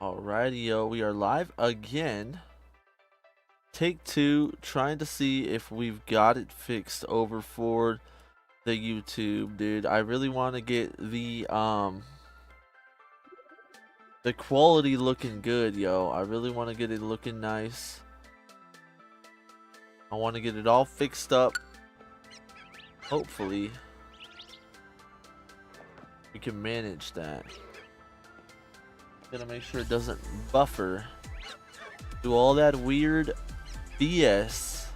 Alrighty, yo, we are live again. Take two, trying to see if we've got it fixed over for the YouTube, dude. I really want to get the quality looking good, yo. I really want to get it looking nice. I want to get it all fixed up. Hopefully, we can manage that. Gonna make sure it doesn't buffer. Do all that weird BS.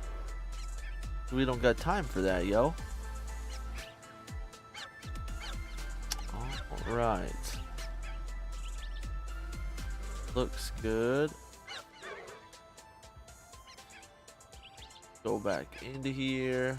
We don't got time for that, yo. Alright. Looks good. Go back into here.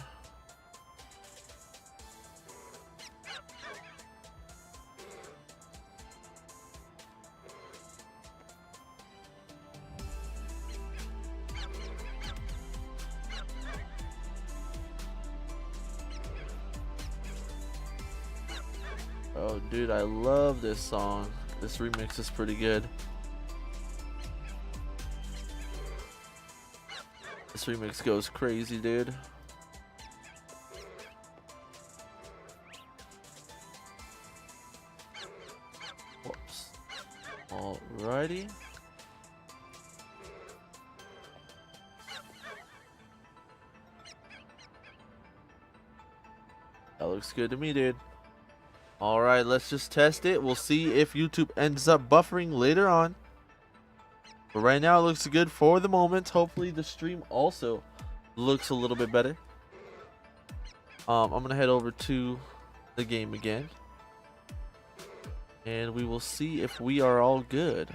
Oh, dude, I love this song. This remix is pretty good. This remix goes crazy, dude. Whoops. Alrighty. That looks good to me, dude. Alright, let's just test it. We'll see if YouTube ends up buffering later on. But right now it looks good for the moment. Hopefully the stream also looks a little bit better. I'm going to head over to the game again. And we will see if we are all good.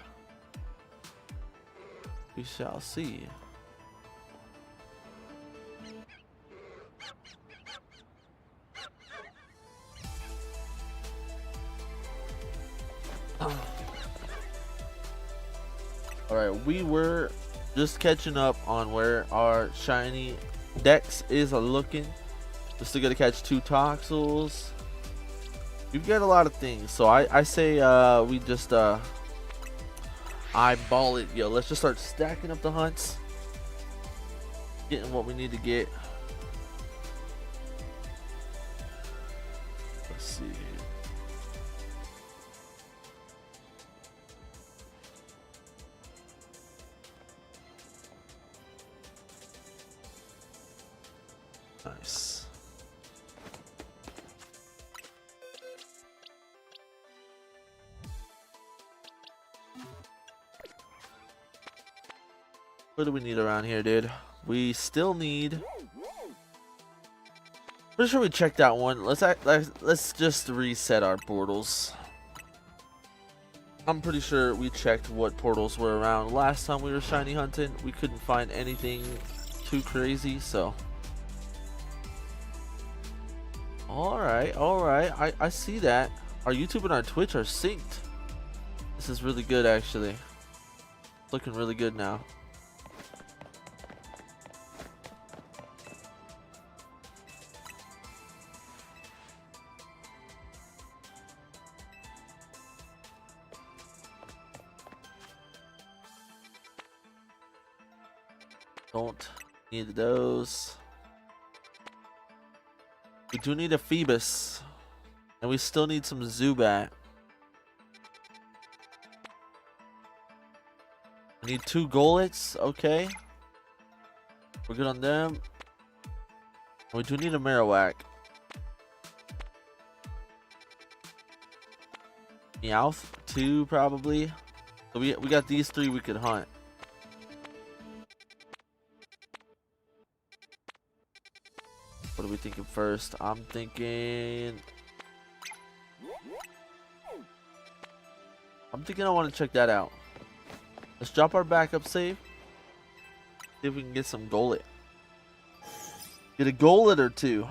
We shall see. Alright, we were just catching up on where our shiny Dex is looking. We're still gonna catch 2 Toxels. We've got a lot of things, so I say we just eyeball it, yo. Let's just start stacking up the hunts, getting what we need to get. Let's see. Nice. What do we need around here, dude? We still need. Pretty sure we checked that one. Let's just reset our portals. I'm pretty sure we checked what portals were around last time we were shiny hunting. We couldn't find anything too crazy, so. Alright. I see that. Our YouTube and our Twitch are synced. This is really good, actually. It's looking really good now. Don't need those. We do need a Phoebus. And we still need some Zubat. We need 2 Golets. Okay. We're good on them. We do need a Marowak. Meowth 2 probably. So we got these 3 we could hunt. What are we thinking first? I'm thinking I want to check that out. Let's drop our backup save. See if we can get some Golett. Get a Golett or 2.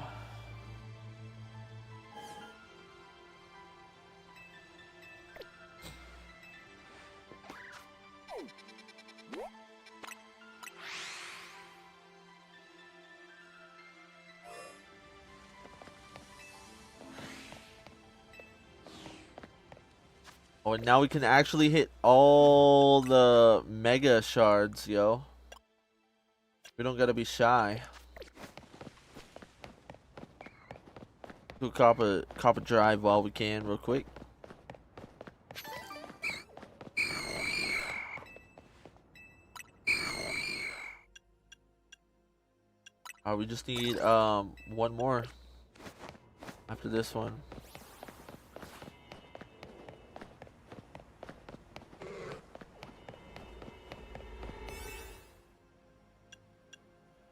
Oh, and now we can actually hit all the mega shards, yo. We don't gotta be shy. We'll cop a drive while we can real quick. We just need one more after this one.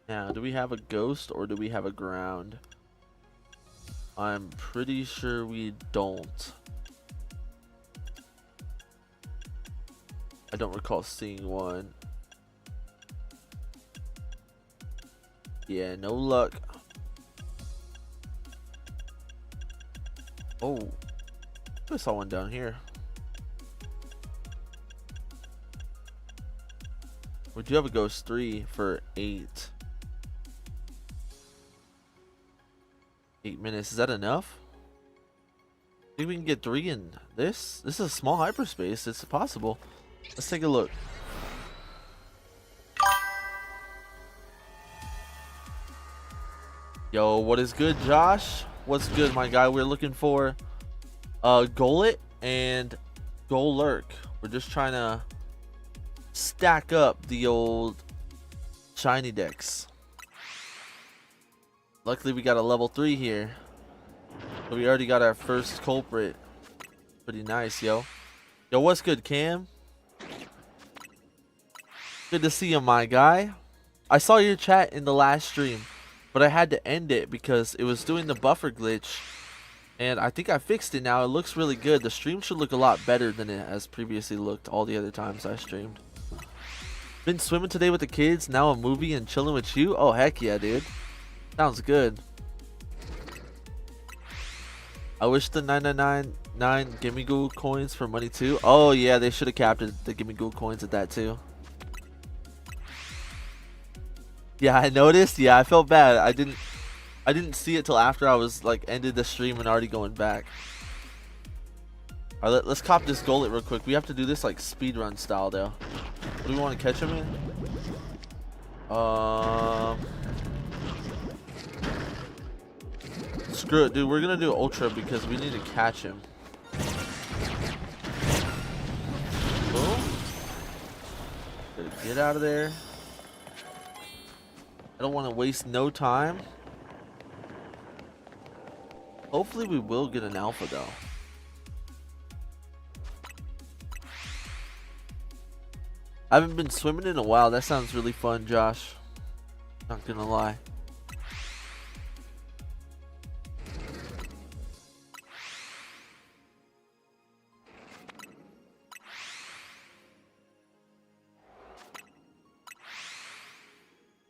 Now, do we have a ghost or do we have a ground? I'm pretty sure we don't. I don't recall seeing one. Yeah, no luck. Oh, I saw one down here. We do have a ghost 3 for 8. 8 minutes. Is that enough? Think we can get 3 in this? This is a small hyperspace. It's possible. Let's take a look. Yo, what is good, Josh? What's good, my guy? We're looking for Golett and Golurk. We're just trying to stack up the old shiny decks. Luckily, we got a level 3 here. So we already got our first culprit. Pretty nice, yo. Yo, what's good, Cam? Good to see you, my guy. I saw your chat in the last stream, but I had to end it because it was doing the buffer glitch. And I think I fixed it now. It looks really good. The stream should look a lot better than it has previously looked all the other times I streamed. Been swimming today with the kids. Now a movie and chilling with you. Oh, heck yeah, dude. Sounds good. I wish the 999 Gimme Ghoul coins for money too. Oh yeah, they should have captured the Gimme Ghoul coins at that too. Yeah, I noticed. Yeah, I felt bad. I didn't see it till after I was like ended the stream and already going back. Alright, let's cop this Golett real quick. We have to do this like speedrun style though. Do we want to catch him in? Screw it, dude. We're gonna do Ultra because we need to catch him. Boom. Gotta get out of there. I don't want to waste no time. Hopefully we will get an alpha though. I haven't been swimming in a while. That sounds really fun, Josh. Not gonna lie.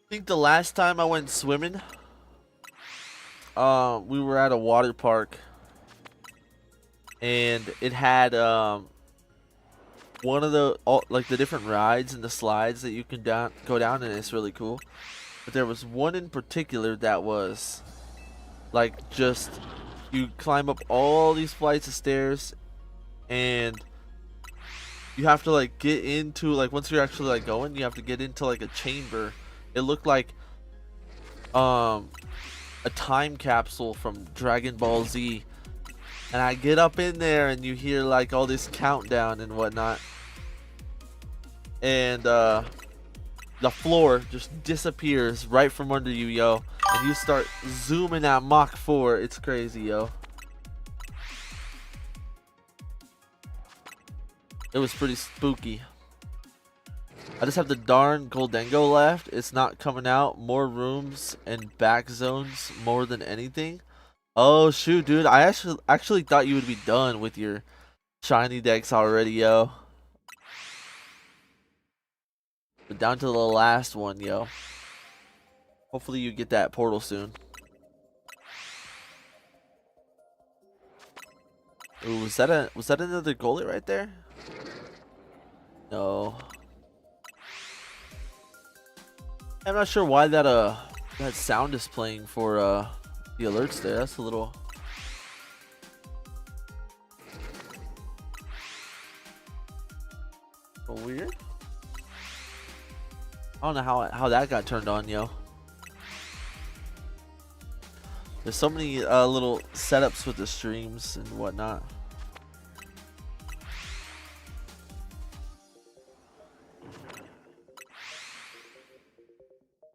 I think the last time I went swimming, we were at a water park, and it had one of the like the different rides and the slides that you can go down, and it's really cool. But there was one in particular that was like just you climb up all these flights of stairs, and you have to like get into like once you're actually like going, you have to get into like a chamber. It looked like a time capsule from Dragon Ball Z. And I get up in there and you hear like all this countdown and whatnot. And the floor just disappears right from under you, yo. And you start zooming at Mach 4. It's crazy, yo. It was pretty spooky. I just have the darn Goldengo left. It's not coming out. More rooms and back zones more than anything. Oh shoot, dude! I actually thought you would be done with your shiny decks already, yo. But down to the last one, yo. Hopefully you get that portal soon. Ooh, was that another Golett right there? No. I'm not sure why that sound is playing for the alerts there. That's a little So weird. I don't know how that got turned on, yo. There's so many little setups with the streams and whatnot.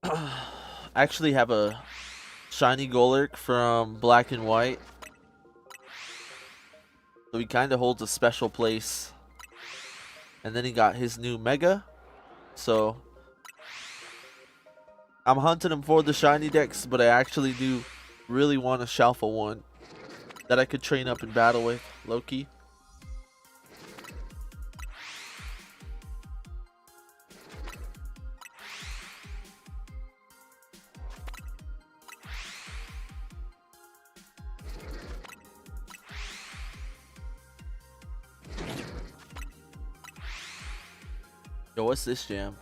I actually have a shiny Golurk from Black and White. So he kind of holds a special place. And then he got his new Mega. So I'm hunting him for the shiny decks, but I actually do really want a Shalfa one that I could train up in battle with, low-key. Yo, what's this jam?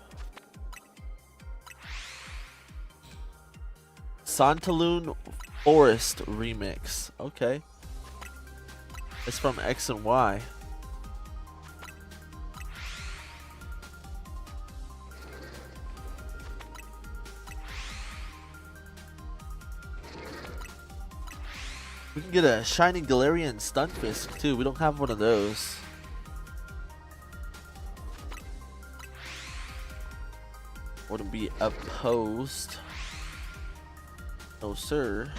Santaloon Forest remix. Okay. It's from X and Y. We can get a shiny Galarian Stunfisk too. We don't have one of those. Wouldn't be opposed. No, sir.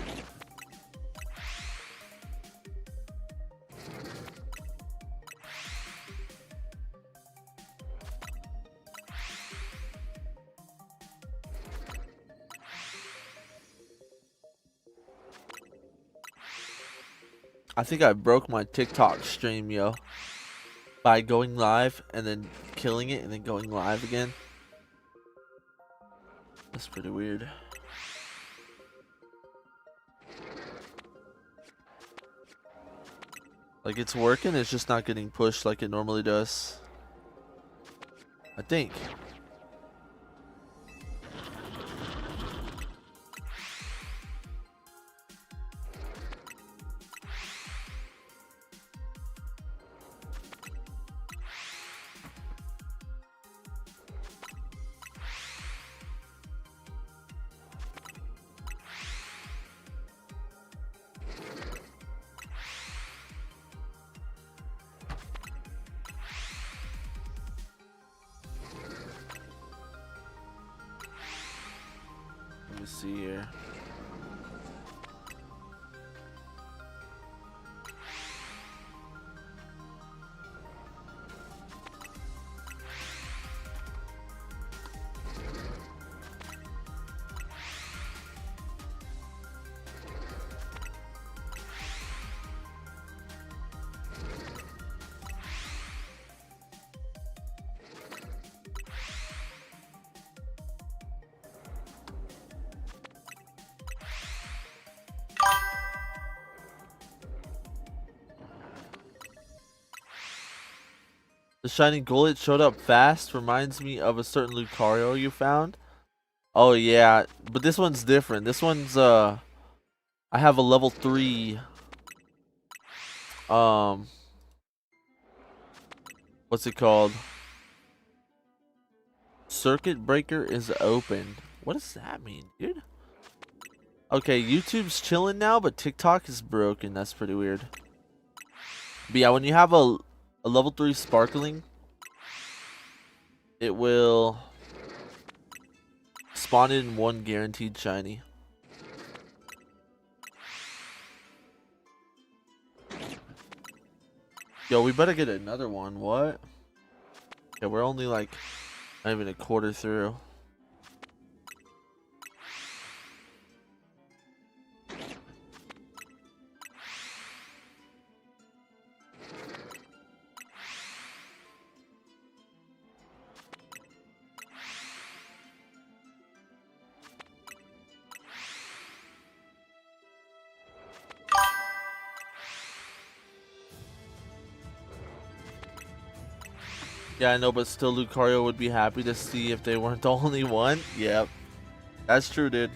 I think I broke my TikTok stream, yo, by going live and then killing it and then going live again. That's pretty weird. Like, it's working, it's just not getting pushed like it normally does, I think. Let me see here. The shiny Golett showed up fast. Reminds me of a certain Lucario you found. Oh yeah, but this one's different. This one's I have a level 3 what's it called? Circuit breaker is open. What does that mean, dude? Okay, YouTube's chilling now, but TikTok is broken. That's pretty weird. But yeah, when you have a level 3 sparkling, it will spawn in one guaranteed shiny. Yo, we better get another one. What? Yeah, we're only like not even a quarter through. Yeah, I know, but still Lucario would be happy to see if they weren't the only one. Yep. That's true, dude.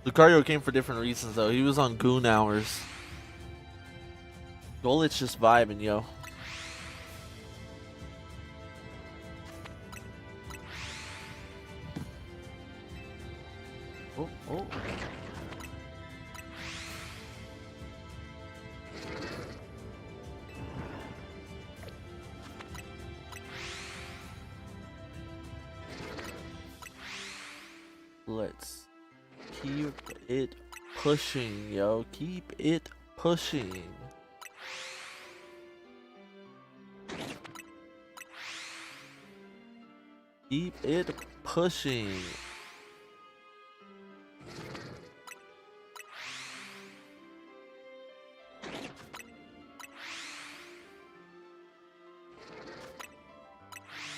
Lucario came for different reasons, though. He was on goon hours. Golett's just vibing, yo. Oh, oh. Let's keep it pushing, yo. Keep it pushing. Keep it pushing.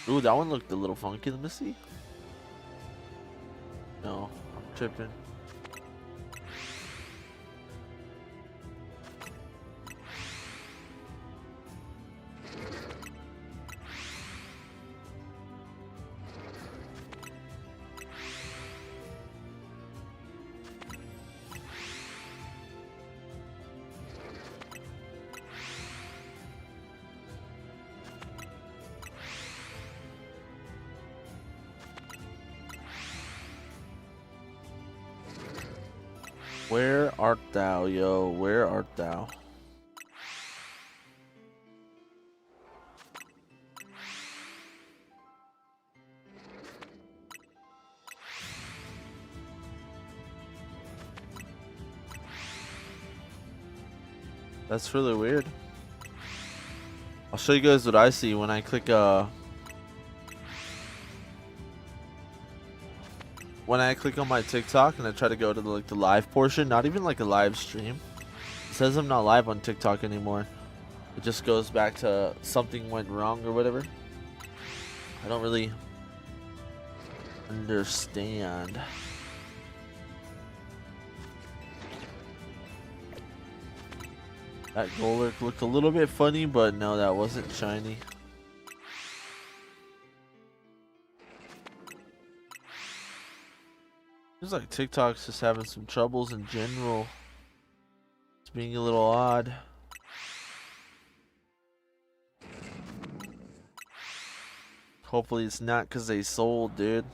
Ooh, that one looked a little funky. Let me see. No, I'm tripping. Where art thou, yo? Where art thou? That's really weird. I'll show you guys what I see when I click when I click on my TikTok and I try to go to the live portion, not even like a live stream. It says I'm not live on TikTok anymore. It just goes back to something went wrong or whatever. I don't really understand. That Golurk looked a little bit funny, but no, that wasn't shiny. Seems like TikTok's just having some troubles in general. It's being a little odd. Hopefully it's not because they sold, dude.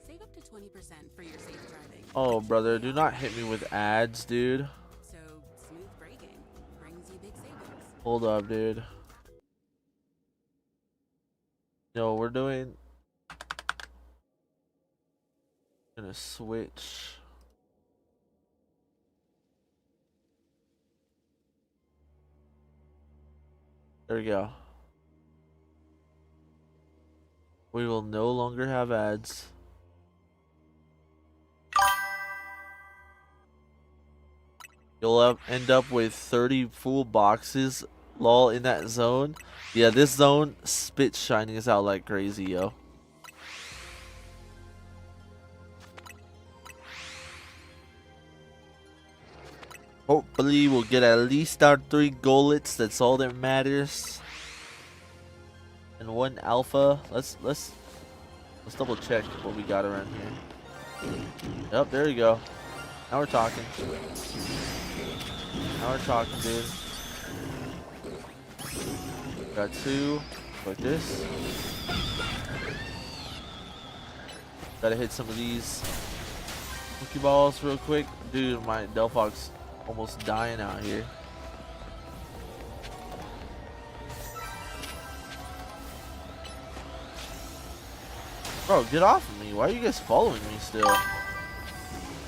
Save up to 20% for your safe driving. Oh, brother, do not hit me with ads, dude. So, smooth braking brings you big savings. Hold up, dude. Yo, we're doing... Gonna switch. There we go. We will no longer have ads. You'll end up with 30 full boxes, lol, in that zone. Yeah, this zone spits shinies out like crazy, yo. Hopefully we'll get at least our 3 Golets. That's all that matters. And 1 alpha. Let's double check what we got around here. Yep, there you go. Now we're talking. Now we're talking, dude. Got 2 like this. Gotta hit some of these Pokeballs real quick. Dude, my Delphoc's almost dying out here. Bro, get off of me. Why are you guys following me still?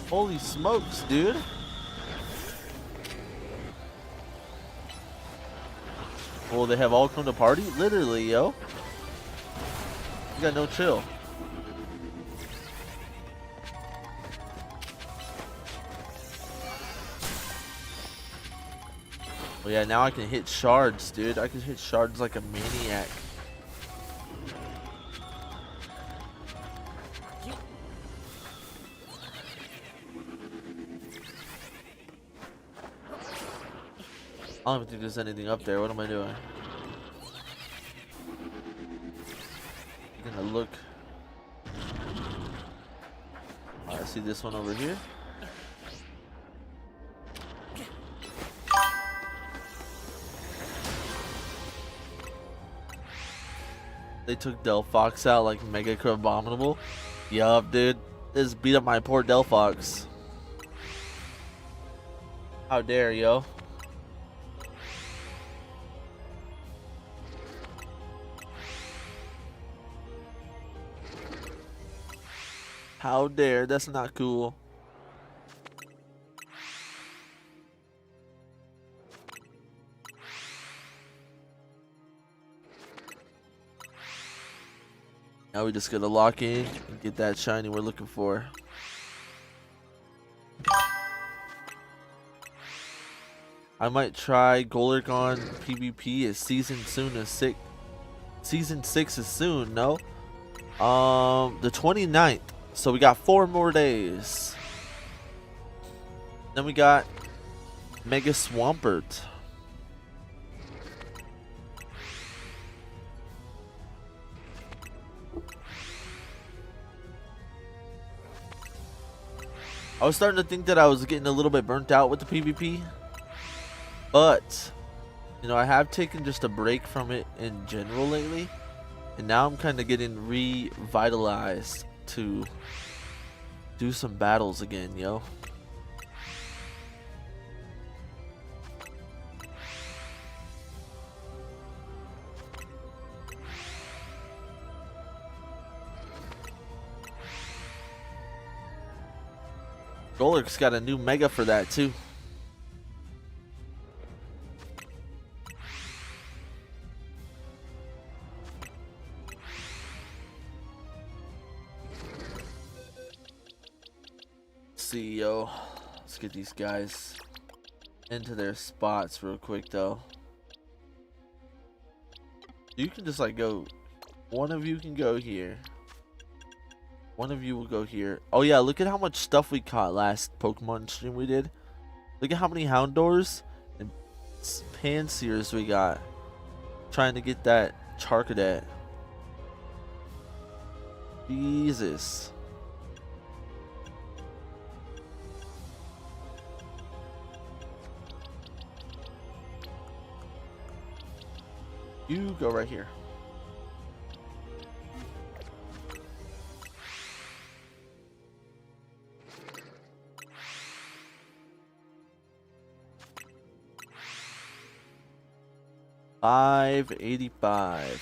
Holy smokes, dude. Well, they have all come to party? Literally, yo. You got no chill. Well, yeah, now I can hit shards, dude. I can hit shards like a maniac. I don't even think there's anything up there. What am I doing? I'm gonna look. Alright, I see this one over here. They took Delphox out like Mega Crabominable. Yup, dude. Just beat up my poor Delphox. How dare, yo. How dare, that's not cool. Now we just gotta lock in and get that shiny we're looking for. I might try Golurk on PvP as season 6 is soon, no? The 29th. So we got 4 more days. Then we got Mega Swampert. I was starting to think that I was getting a little bit burnt out with the PvP. But, you know, I have taken just a break from it in general lately. And now I'm kind of getting revitalized to do some battles again, yo. Golurk's got a new mega for that too. See, yo, let's get these guys into their spots real quick though. You can just like go, one of you can go here. One of you will go here. Oh yeah, look at how much stuff we caught last Pokemon stream we did. Look at how many Houndours and Panseers we got. Trying to get that Charcadet. Jesus. You go right here. $5.85.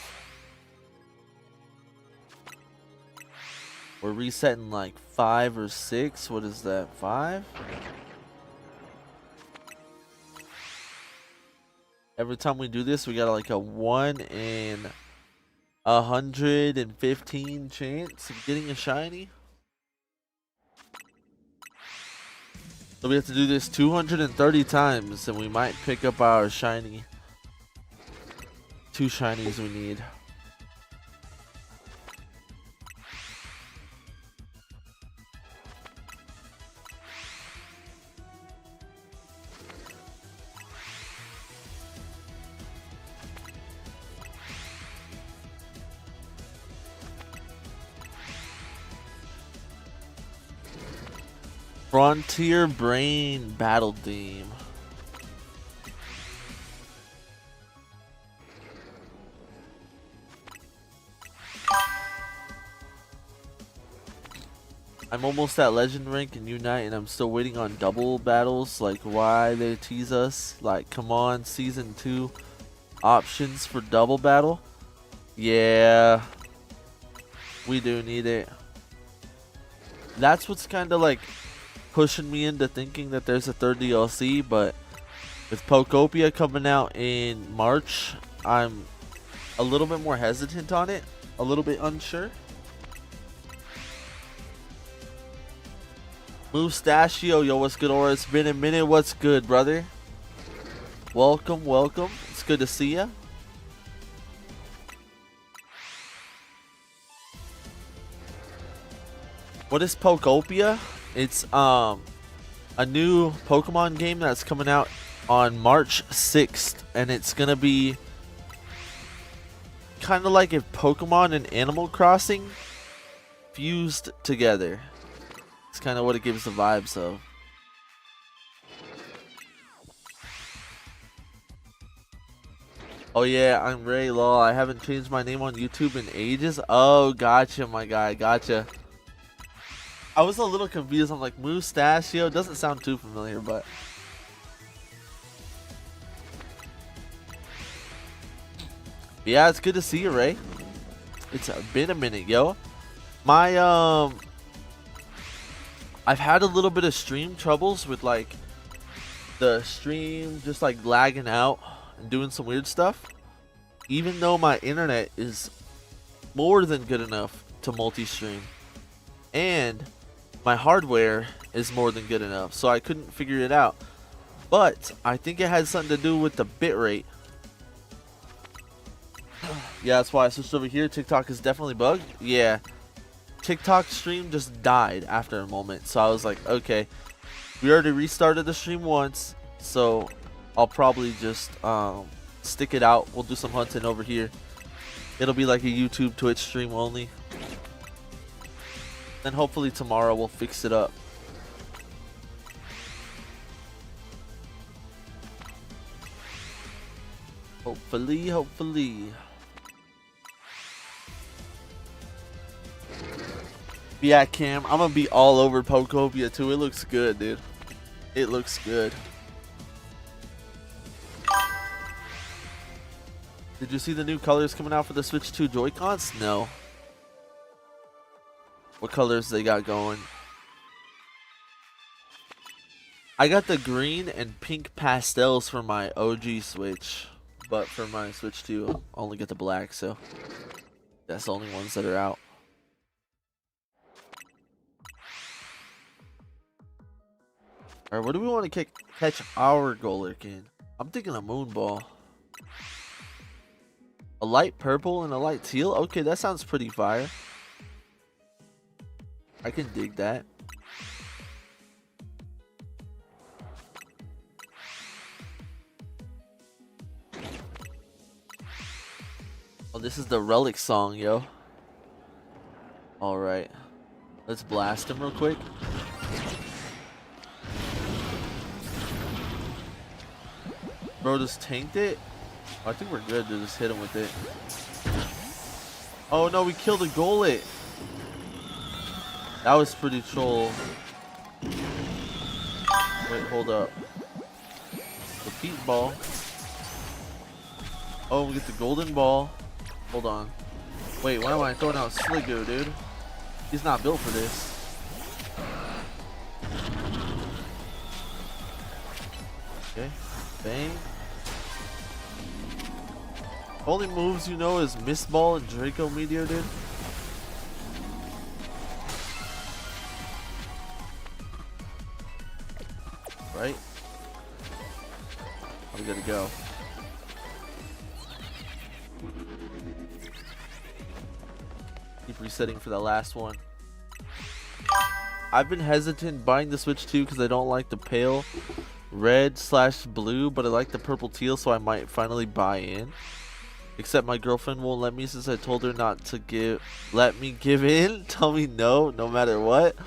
We're resetting like 5 or 6. What is that? 5? Every time we do this, we got like a 1 in 115 chance of getting a shiny. So we have to do this 230 times, and we might pick up our shiny. 2 shinies we need. Frontier Brain Battle Theme. I'm almost at Legend rank in Unite, and I'm still waiting on double battles. Like, why they tease us? Like, come on, Season 2 options for double battle? Yeah. We do need it. That's what's kind of like pushing me into thinking that there's a third DLC, but with Pokopia coming out in March, I'm a little bit more hesitant on it. A little bit unsure. Mustachio, yo, what's good, Aura? It's been a minute. What's good, brother? Welcome, welcome. It's good to see ya. What is Pokopia? It's a new Pokemon game that's coming out on March 6th, and it's gonna be kind of like if Pokemon and Animal Crossing fused together. It's kind of what it gives the vibes of. Oh yeah, I'm Ray Law. I haven't changed my name on YouTube in ages. Oh, gotcha, my guy. Gotcha. I was a little confused. I'm like, Mustachio doesn't sound too familiar, but yeah, it's good to see you, Ray. It's been a minute, yo. My I've had a little bit of stream troubles with like the stream just like lagging out and doing some weird stuff. Even though my internet is more than good enough to multi-stream, and my hardware is more than good enough, so I couldn't figure it out. But I think it had something to do with the bitrate. Yeah, that's why I switched over here. TikTok is definitely bugged. Yeah, TikTok stream just died after a moment, so I was like, okay, we already restarted the stream once, so I'll probably just stick it out. We'll do some hunting over here. It'll be like a YouTube Twitch stream only. Then hopefully tomorrow we'll fix it up. Hopefully. Yeah, Cam, I'm gonna be all over Pokopia too. It looks good, dude. It looks good. Did you see the new colors coming out for the Switch 2 Joy-Cons? No. What colors they got going? I got the green and pink pastels for my OG Switch, but for my Switch 2, I only get the black, so that's the only ones that are out. Alright, what do we want to catch our Golurk in? I'm thinking a Moonball. A light purple and a light teal? Okay, that sounds pretty fire. I can dig that. Oh, this is the Relic song, yo. Alright. Let's blast him real quick. Bro, just tanked it? I think we're good to just hit him with it. Oh no, we killed a Golett. That was pretty troll. Wait, hold up. The Pete Ball. Oh, we get the golden ball. Hold on. Wait, why am I throwing out Sliggoo, dude? He's not built for this. Okay. Bang. Only moves you know is Mist Ball and Draco Meteor, dude. Right? I'm gonna go. Keep resetting for the last one. I've been hesitant buying the Switch 2 because I don't like the pale red/blue, but I like the purple teal, so I might finally buy in. Except my girlfriend won't let me since I told her not to let me give in. Tell me no matter what.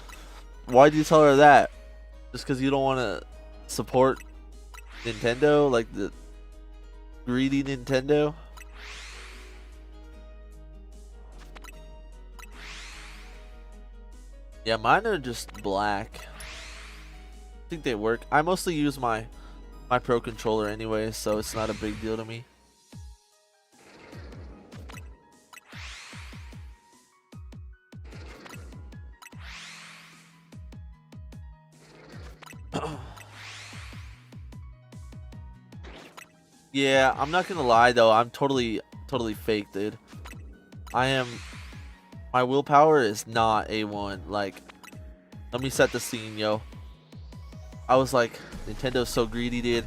Why'd you tell her that? Just because you don't want to support Nintendo, like the greedy Nintendo? Yeah, mine are just black. I think they work. I mostly use my Pro controller anyway, so it's not a big deal to me. Yeah, I'm not gonna lie though, I'm totally fake, dude. My willpower is not A1. Like, let me set the scene, yo. I was like, Nintendo's so greedy, dude.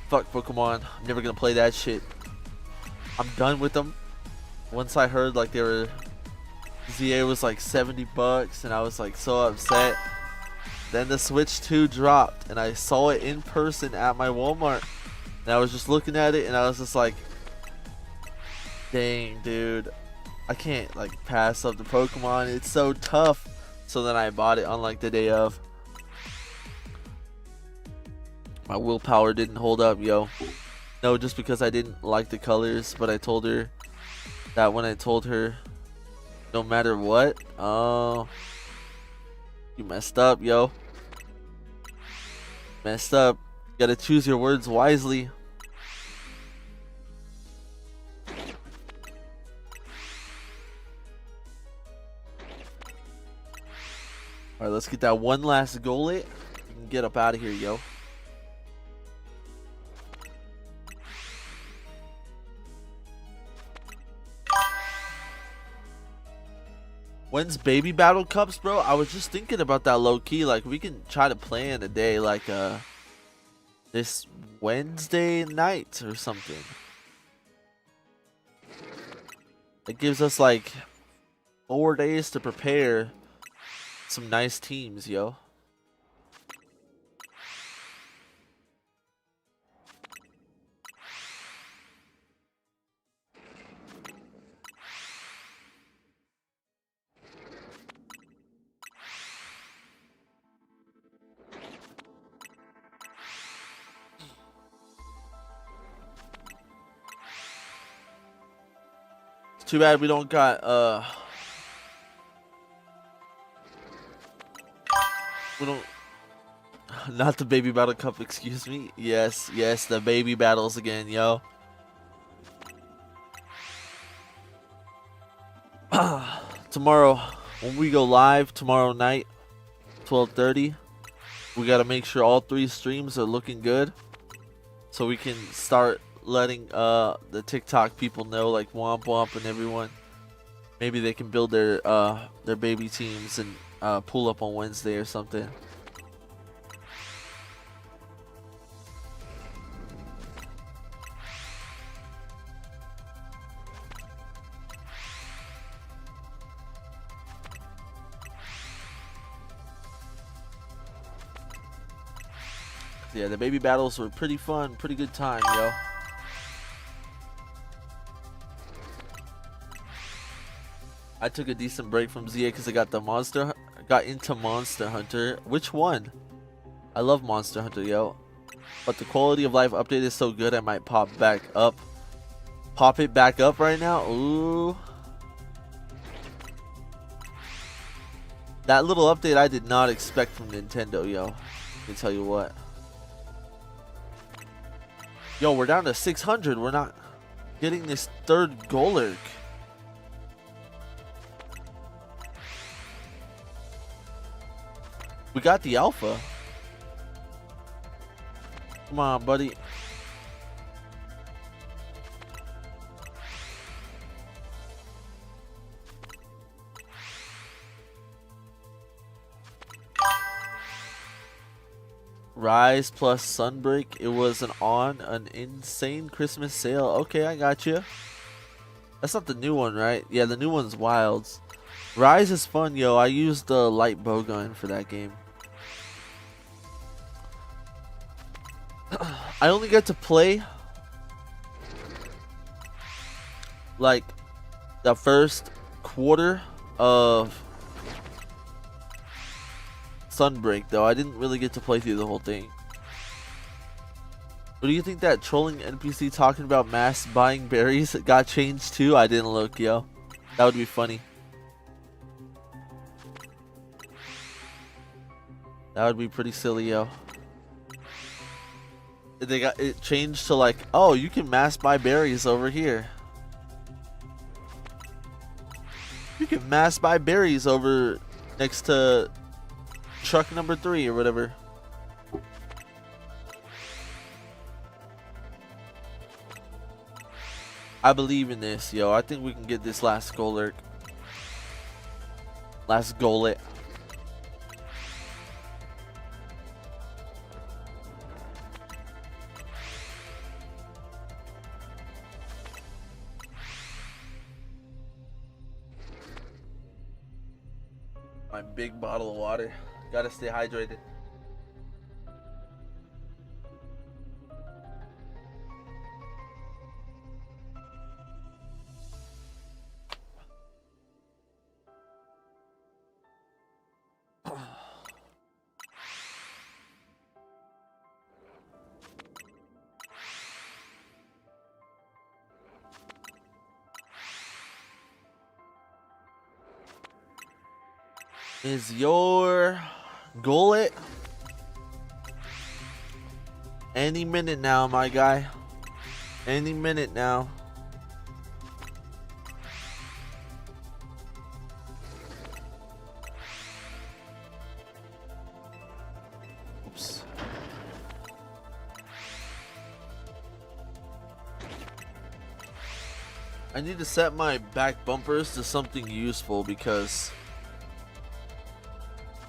Fuck Pokemon, I'm never gonna play that shit. I'm done with them. Once I heard like ZA was like $70 and I was like so upset. Then the Switch 2 dropped and I saw it in person at my Walmart. And I was just looking at it and I was just like, dang, dude, I can't like pass up the Pokemon. It's so tough. So then I bought it on like the day of. My willpower didn't hold up, yo. No, just because I didn't like the colors, but I told her that when I told her no matter what, oh, you messed up, yo. Messed up. You gotta choose your words wisely. Alright, let's get that one last goal and get up out of here, yo. When's baby battle cups, bro? I was just thinking about that low key. Like, we can try to plan a day like this Wednesday night or something. It gives us like 4 days to prepare some nice teams, yo. It's too bad we don't got we don't not the baby battle cup, excuse me. Yes, the baby battles again, yo. Tomorrow when we go live tomorrow night 12:30, we got to make sure all 3 streams are looking good so we can start letting the TikTok people know, like Womp Womp and everyone. Maybe they can build their baby teams and pull up on Wednesday or something. Yeah, the baby battles were pretty fun, pretty good time, yo. I took a decent break from ZA because I got into Monster Hunter. Which one? I love Monster Hunter, yo. But the quality of life update is so good I might pop it back up right now. Ooh. That little update I did not expect from Nintendo, yo. Let me tell you what. Yo, we're down to 600. We're not getting this 3rd Golurk. We got the alpha. Come on, buddy. Rise plus Sunbreak. It was an insane Christmas sale. Okay, I got you. That's not the new one, right? Yeah, the new one's Wilds. Rise is fun, yo. I used the light bowgun for that game. I only get to play like the first quarter of Sunbreak, though. I didn't really get to play through the whole thing. But do you think that trolling NPC talking about mass buying berries got changed too? I didn't look, yo. That would be funny. That would be pretty silly, yo. They got it changed to like, oh, you can mass buy berries over here. You can mass buy berries over next to truck number 3 or whatever. I believe in this, yo. I think we can get this last Golurk. Last Gollet. My big bottle of water. Gotta stay hydrated. is your gullet. Any minute now, my guy. Any minute now. Oops. I need to set my back bumpers to something useful because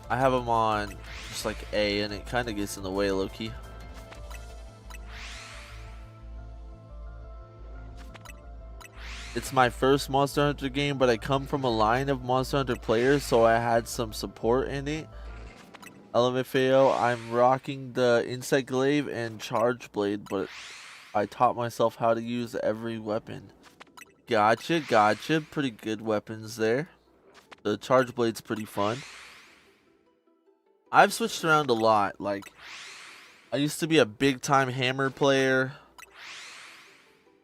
I have them on just like A and it kind of gets in the way low-key. It's my first Monster Hunter game, but I come from a line of Monster Hunter players, so I had some support in it. LMFAO, I'm rocking the Insect Glaive and Charge Blade, but I taught myself how to use every weapon. Gotcha, gotcha. Pretty good weapons there. The Charge Blade's pretty fun. I've switched around a lot. Like, I used to be a big time hammer player.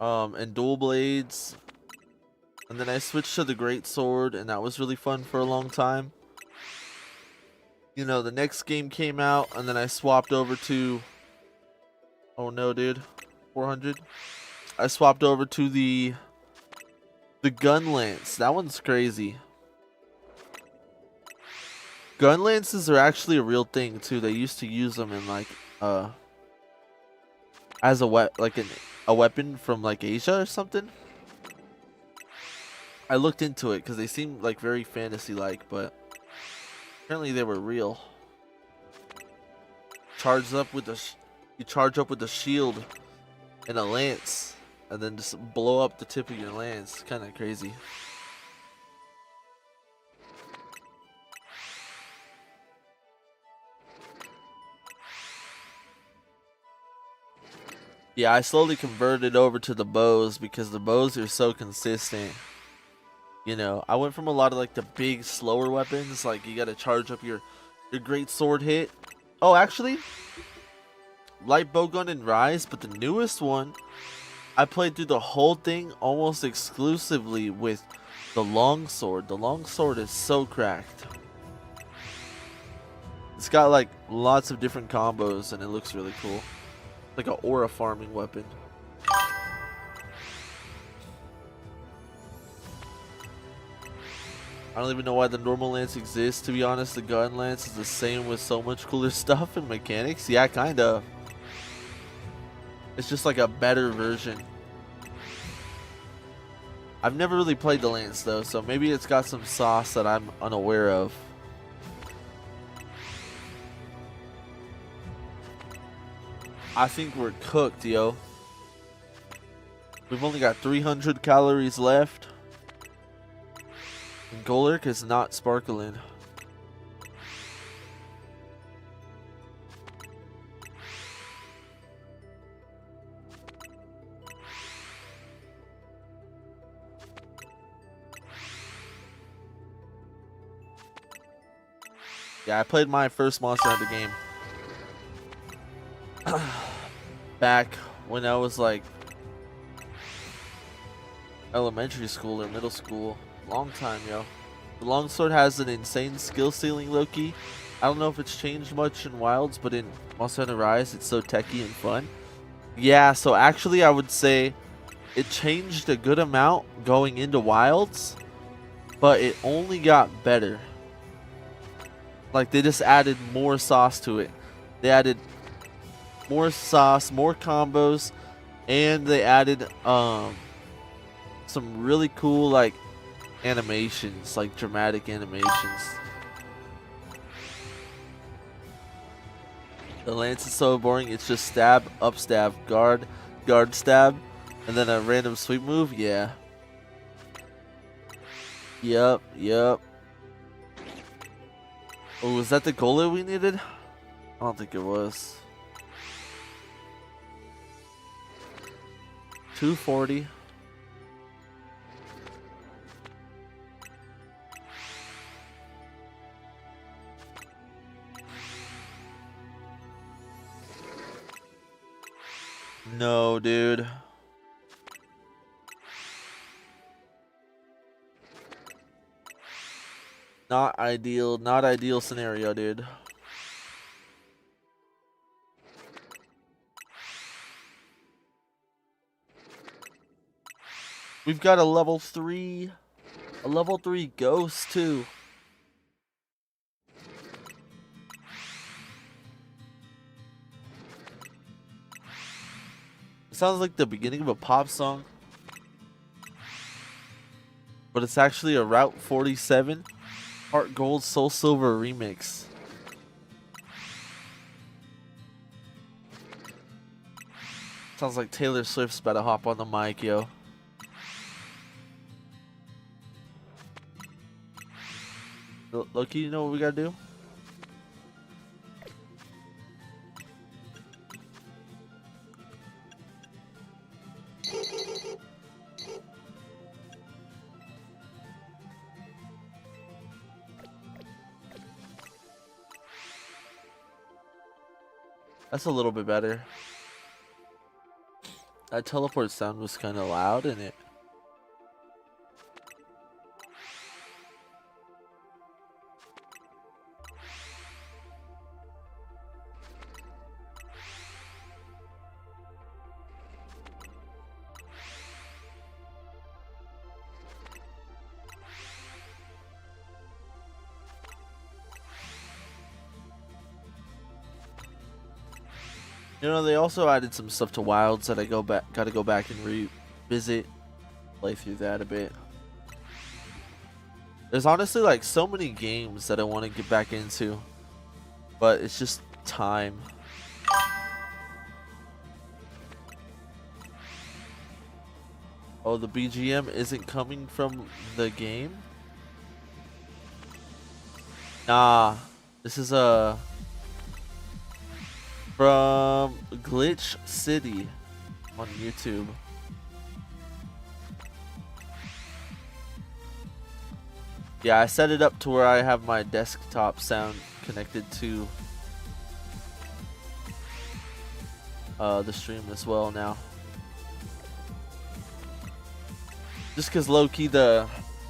And dual blades. And then I switched to the Great Sword, and that was really fun for a long time. You know, the next game came out, and then I swapped over to... Oh no, dude. 400. I swapped over to the Gun Lance. That one's crazy. Gun lances are actually a real thing too. They used to use them in like as a weapon from like Asia or something. I looked into it because they seemed like very fantasy like, but apparently they were real. Charged up with you charge up with the shield and a lance, and then just blow up the tip of your lance. Kind of crazy. Yeah, I slowly converted over to the bows because the bows are so consistent. You know, I went from a lot of like the big slower weapons, like you gotta charge up your great sword hit. Oh, actually, light bowgun and Rise, but the newest one, I played through the whole thing almost exclusively with the longsword. The longsword is so cracked. It's got like lots of different combos and it looks really cool. Like an aura farming weapon. I don't even know why the normal lance exists, to be honest. The gun lance is the same with so much cooler stuff and mechanics. Yeah, kind of. It's just like a better version. I've never really played the lance though, so maybe it's got some sauce that I'm unaware of. I think we're cooked, yo. We've only got 300 calories left. And Golurk is not sparkling. Yeah, I played my first Monster Hunter game back when I was like elementary school or middle school. Long time, yo. The longsword has an insane skill ceiling, Loki. I don't know if it's changed much in Wilds, but in Monster Hunter Rise, it's so techy and fun. Yeah, so actually I would say it changed a good amount going into Wilds, but it only got better. Like, they just added more sauce to it. They added more sauce, more combos, and they added some really cool like animations, like dramatic animations. The lance is so boring. It's just stab, up stab, guard, guard stab, and then a random sweep move. Yeah. Yep. Oh, was that the goal we needed? I don't think it was. 240. No, dude. Not ideal. Not ideal scenario, dude. We've got a level 3. A level 3 ghost, too. It sounds like the beginning of a pop song. But it's actually a Route 47 Heart Gold Soul Silver remix. Sounds like Taylor Swift's about to hop on the mic, yo. Loki, you know what we gotta do? That's a little bit better. That teleport sound was kind of loud in it. You know, they also added some stuff to Wilds that I gotta go back and revisit, play through that a bit. There's honestly like so many games that I want to get back into, but it's just time. Oh, the BGM isn't coming from the game? Nah, this is from Glitch City on YouTube. Yeah, I set it up to where I have my desktop sound connected to the stream as well now. Just because low-key the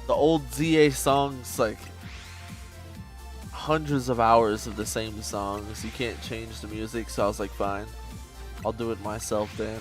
old ZA songs, like hundreds of hours of the same songs, you can't change the music, so I was like, fine, I'll do it myself then.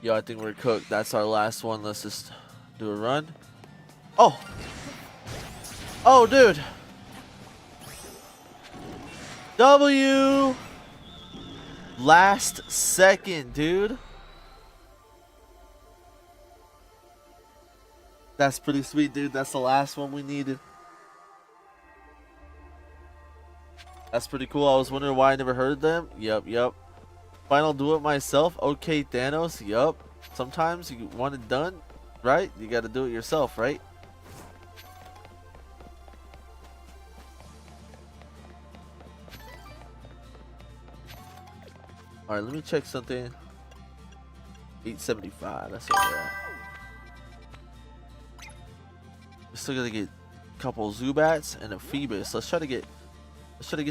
Yo, I think we're cooked. That's our last one. Let's just do a run. Oh! Oh, dude! W! Last second, dude. That's pretty sweet, dude. That's the last one we needed. That's pretty cool. I was wondering why I never heard them. Yep. Final do it myself. Okay, Thanos. Yup. Sometimes you want it done, right? You gotta do it yourself, right? Alright, let me check something. 875. That's what we're at. We're still gonna get a couple Zubats and a Phoebus. Let's try to get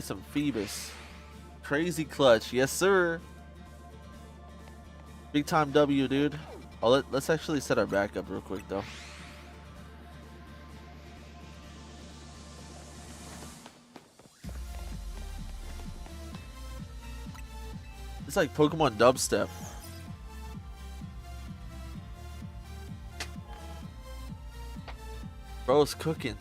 some Phoebus. Crazy clutch. Yes, sir. Big time W, dude. Oh, let's actually set our backup real quick, though. It's like Pokemon dubstep. Bro's cooking.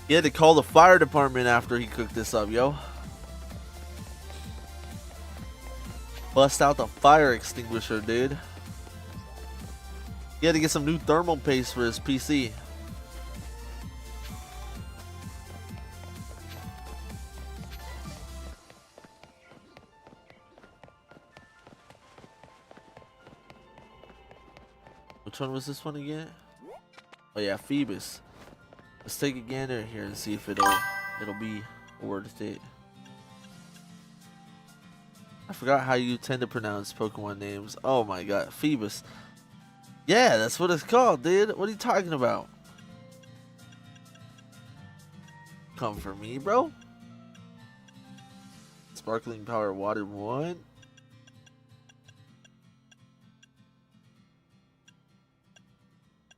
He had to call the fire department after he cooked this up, yo. Bust out the fire extinguisher, dude. He had to get some new thermal paste for his PC. Which one was this one again? Oh yeah, Phoebus. Let's take a gander here and see if it'll be worth it. I forgot how you tend to pronounce Pokemon names. Oh my god, Phoebus. Yeah, that's what it's called, dude. What are you talking about? Come for me, bro. Sparkling Power Water 1.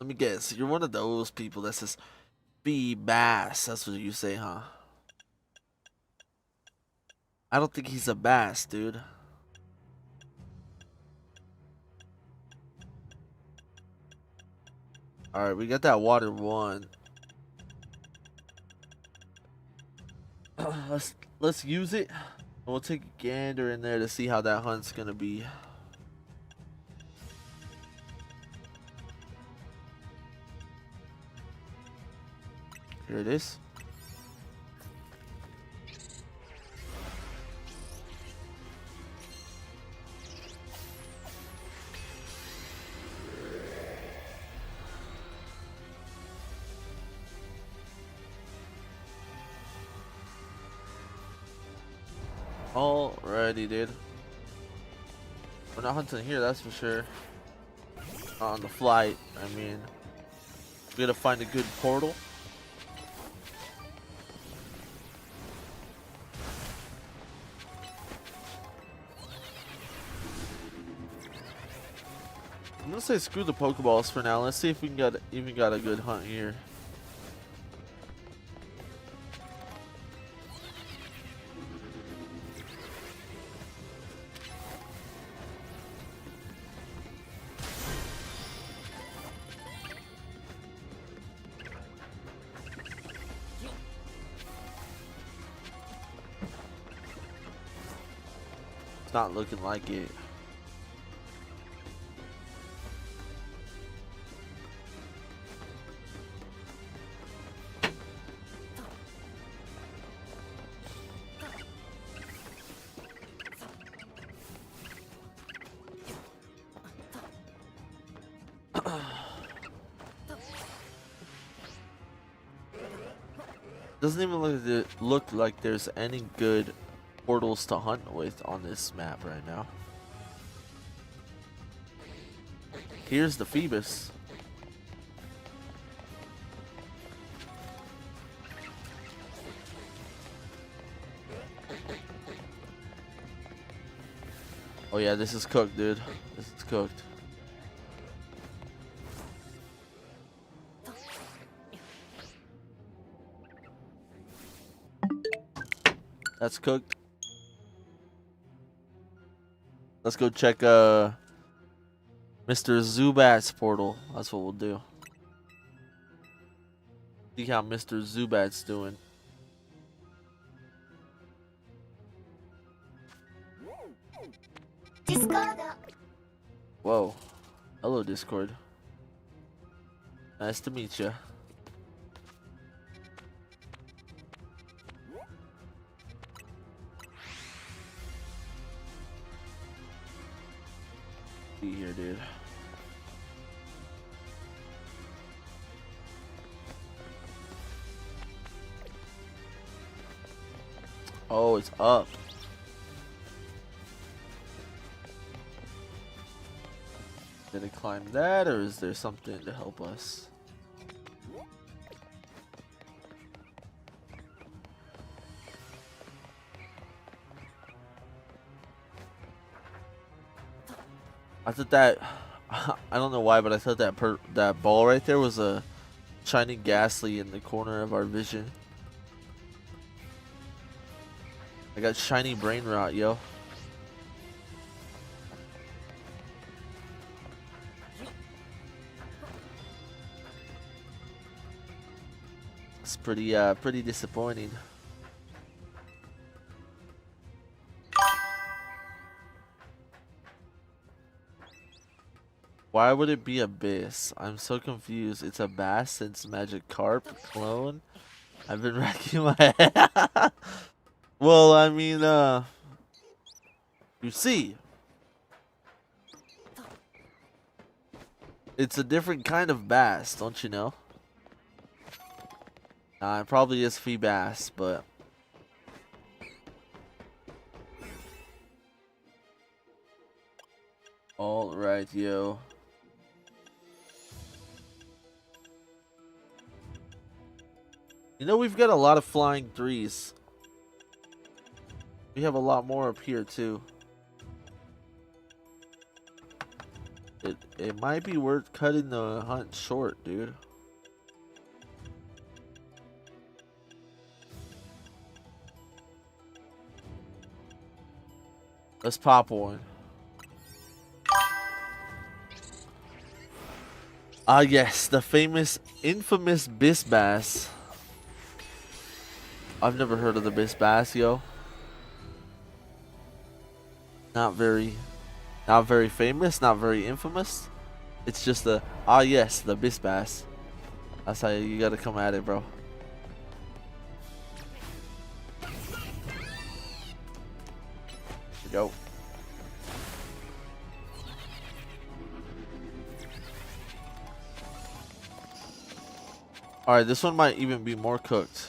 Let me guess. You're one of those people that says Feebas. That's what you say, huh? I don't think he's a bass, dude. Alright, we got that water 1. Let's use it. We'll take a gander in there to see how that hunt's gonna be. Here it is. Alrighty, dude. We're not hunting here, that's for sure. Not on the flight, I mean. We gotta find a good portal. I'm gonna say screw the Pokeballs for now. Let's see if we can even got a good hunt here. It's not looking like it. Doesn't even look like there's any good portals to hunt with on this map right now. Here's the Phoebus. Oh yeah, this is cooked, dude. This is cooked. That's cooked. Let's go check Mr. Zubat's portal. That's what we'll do. See how Mr. Zubat's doing. Discord. Whoa. Hello, Discord. Nice to meet you. Be here, dude. Oh, it's up. Did it climb that, or is there something to help us? I thought that I don't know why, but I thought that that ball right there was a shining ghastly in the corner of our vision. I got shiny brain rot, yo. It's pretty disappointing. Why would it be Abyss? I'm so confused. It's a bass since Magikarp clone. I've been racking my head. Well, I mean, you see, It's a different kind of bass, don't you know? Nah, it probably is fee bass, but all right, yo. You know, we've got a lot of flying threes. We have a lot more up here too. It might be worth cutting the hunt short, dude. Let's pop one. Ah, yes, the famous, infamous Bisbass. I've never heard of the Bisbass, yo. Not very famous, not very infamous. It's just the, ah, yes, the Bisbass. That's how you gotta come at it, bro. Here we go. Alright, this one might even be more cooked.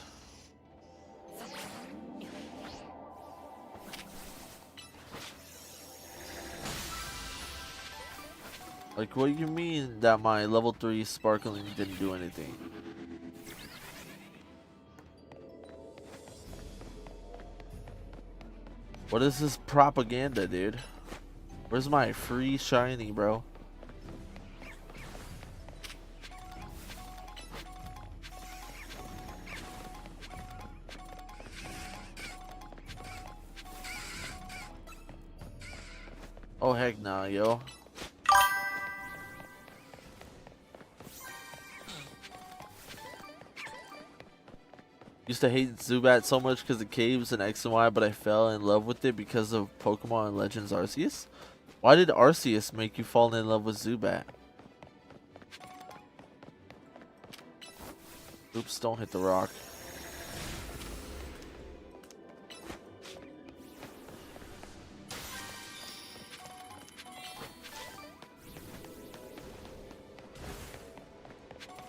Like, what do you mean that my level 3 sparkling didn't do anything? What is this propaganda, dude? Where's my free shiny, bro? Oh, heck nah, yo. Used to hate Zubat so much because of caves and X and Y, but I fell in love with it because of Pokemon Legends Arceus. Why did Arceus make you fall in love with Zubat? Oops, don't hit the rock.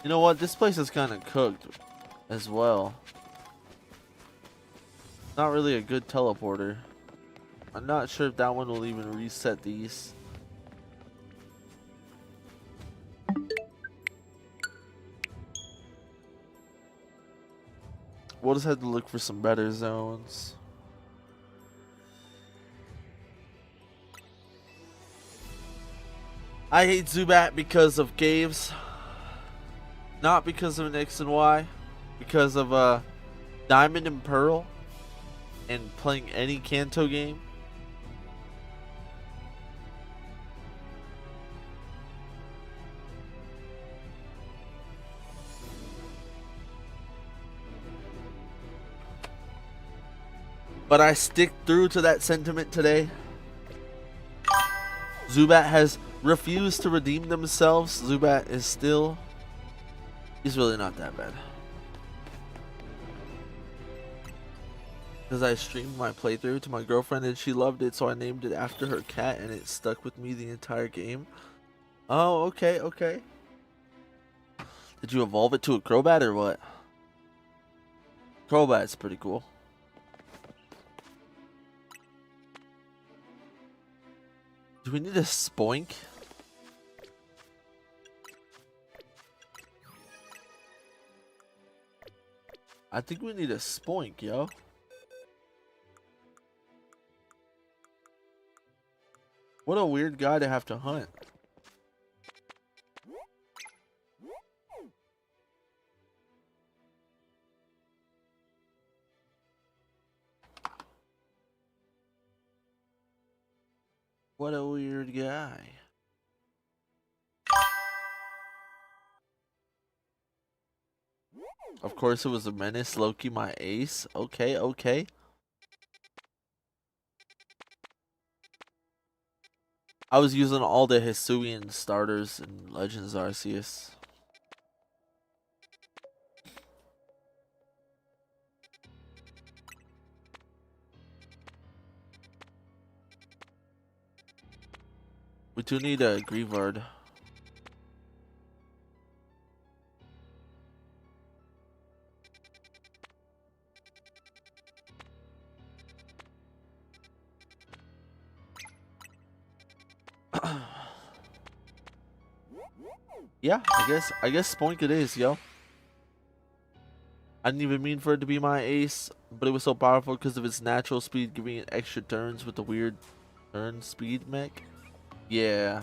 You know what? This place is kind of cooked as well. Not really a good teleporter. I'm not sure if that one will even reset these. We'll just have to look for some better zones. I hate Zubat because of caves. Not because of an X and Y. Because of Diamond and Pearl. And playing any Kanto game. But I stick through to that sentiment today. Zubat has refused to redeem themselves. Zubat is still... He's really not that bad. Because I streamed my playthrough to my girlfriend and she loved it, so I named it after her cat and it stuck with me the entire game. Oh, okay, okay. Did you evolve it to a Crobat or what? Crobat's pretty cool. Do we need a Spoink? I think we need a Spoink, yo. What a weird guy to have to hunt. What a weird guy. Of course it was a menace, Loki, my ace. Okay, okay. I was using all the Hisuian starters in Legends Arceus. We do need a Greavard. Yeah, I guess Spoink it is, yo. I didn't even mean for it to be my ace, but it was so powerful because of its natural speed, giving it extra turns with the weird turn speed mech. Yeah.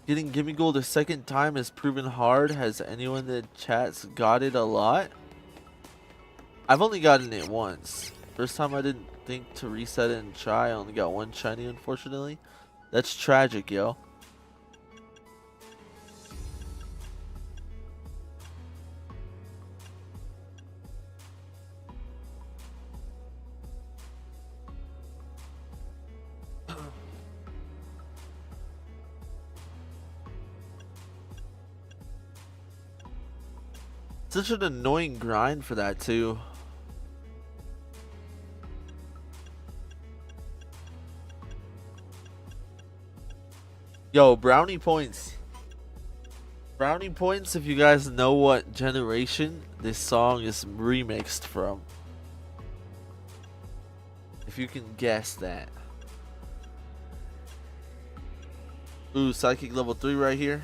Getting Gimme Gold a second time has proven hard. Has anyone in the chats got it a lot? I've only gotten it once. First time I didn't think to reset it and try. I only got one shiny, unfortunately. That's tragic, yo. Such an annoying grind for that, too. Yo, brownie points. Brownie points if you guys know what generation this song is remixed from. If you can guess that. Ooh, Psychic level 3 right here.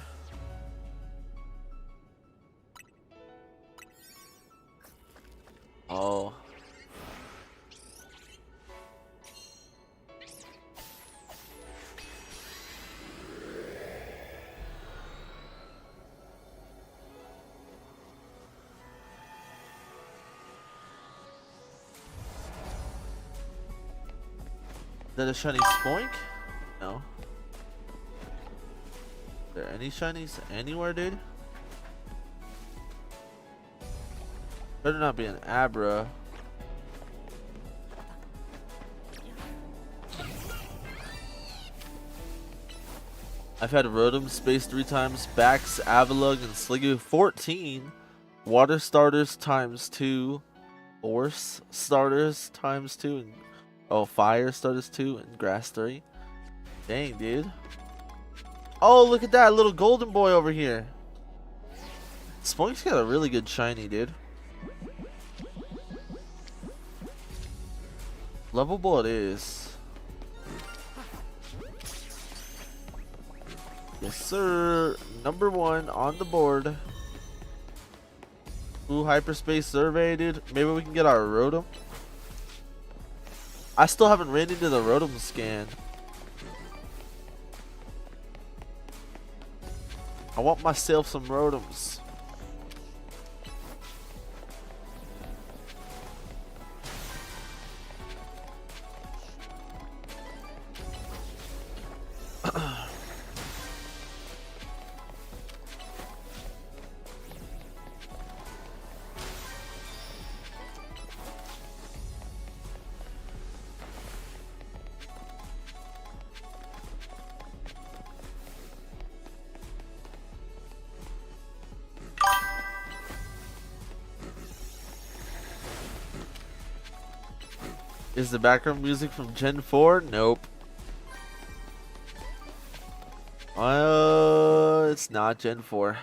Oh. Is that a shiny Spoink? No. Is there any shinies anywhere, dude? Better not be an Abra. I've had Rotom Space 3 times, Bax, Avalugg, and Sliggoo 14. Water starters times 2. Force starters times 2. And, oh, fire starters 2 and grass 3. Dang, dude. Oh, look at that little golden boy over here. Spoink's got a really good shiny, dude. Lovable it is. Yes, sir. Number 1 on the board. Ooh, hyperspace survey, dude. Maybe we can get our Rotom. I still haven't ran into the Rotom scan. I want myself some Rotoms. Is the background music from Gen 4? Nope. It's not Gen 4.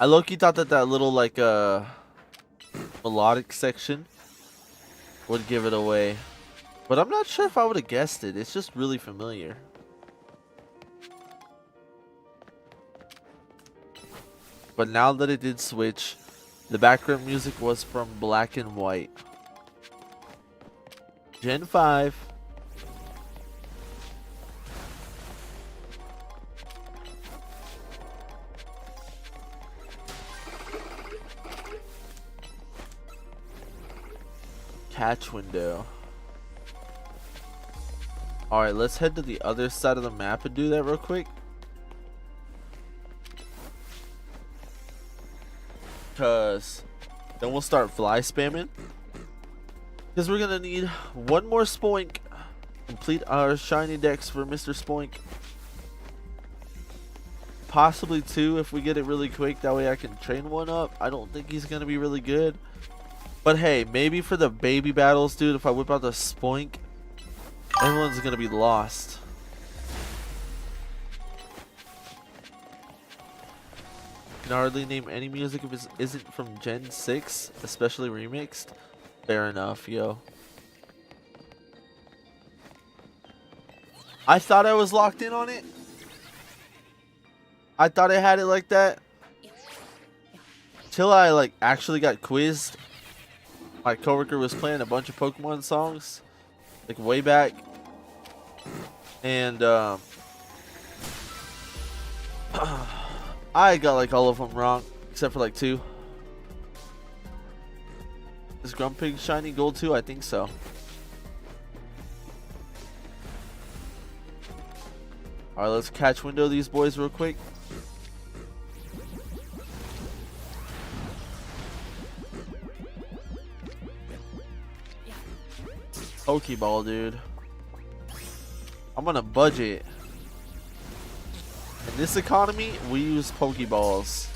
I low-key thought that little like melodic section would give it away, but I'm not sure if I would have guessed it. It's just really familiar. But now that it did switch, the background music was from Black and White. Gen 5. Catch window. Alright, let's head to the other side of the map and do that real quick. Because then we'll start fly spamming. Because we're going to need one more Spoink. Complete our shiny decks for Mr. Spoink. Possibly 2 if we get it really quick. That way I can train one up. I don't think he's going to be really good. But hey, maybe for the baby battles, dude, if I whip out the Spoink, everyone's going to be lost. Can hardly name any music if it isn't from Gen 6, especially remixed. Fair enough, yo. I thought I was locked in on it. I thought I had it like that. Till I like actually got quizzed. My coworker was playing a bunch of Pokemon songs, like way back. And I got like all of them wrong, except for like 2. Is Grumpig shiny gold too? I think so. Alright, let's catch window these boys real quick. Pokeball, dude. I'm on a budget. In this economy, we use Pokeballs.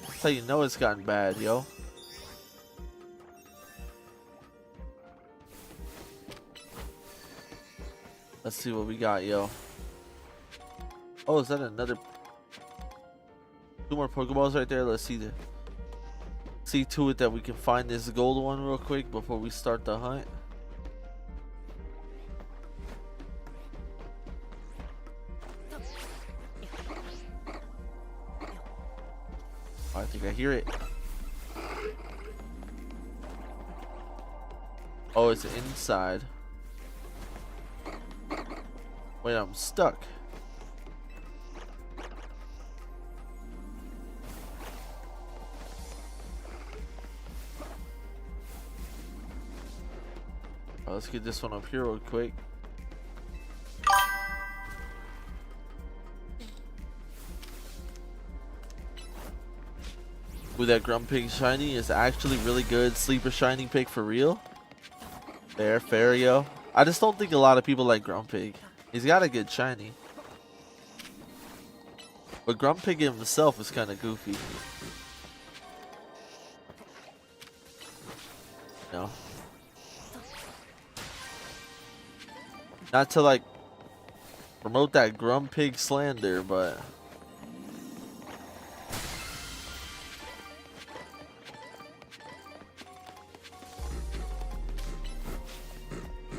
That's how you know it's gotten bad, yo. Let's see what we got, yo. Oh, is that another? 2 more Pokeballs right there. Let's see to it that we can find this gold one real quick before we start the hunt. I think I hear it. Oh, it's inside. Wait, I'm stuck. Oh, let's get this one up here real quick. Ooh, that Grumpig shiny is actually really good. Sleeper shiny pick for real. There, Fario. I just don't think a lot of people like Grumpig. He's got a good shiny. But Grumpig himself is kind of goofy. No. Not to like promote that Grumpig slander, but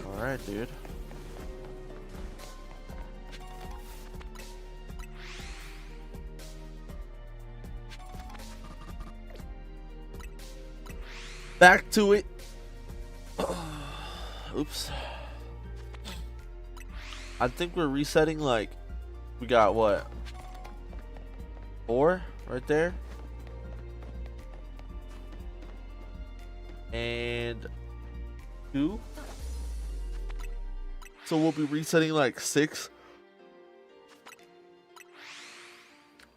alright, dude. Back to it. Oops. I think we're resetting like we got what? 4 right there. And 2. So we'll be resetting like 6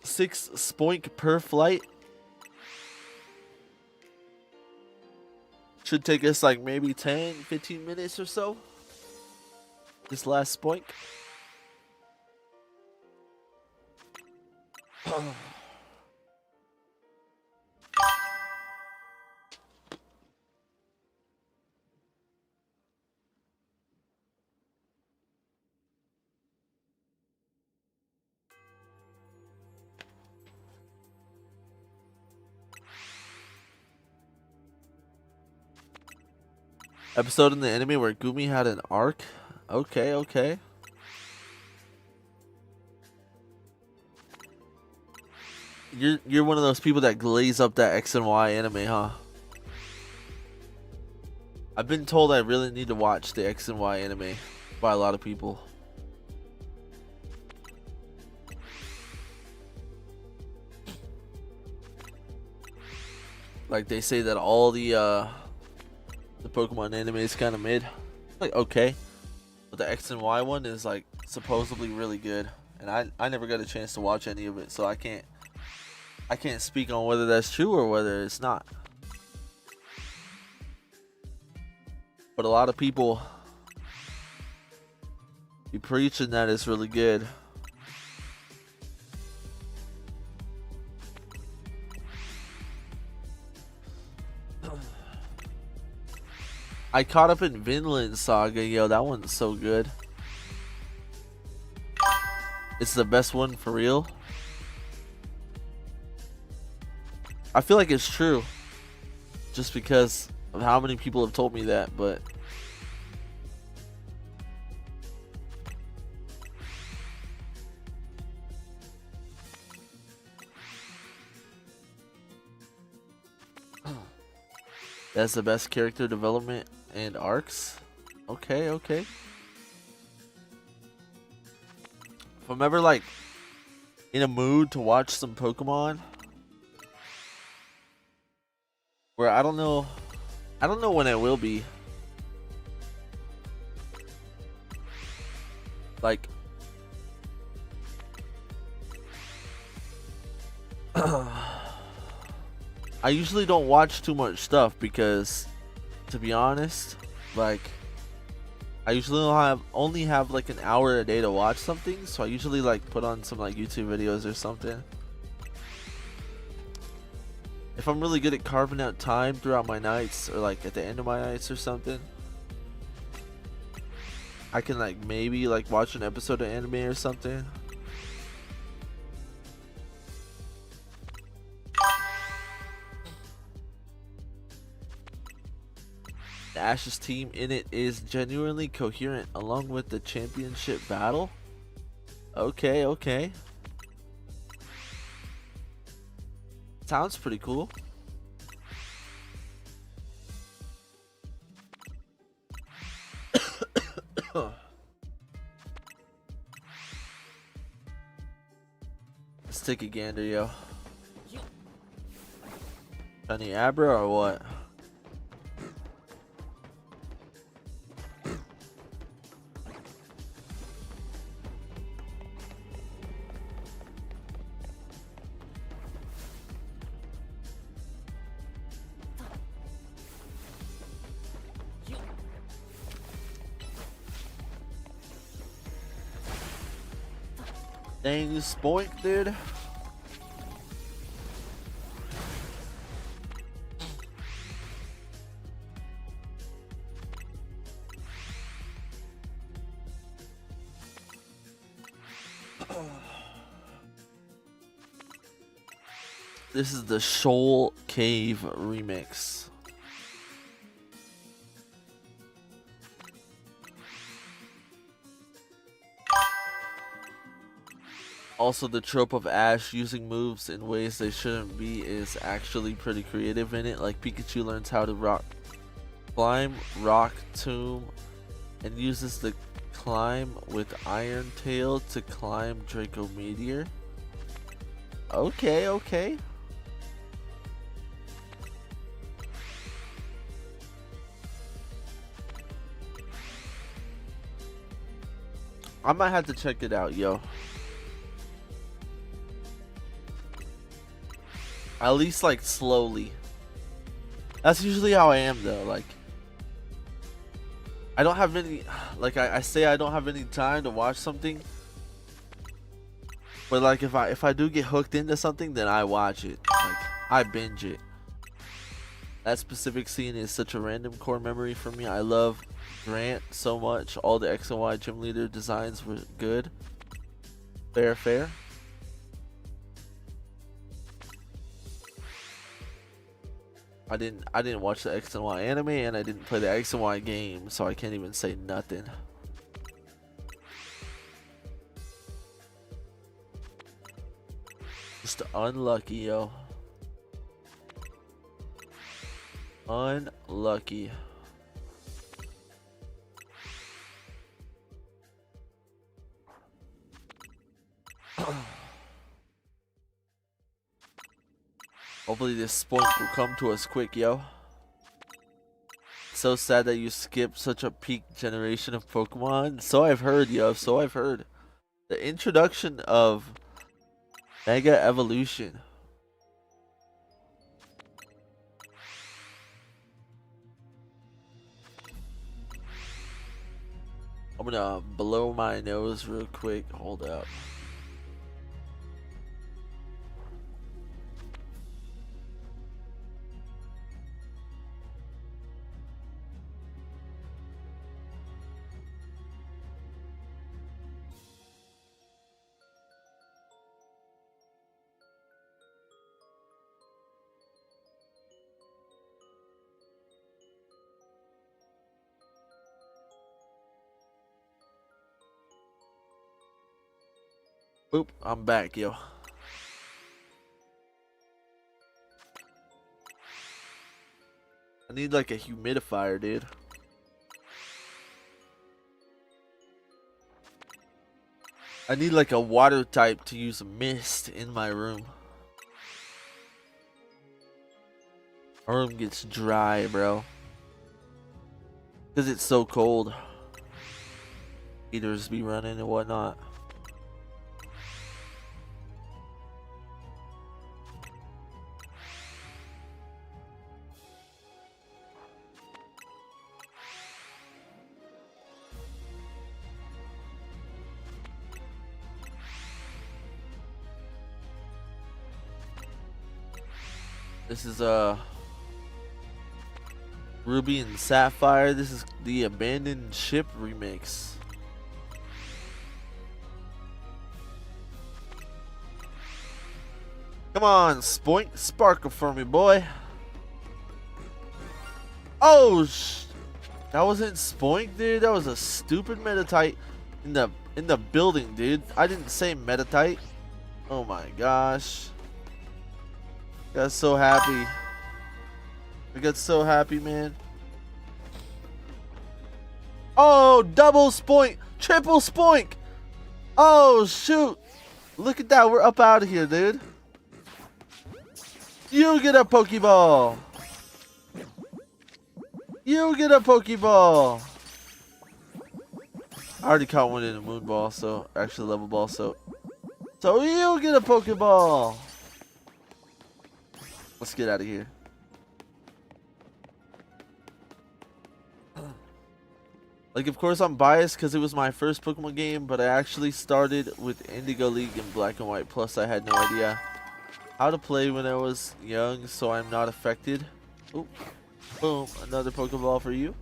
spoink per flight. Should take us like maybe 10-15 minutes or so. This last spoink. Episode in the anime where Gumi had an arc. Okay, okay. You're one of those people that glaze up that X and Y anime, huh? I've been told I really need to watch the X and Y anime by a lot of people. Like they say that all the Pokemon anime is kind of mid. Like okay, but the X and Y one is like supposedly really good, and I never got a chance to watch any of it, so I can't speak on whether that's true or whether it's not. But a lot of people be preaching that it's really good. I caught up in Vinland Saga, yo, that one's so good. It's the best one for real. I feel like it's true. Just because of how many people have told me that, but That's the best character development and arcs. Okay, okay. If I'm ever like in a mood to watch some Pokemon, where I don't know when it will be. Like I usually don't watch too much stuff because, to be honest, like I usually only have like an hour a day to watch something, so I usually like put on some like YouTube videos or something. If I'm really good at carving out time throughout my nights or like at the end of my nights or something, I can like maybe like watch an episode of anime or something. Ash's team in it is genuinely coherent along with the championship battle. Okay, okay. Sounds pretty cool. Let's take a gander, yo. Shiny Abra or what? Dang, you spoink, dude. This is the Shoal Cave remix. Also, the trope of Ash using moves in ways they shouldn't be is actually pretty creative in it. Like Pikachu learns how to climb Rock Tomb and uses the climb with Iron Tail to climb Draco Meteor. Okay, okay. I might have to check it out, yo. At least like slowly. That's usually how I am though. Like I don't have any, like I say I don't have any time to watch something. But like if I do get hooked into something, then I watch it. Like I binge it. That specific scene is such a random core memory for me. I love Grant so much. All the X and Y gym leader designs were good. Fair, fair. I didn't watch the X and Y anime and I didn't play the X and Y game, so I can't even say nothing. Just unlucky, yo. Unlucky. Hopefully this spoink will come to us quick, yo. So sad that you skipped such a peak generation of Pokemon. So I've heard, yo. So I've heard. The introduction of Mega Evolution. I'm gonna blow my nose real quick. Hold up. Boop, I'm back, yo. I need like a humidifier, dude. I need like a water type to use mist in my room. My room gets dry, bro. Because it's so cold. Heaters be running and whatnot. This is Ruby and Sapphire. This is the Abandoned Ship remix. Come on, Spoink, sparkle for me, boy. Oh, that wasn't Spoink, dude. That was a stupid Metatite in the building, dude. I didn't say Metatite. Oh my gosh. Got so happy. I got so happy, man. Oh, double Spoink, triple Spoink. Oh shoot. Look at that. We're up out of here, dude. You get a Pokeball. You get a Pokeball. I already caught one in a Moon Ball, so actually level ball, so you get a Pokeball. Let's get out of here. Like, of course, I'm biased because it was my first Pokemon game, but I actually started with Indigo League in Black and White. Plus, I had no idea how to play when I was young, so I'm not affected. Ooh. Boom, another Pokeball for you.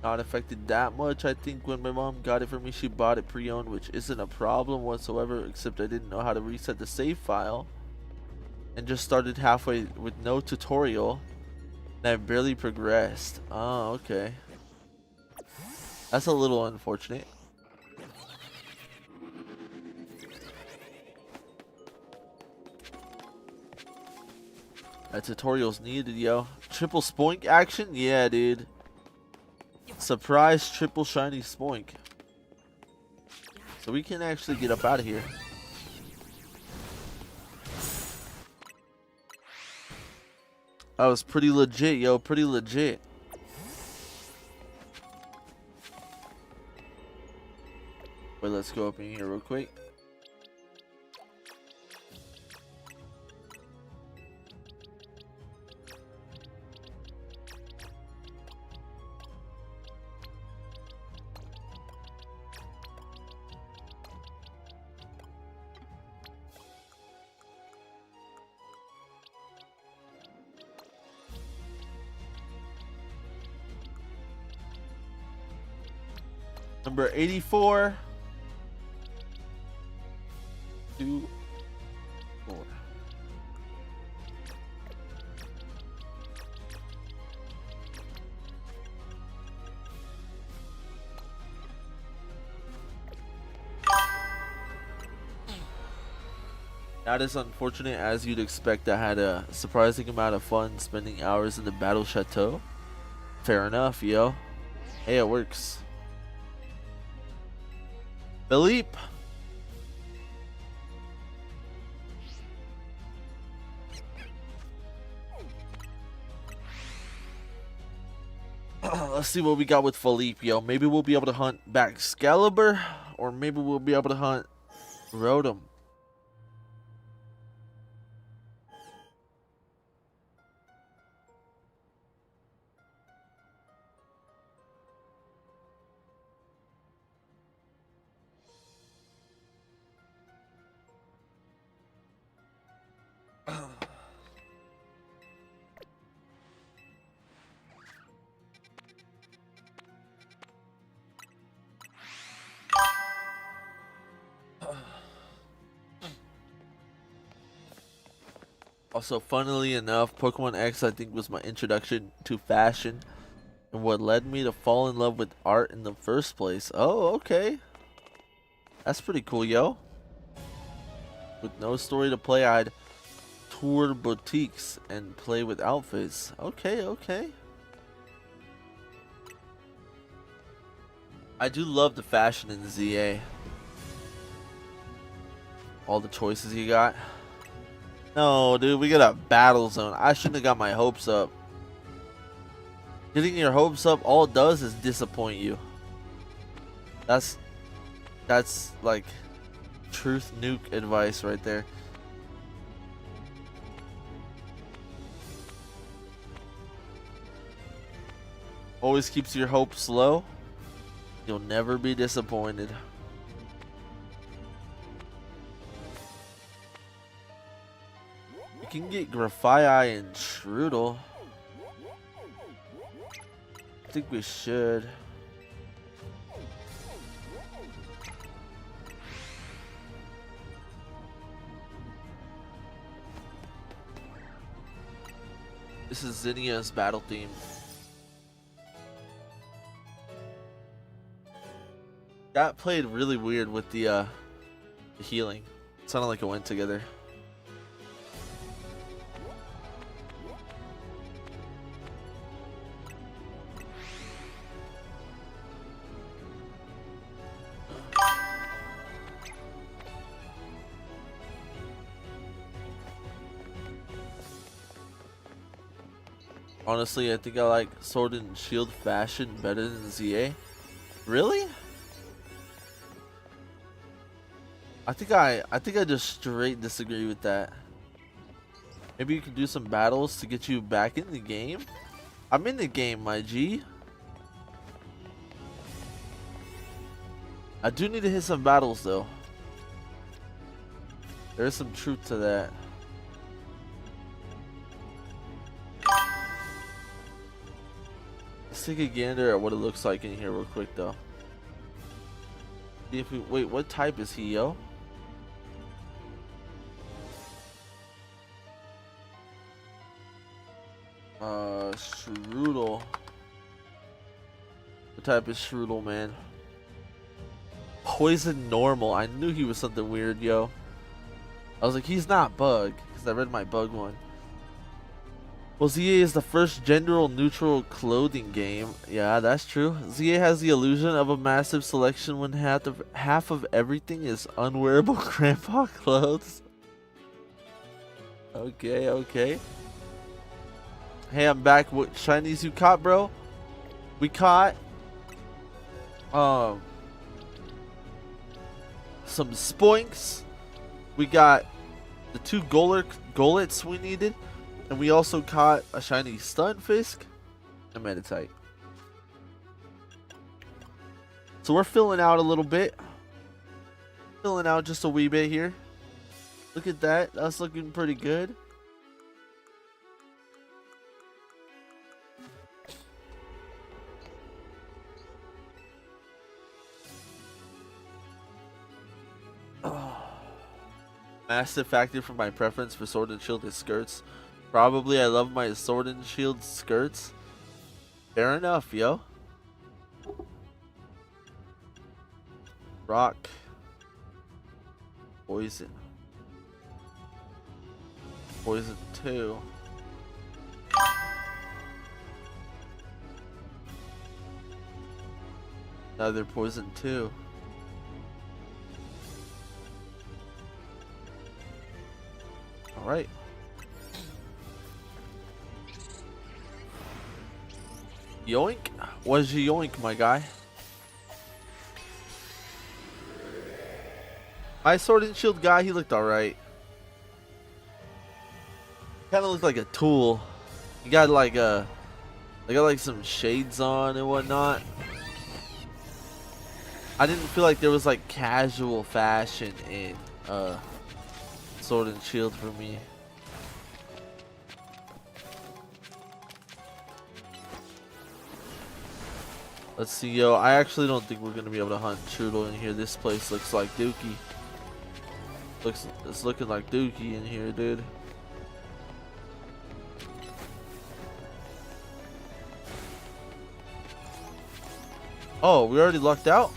Not affected that much. I think when my mom got it for me, she bought it pre-owned, which isn't a problem whatsoever, except I didn't know how to reset the save file and just started halfway with no tutorial, and I barely progressed. Oh, okay. That's a little unfortunate. That tutorial's needed, yo. Triple Spoink action? Yeah, dude. Surprise triple shiny Spoink. So we can actually get up out of here. That was pretty legit, yo. Pretty legit. Wait, let's go up in here real quick. Number 84. 2, 4. That is unfortunate, as you'd expect. I had a surprising amount of fun spending hours in the Battle Chateau. Fair enough, yo. Hey, it works. Philippe. Let's see what we got with Philippe, yo. Maybe we'll be able to hunt back Excalibur, or maybe we'll be able to hunt Rotom. Also, funnily enough, Pokemon X, I think, was my introduction to fashion and what led me to fall in love with art in the first place. Oh, okay. That's pretty cool, yo. With no story to play, I had tour boutiques and play with outfits. Okay, okay. I do love the fashion in ZA. All the choices you got. No, dude, we got a battle zone. I shouldn't have got my hopes up. Getting your hopes up, all it does is disappoint you. That's like truth nuke advice right there. Always keeps your hopes low. You'll never be disappointed. You can get Grafai and Strudel. I think we should. This is Zinnia's battle theme. That played really weird with the healing. It sounded like it went together. Honestly, I think I like Sword and Shield fashion better than ZA. Really? I think I just straight disagree with that. Maybe you can do some battles to get you back in the game. I'm in the game, my G. I do need to hit some battles though. There's some truth to that. Let's take a gander at what it looks like in here real quick though. See if we wait, what type is he, yo? Strudel. What type is Strudel, man? Poison normal. I knew he was something weird, yo. I was like, he's not bug, because I read my bug one. Well, ZA is the first gender neutral clothing game. Yeah, that's true. ZA has the illusion of a massive selection when half of everything is unwearable grandpa clothes. Okay, okay. Hey, I'm back. What shinies you caught, bro? We caught some Spoinks. We got the 2 Golets we needed, and we also caught a shiny Stunfisk and Meditite. So we're filling out a little bit. Filling out just a wee bit here. Look at that. That's looking pretty good. Massive factor for my preference for Sword and Shield is skirts. Probably I love my Sword and Shield skirts. Fair enough, yo. Rock. Poison. Poison 2. Another poison 2. Alright. Yoink? What's your yoink, my guy? My Sword and Shield guy, he looked alright. Kinda looked like a tool. He got like some shades on and whatnot. I didn't feel like there was like casual fashion in Sword and Shield for me. Let's see, yo. I actually don't think we're gonna be able to hunt Strudel in here. This place looks like Dookie. It's looking like Dookie in here, dude. Oh, we already lucked out?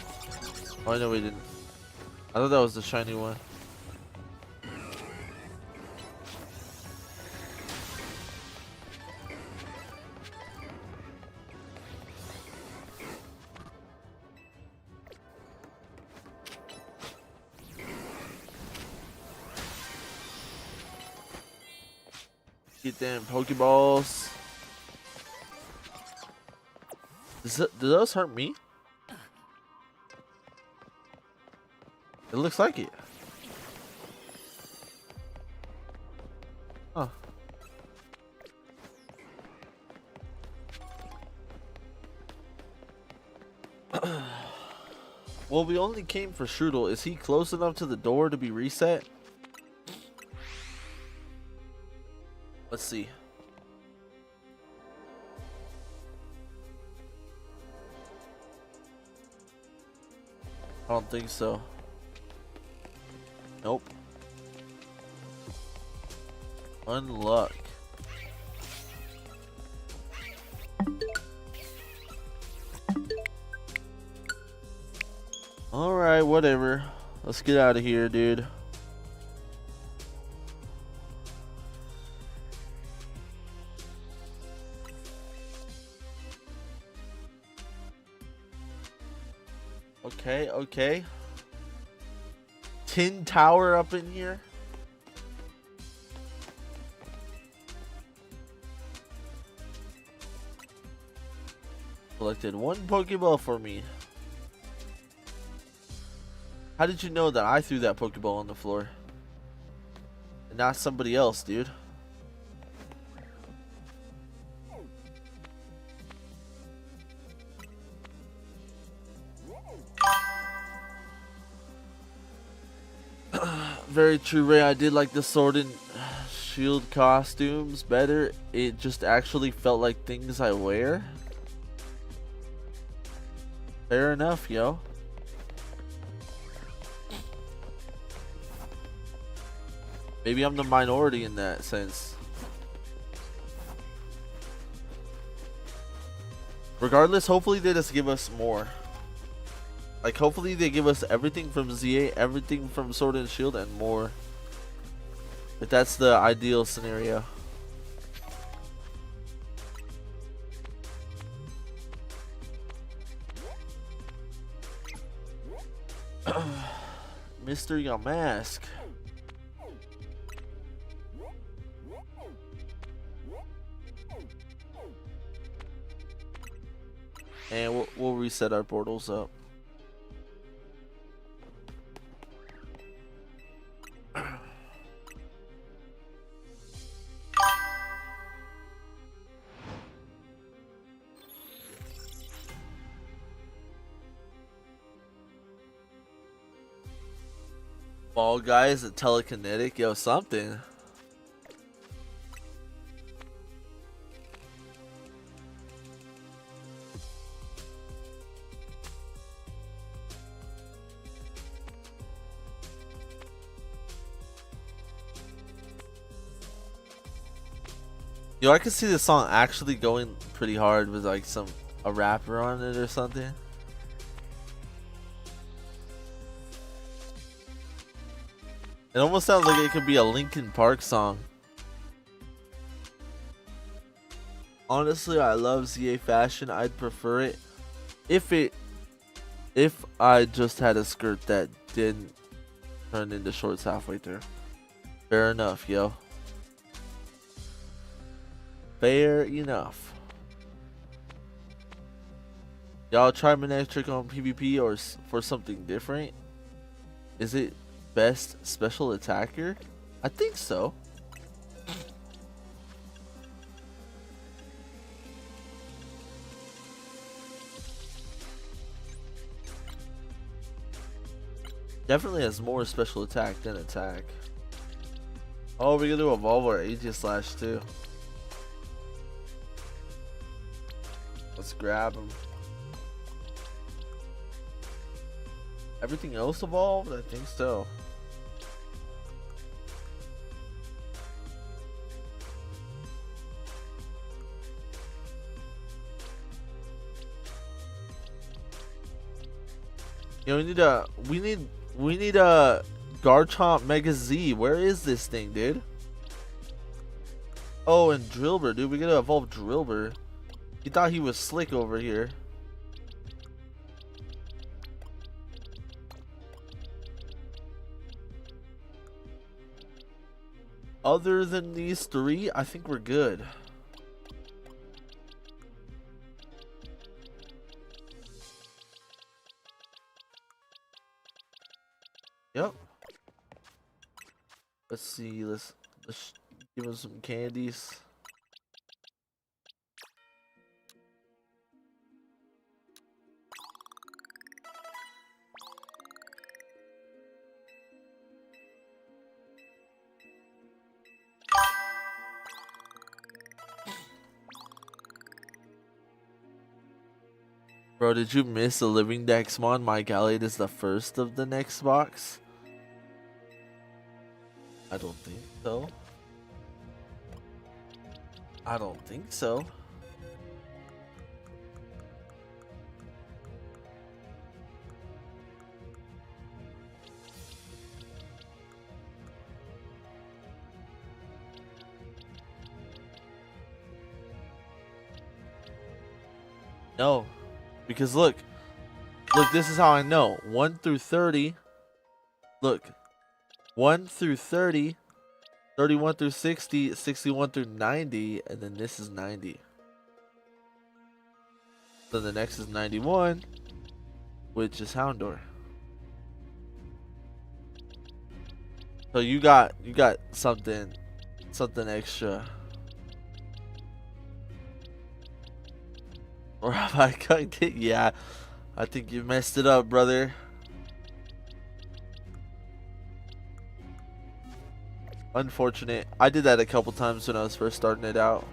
Oh, I know we didn't. I thought that was the shiny one. Get them Pokeballs. Do those hurt me? It looks like it. Huh. Well, we only came for Strudel. Is he close enough to the door to be reset? Let's see. I don't think so. Nope. Unluck. Alright, whatever. Let's get out of here, dude. Okay, okay. Tin Tower up in here. Collected one Pokeball for me. How did you know that I threw that Pokeball on the floor? And not somebody else, dude. Very true, Ray. I did like the Sword and Shield costumes better. It just actually felt like things I wear. Fair enough, yo. Maybe I'm the minority in that sense. Regardless, hopefully they just give us more. Like, hopefully they give us everything from ZA, everything from Sword and Shield, and more. If that's the ideal scenario. Mr. Yamask. And we'll reset our portals up. Ball Guys, a telekinetic, yo, something. Yo, I could see this song actually going pretty hard with like a rapper on it or something. It almost sounds like it could be a Linkin Park song. Honestly, I love ZA fashion. I'd prefer it if I just had a skirt that didn't turn into shorts halfway through. Fair enough, yo. Fair enough. Y'all try my next trick on PvP or for something different? Is it best special attacker? I think so. Definitely has more special attack than attack. Oh, we're gonna evolve our Aegislash too. Let's grab him. Everything else evolved? I think so. You know, we need a Garchomp Mega Z. Where is this thing, dude? Oh, and Drillbur, dude. We gotta evolve Drillbur. He thought he was slick over here. other than these three, I think we're good. Yep. Let's see. Let's give him some candies. Bro, did you miss the Living Dexmon? My Gallade is the first of the next box. I don't think so. I don't think so. No. Because look, this is how I know. 1 through 30. Look, 1 through 30, 31 through 60, 61 through 90, and then this is 90. Then the next is 91, which is Houndour. So you got something extra. Or have I cooked it? Yeah, I think you messed it up, brother. Unfortunate. I did that a couple times when I was first starting it out.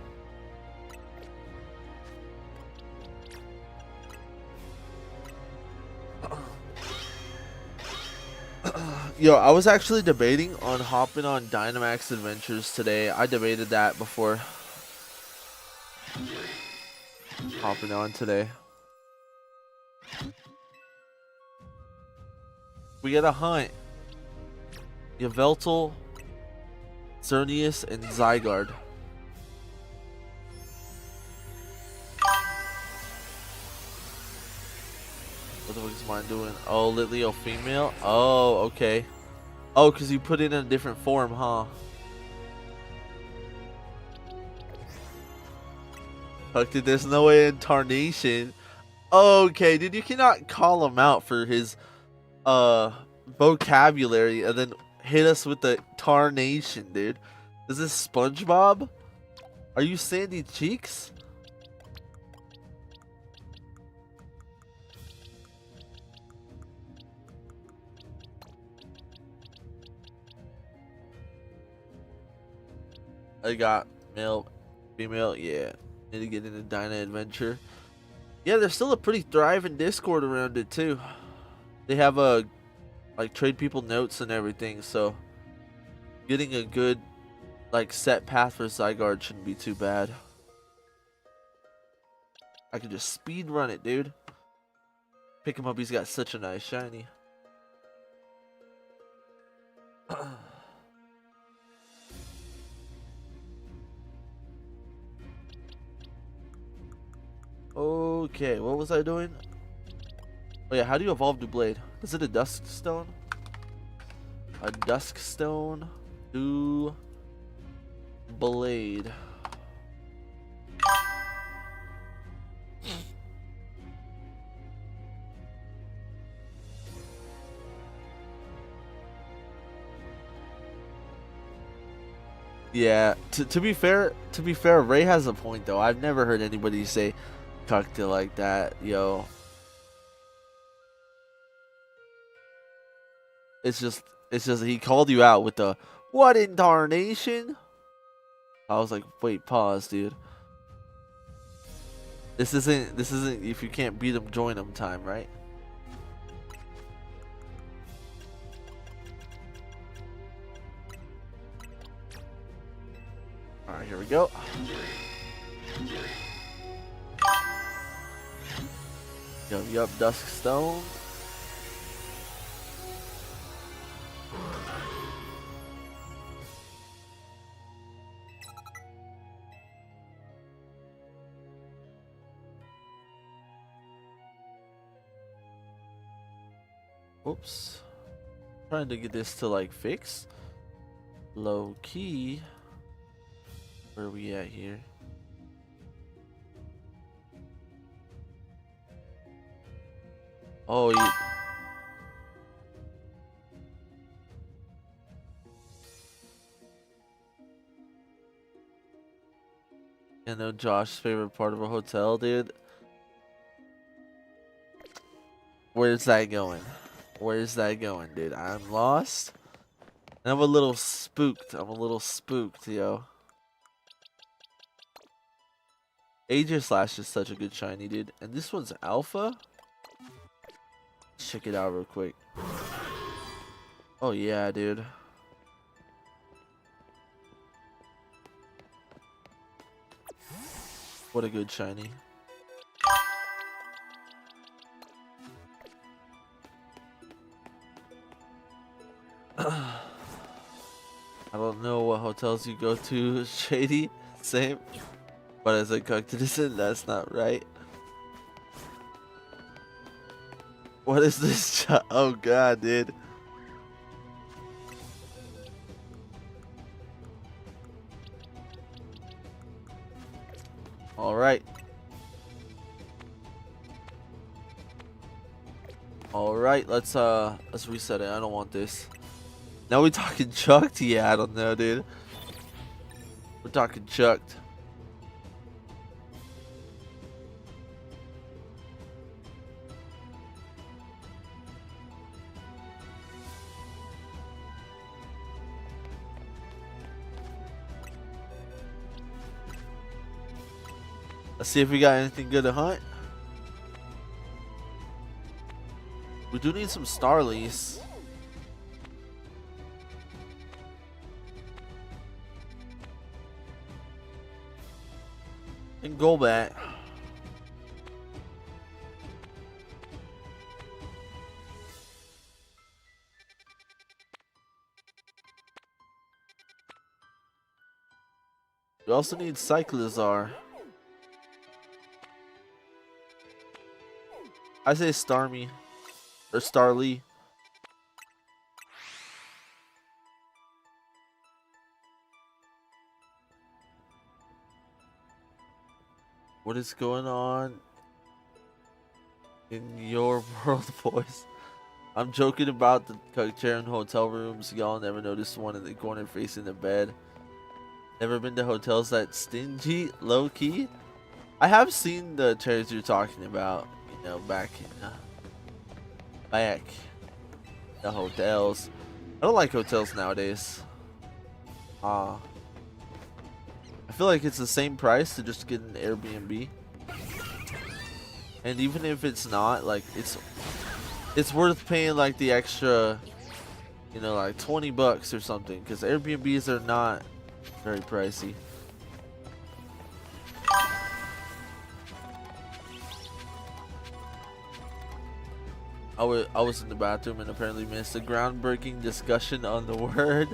Yo, I was actually debating on hopping on Dynamax Adventures today. I debated that before hopping on today. We got a hunt. Yveltal, Xerneas, and Zygarde. What the fuck is mine doing? Oh, Litleo female? Oh, okay. Oh, because you put it in a different form, huh? Fuck, dude, there's no way in Tarnation. Okay, dude, you cannot call him out for his vocabulary and then hit us with the Tarnation, dude. Is this SpongeBob? Are you Sandy Cheeks? I got male, female, yeah. Need to get into Dyna Adventure. Yeah, there's still a pretty thriving Discord around it too. They have a like trade people notes and everything, so getting a good like set path for Zygarde shouldn't be too bad. I could just speed run it, dude. Pick him up, he's got such a nice shiny. Okay, what was I doing? Oh yeah, how do you evolve to Blade? Is it a Dusk Stone? A Dusk Stone to Blade. Yeah, to be fair, Ray has a point though. I've never heard anybody say cucked it like that, yo. It's just he called you out with the what in tarnation? I was like, wait, pause, dude. This isn't if you can't beat him, join him time, right? Alright, here we go. Yup, Dusk Stone. Oops. Trying to get this to like fix. Low key. Where are we at here? Oh, you. I know Josh's favorite part of a hotel, dude. Where's that going? Where's that going, dude? I'm lost. And I'm a little spooked. I'm a little spooked, yo. Aegis is such a good shiny, dude. And this one's alpha? Check it out real quick. Oh, yeah, dude. What a good shiny. I don't know what hotels you go to, Shady. Same. But as a citizen, that's not right. What is this? Oh god, dude. All right. All right, let's reset it. I don't want this. Now we talking chucked? Yeah, I don't know, dude. We're talking chucked. Let's see if we got anything good to hunt. We do need some Starlies. And Golbat. We also need Cyclizar. I say Starmie. Or Starly. What is going on in your world, boys? I'm joking about the chair in hotel rooms. Y'all never noticed one in the corner facing the bed. Never been to hotels that stingy, low key. I have seen the chairs you're talking about. You know, back in the hotels. I don't like hotels nowadays. I feel like it's the same price to just get an Airbnb. And even if it's not, like it's worth paying like the extra, you know, like 20 bucks or something, because Airbnbs are not very pricey. I was in the bathroom and apparently missed a groundbreaking discussion on the word.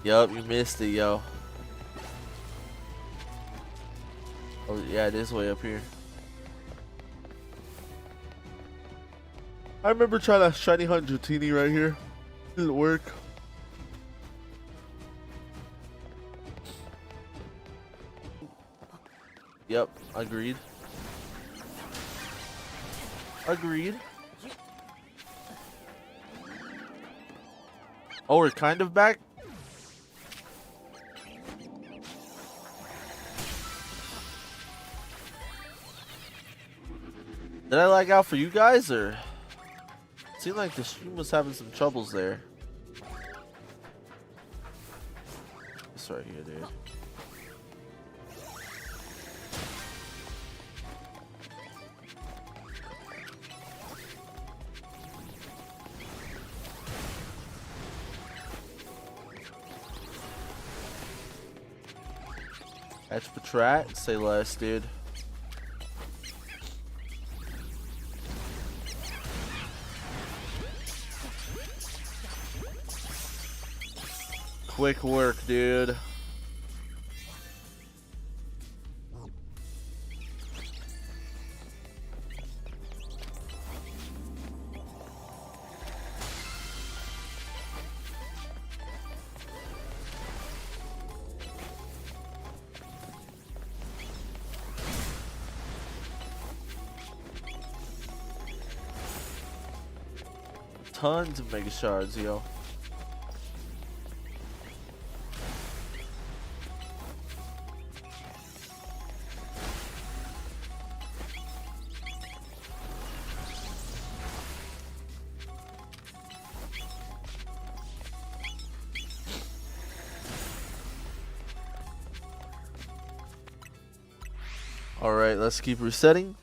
Yup, you missed it, yo. Oh yeah, it is way up here. I remember trying to shiny hunt Dratini right here. Didn't work. Yep, agreed. Agreed. Oh, we're kind of back? Did I lag out for you guys, or? It seemed like the stream was having some troubles there. This right here, dude. Catch Patrat, say less, dude. Quick work, dude. tons of mega shards, yo. Alright, let's keep resetting.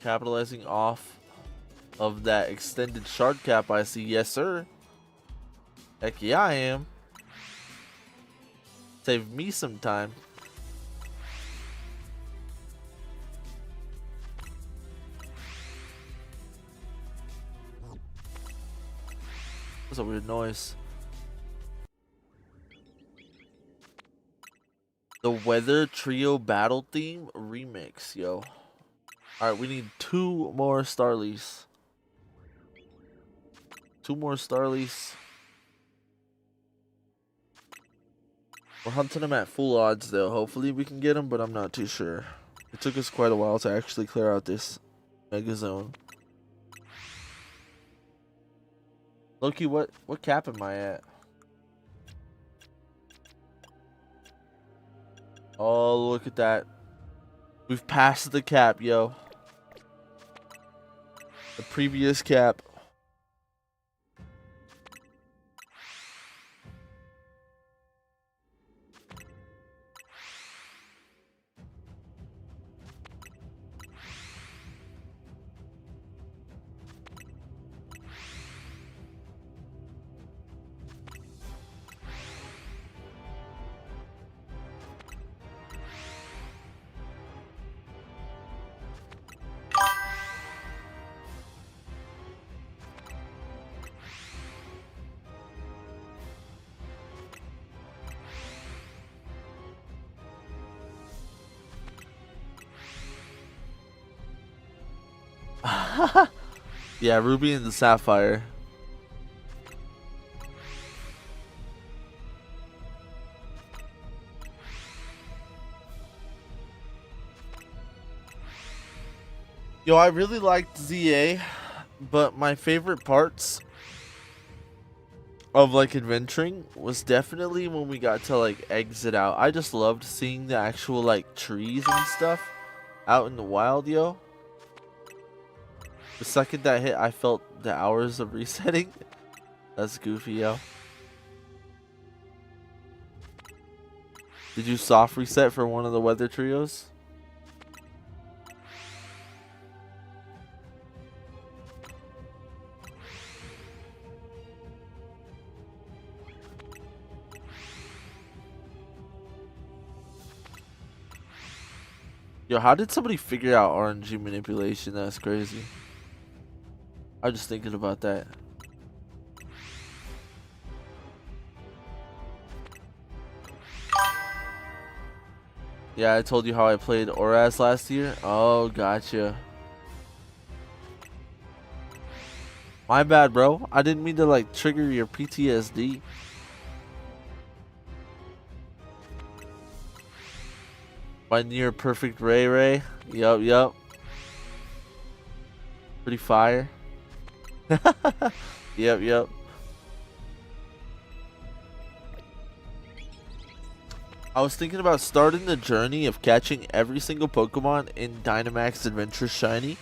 Capitalizing off of that extended shard cap, I see. Yes, sir. Heck yeah, I am. Save me some time. That's a weird noise. The Weather Trio Battle Theme Remix, yo. Alright, we need 2 more Starlies. 2 more Starlies. We're hunting them at full odds, though. Hopefully we can get them, but I'm not too sure. It took us quite a while to actually clear out this Mega Zone. Loki, what cap am I at? Oh, look at that. We've passed the cap, yo. The previous cap. Yeah, Ruby and the Sapphire. Yo, I really liked ZA, but my favorite parts of like adventuring was definitely when we got to like exit out. I just loved seeing the actual like trees and stuff out in the wild, yo. The second that hit, I felt the hours of resetting. That's goofy, yo. Did you soft reset for one of the weather trios? Yo, how did somebody figure out RNG manipulation? That's crazy. I'm just thinking about that. Yeah, I told you how I played Oraz last year. Oh, gotcha. My bad, bro. I didn't mean to like trigger your PTSD. My near perfect Ray. Yup. Pretty fire. Yep. I was thinking about starting the journey of catching every single Pokemon in Dynamax Adventure Shiny,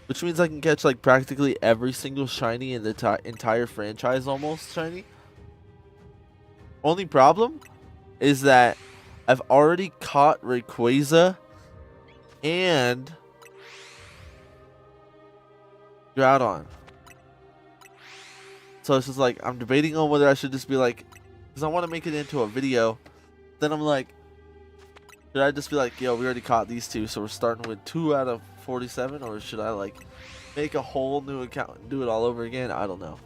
which means I can catch like practically every single shiny in the entire franchise almost shiny. Only problem is that I've already caught Rayquaza and Groudon. So it's just like, I'm debating on whether I should just be like, because I want to make it into a video. Then I'm like, should I just be like, yo, we already caught these 2, so we're starting with 2 out of 47? Or should I like make a whole new account and do it all over again? I don't know.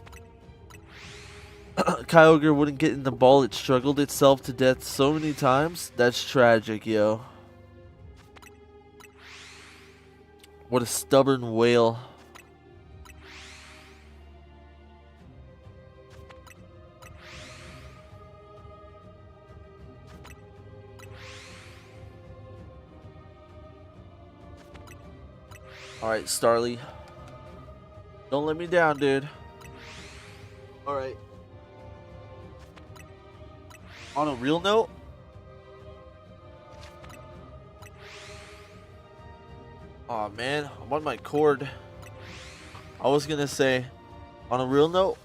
Kyogre wouldn't get in the ball. It struggled itself to death so many times. That's tragic, yo. What a stubborn whale. Alright, Starly. Don't let me down, dude. Alright. On a real note, oh man, I'm on my cord. I was gonna say, on a real note,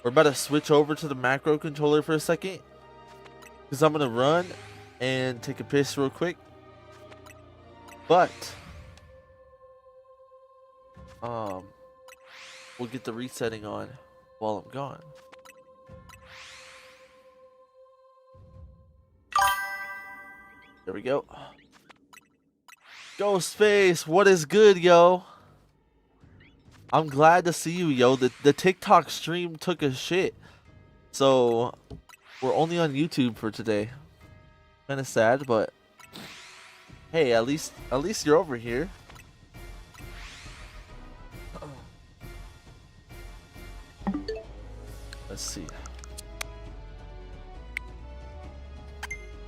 we're about to switch over to the macro controller for a second, because I'm gonna run and take a piss real quick. But we'll get the resetting on while I'm gone. There we go. Ghostface, what is good, yo? I'm glad to see you, yo. The TikTok stream took a shit, so we're only on YouTube for today. Kind of sad, but hey, at least you're over here. Let's see.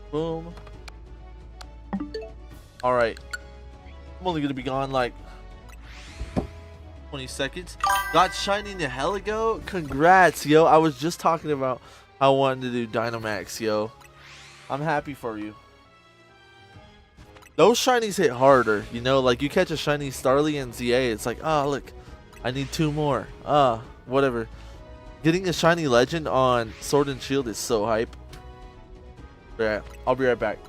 Boom. All right. I'm only gonna be gone like 20 seconds. Got Shining the Heligo. Congrats, yo. I was just talking about how I wanted to do Dynamax, yo. I'm happy for you. Those shinies hit harder, you know, like you catch a shiny Starly and ZA, it's like, oh look, I need 2 more. Whatever. Getting a shiny legend on Sword and Shield is so hype. Yeah, I'll be right back.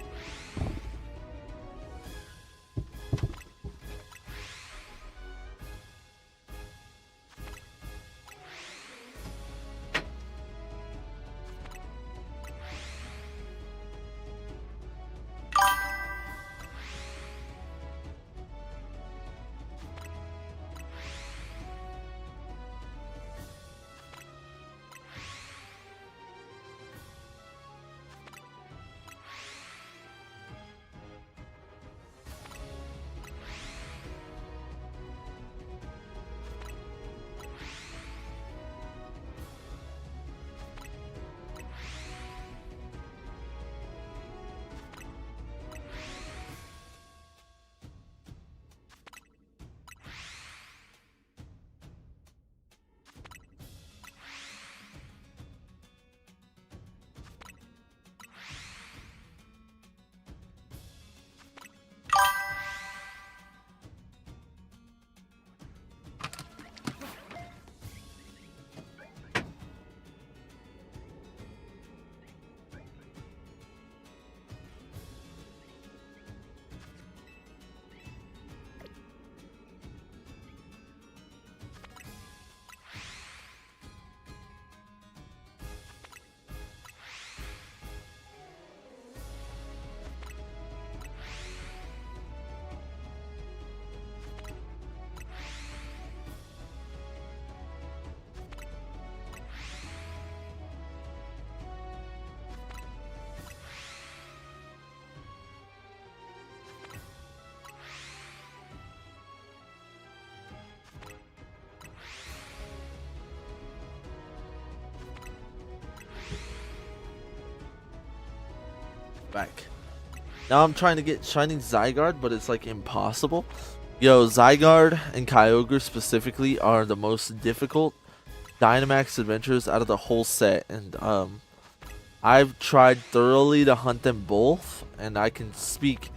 Back. Now I'm trying to get Shining Zygarde, but it's like impossible. Yo, Zygarde and Kyogre specifically are the most difficult Dynamax adventures out of the whole set, and I've tried thoroughly to hunt them both, and I can speak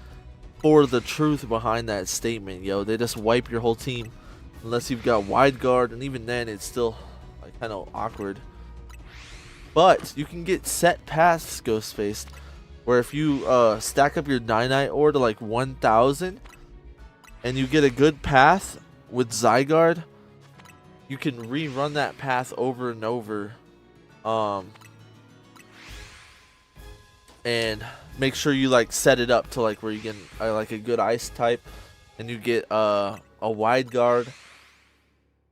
for the truth behind that statement. Yo, they just wipe your whole team unless you've got Wide Guard, and even then it's still like kind of awkward. But you can get set paths, Ghostface, where if you stack up your Dynite ore to like 1000 and you get a good path with Zygarde, you can rerun that path over and over, and make sure you like set it up to like where you get like a good ice type, and you get a Wide Guard,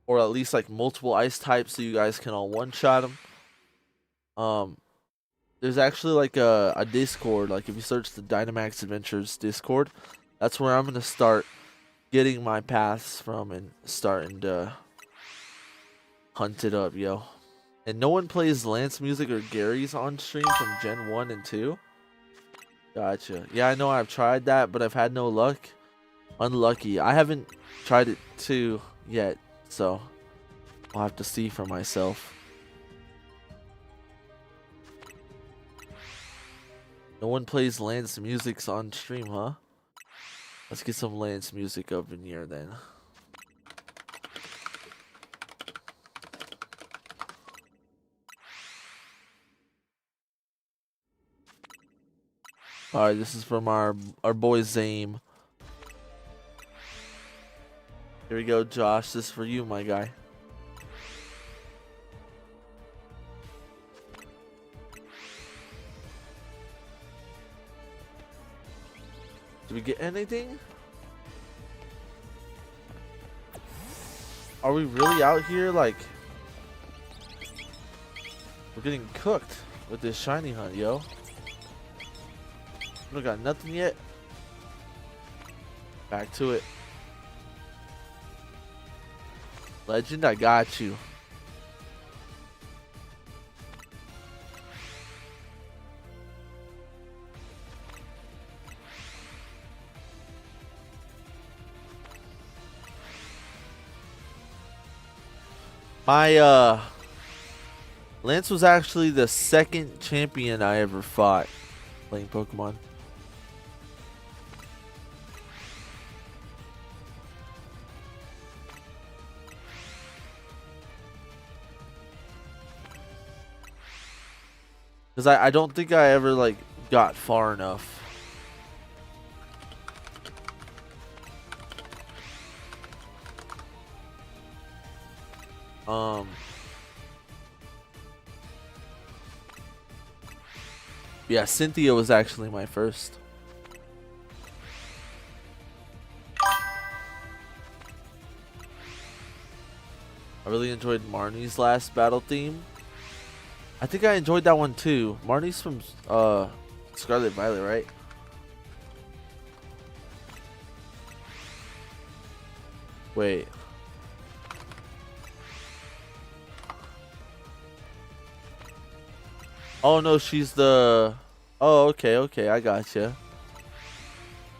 or at least like multiple ice types, so you guys can all one-shot them. There's actually like a Discord, like if you search the Dynamax Adventures Discord, that's where I'm going to start getting my paths from and starting to hunt it up, yo. And no one plays Lance Music or Gary's on stream from Gen 1 and 2? Gotcha. Yeah, I know I've tried that, but I've had no luck. Unlucky. I haven't tried it too yet, so I'll have to see for myself. No one plays Lance music on stream, huh? Let's get some Lance music up in here then. Alright, this is from our boy Zame. Here we go, Josh. This is for you, my guy. Did we get anything? Are we really out here like we're getting cooked with this shiny hunt, yo? We got nothing yet. Back to it. Legend, I got you. My Lance was actually the second champion I ever fought playing Pokemon. Because I don't think I ever like got far enough. Yeah, Cynthia was actually my first. I really enjoyed Marnie's last battle theme. I think I enjoyed that one too. Marnie's from Scarlet Violet, right? Wait. Oh no, she's the... Oh, okay, I gotcha.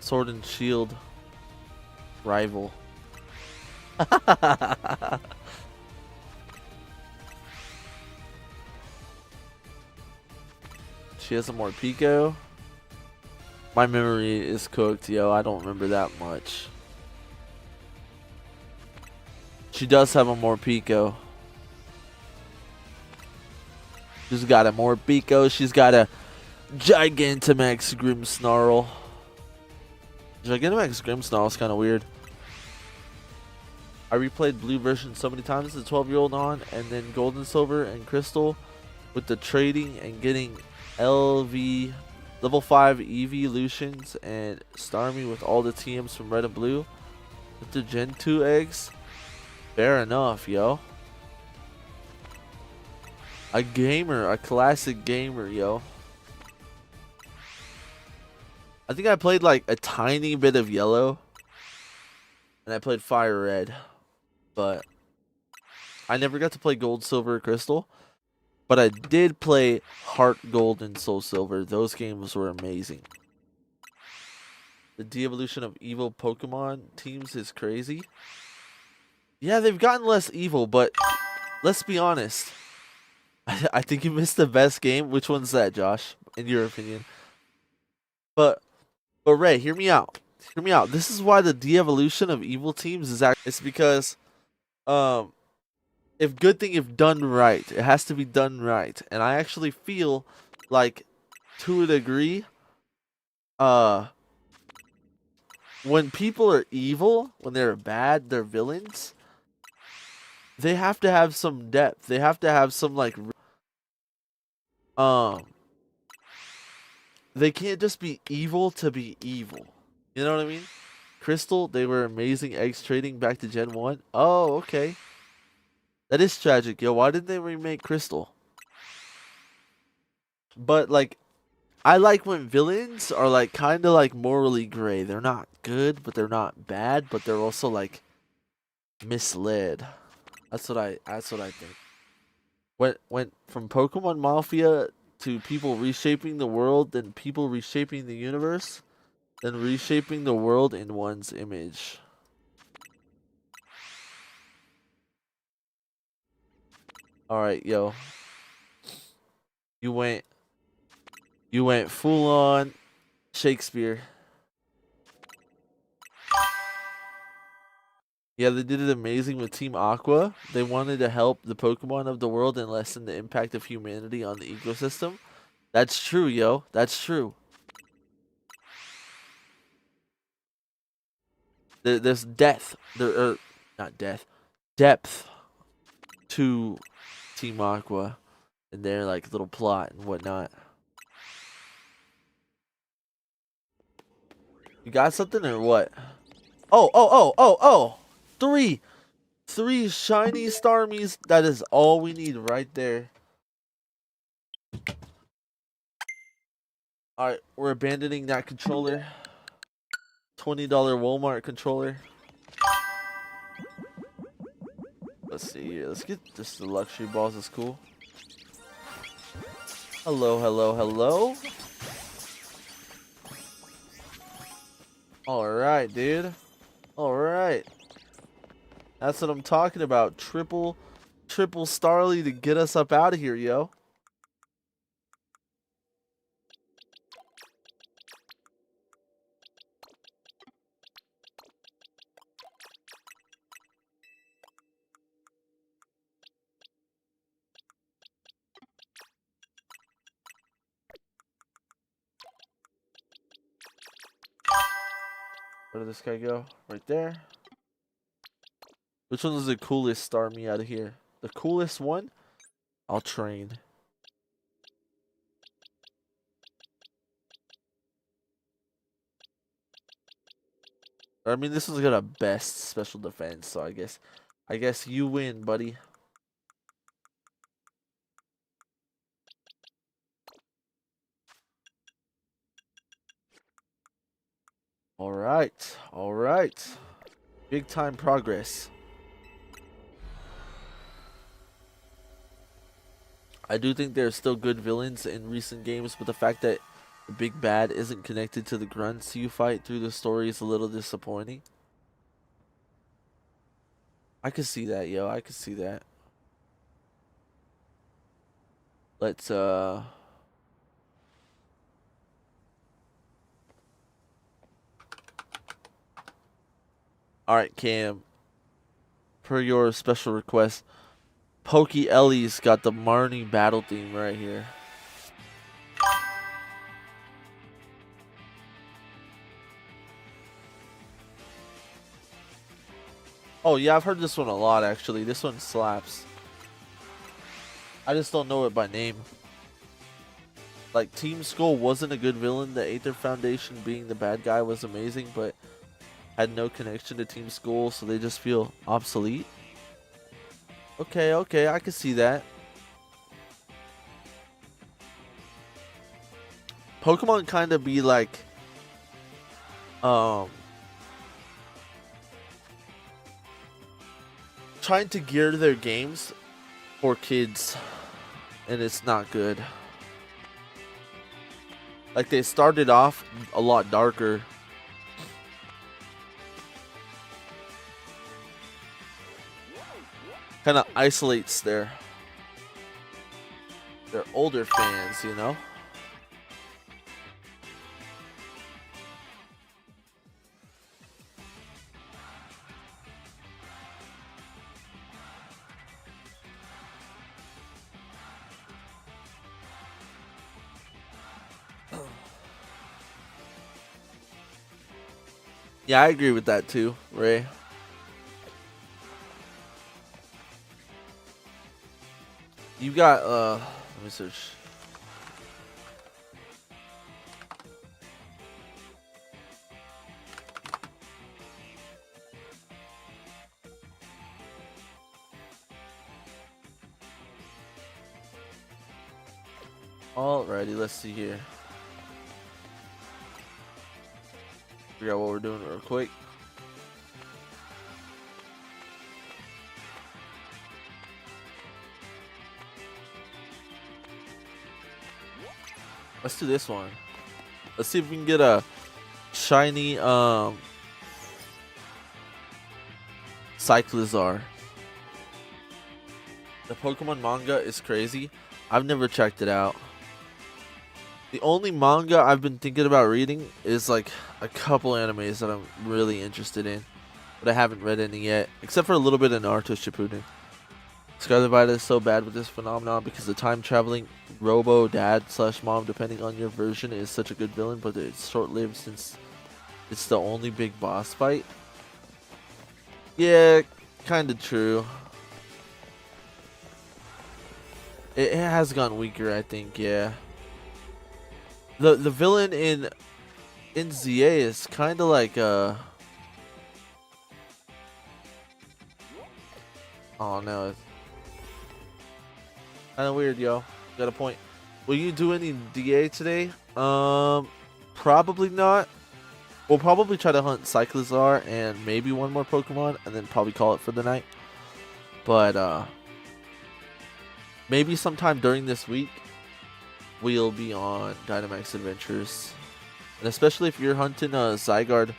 Sword and Shield rival. She has a Morpeko. My memory is cooked, yo. I don't remember that much. She does have a Morpeko. She's got a Morpeko. She's got a Gigantamax Grimmsnarl. Gigantamax Grimmsnarl is kind of weird. I replayed Blue version so many times as a 12-year-old on, and then Gold and Silver and Crystal with the trading and getting LV level 5 evolutions and Starmie with all the TMs from Red and Blue with the Gen 2 eggs. Fair enough, yo. A gamer, a classic gamer, yo. I think I played like a tiny bit of Yellow, and I played Fire Red, but I never got to play Gold, Silver, or Crystal. But I did play Heart Gold and Soul Silver. Those games were amazing. The de-evolution of evil Pokemon teams is crazy. Yeah, they've gotten less evil, but let's be honest. I think you missed the best game. Which one's that, Josh? In your opinion? But Ray, hear me out. Hear me out. This is why the de-evolution of evil teams is actually... It's because, if done right, it has to be done right. And I actually feel like, to a degree, when people are evil, when they're bad, they're villains, they have to have some depth. They have to have some, like, they can't just be evil to be evil. You know what I mean? Crystal, they were amazing eggs trading back to Gen 1. Oh, okay. That is tragic, yo. Why didn't they remake Crystal? But, like, I like when villains are, like, kind of, like, morally gray. They're not good, but they're not bad, but they're also, like, misled. That's what I think. Went from Pokemon Mafia to people reshaping the world, then people reshaping the universe, then reshaping the world in one's image. All right, yo. You went full on Shakespeare. Yeah, they did it amazing with Team Aqua. They wanted to help the Pokemon of the world and lessen the impact of humanity on the ecosystem. That's true, yo. That's true. There's death. Not death. Depth to Team Aqua and their like little plot and whatnot. You got something or what? Oh. Three shiny Starmies. That is all we need right there. Alright, we're abandoning that controller. $20 Walmart controller. Let's see here. Let's get just the luxury balls. It's cool. Hello. Alright, dude. Alright. That's what I'm talking about. Triple Starly to get us up out of here, yo. Where did this guy go? Right there. Which one is the coolest Starmie out of here? The coolest one? I'll train. I mean, this one's got a best special defense, so I guess you win, buddy. All right. Big time progress. I do think there's still good villains in recent games, but the fact that the big bad isn't connected to the grunts you fight through the story is a little disappointing. I could see that, yo. I could see that. Let's Alright, Cam. Per your special request, Pokey Ellie's got the Marnie battle theme right here. Oh yeah, I've heard this one a lot actually. This one slaps. I just don't know it by name. Like Team Skull wasn't a good villain. The Aether Foundation being the bad guy was amazing, but had no connection to Team Skull, so they just feel obsolete. Okay, I can see that. Pokemon kind of be like, trying to gear their games for kids, and it's not good. Like they started off a lot darker. Kind of isolates their older fans, you know? Yeah, I agree with that too, Ray. You got let me search. Alrighty, let's see here. Figure out what we're doing real quick. Let's do this one. Let's see if we can get a shiny Cyclizar. The Pokemon manga is crazy. I've never checked it out. The only manga I've been thinking about reading is like a couple animes that I'm really interested in, but I haven't read any yet, except for a little bit of Naruto Shippuden. Scarlet Violet is so bad with this phenomenon because the time traveling robo dad slash mom, depending on your version, is such a good villain, but it's short lived since it's the only big boss fight. Yeah, kind of true. It has gotten weaker, I think. Yeah. The villain in ZA is kind of like oh no, it's kind of weird, yo. Got a point. Will you do any DA today? Probably not. We'll probably try to hunt Cyclizar and maybe one more Pokemon, and then probably call it for the night. But maybe sometime during this week we'll be on Dynamax Adventures, and especially if you're hunting Zygarde.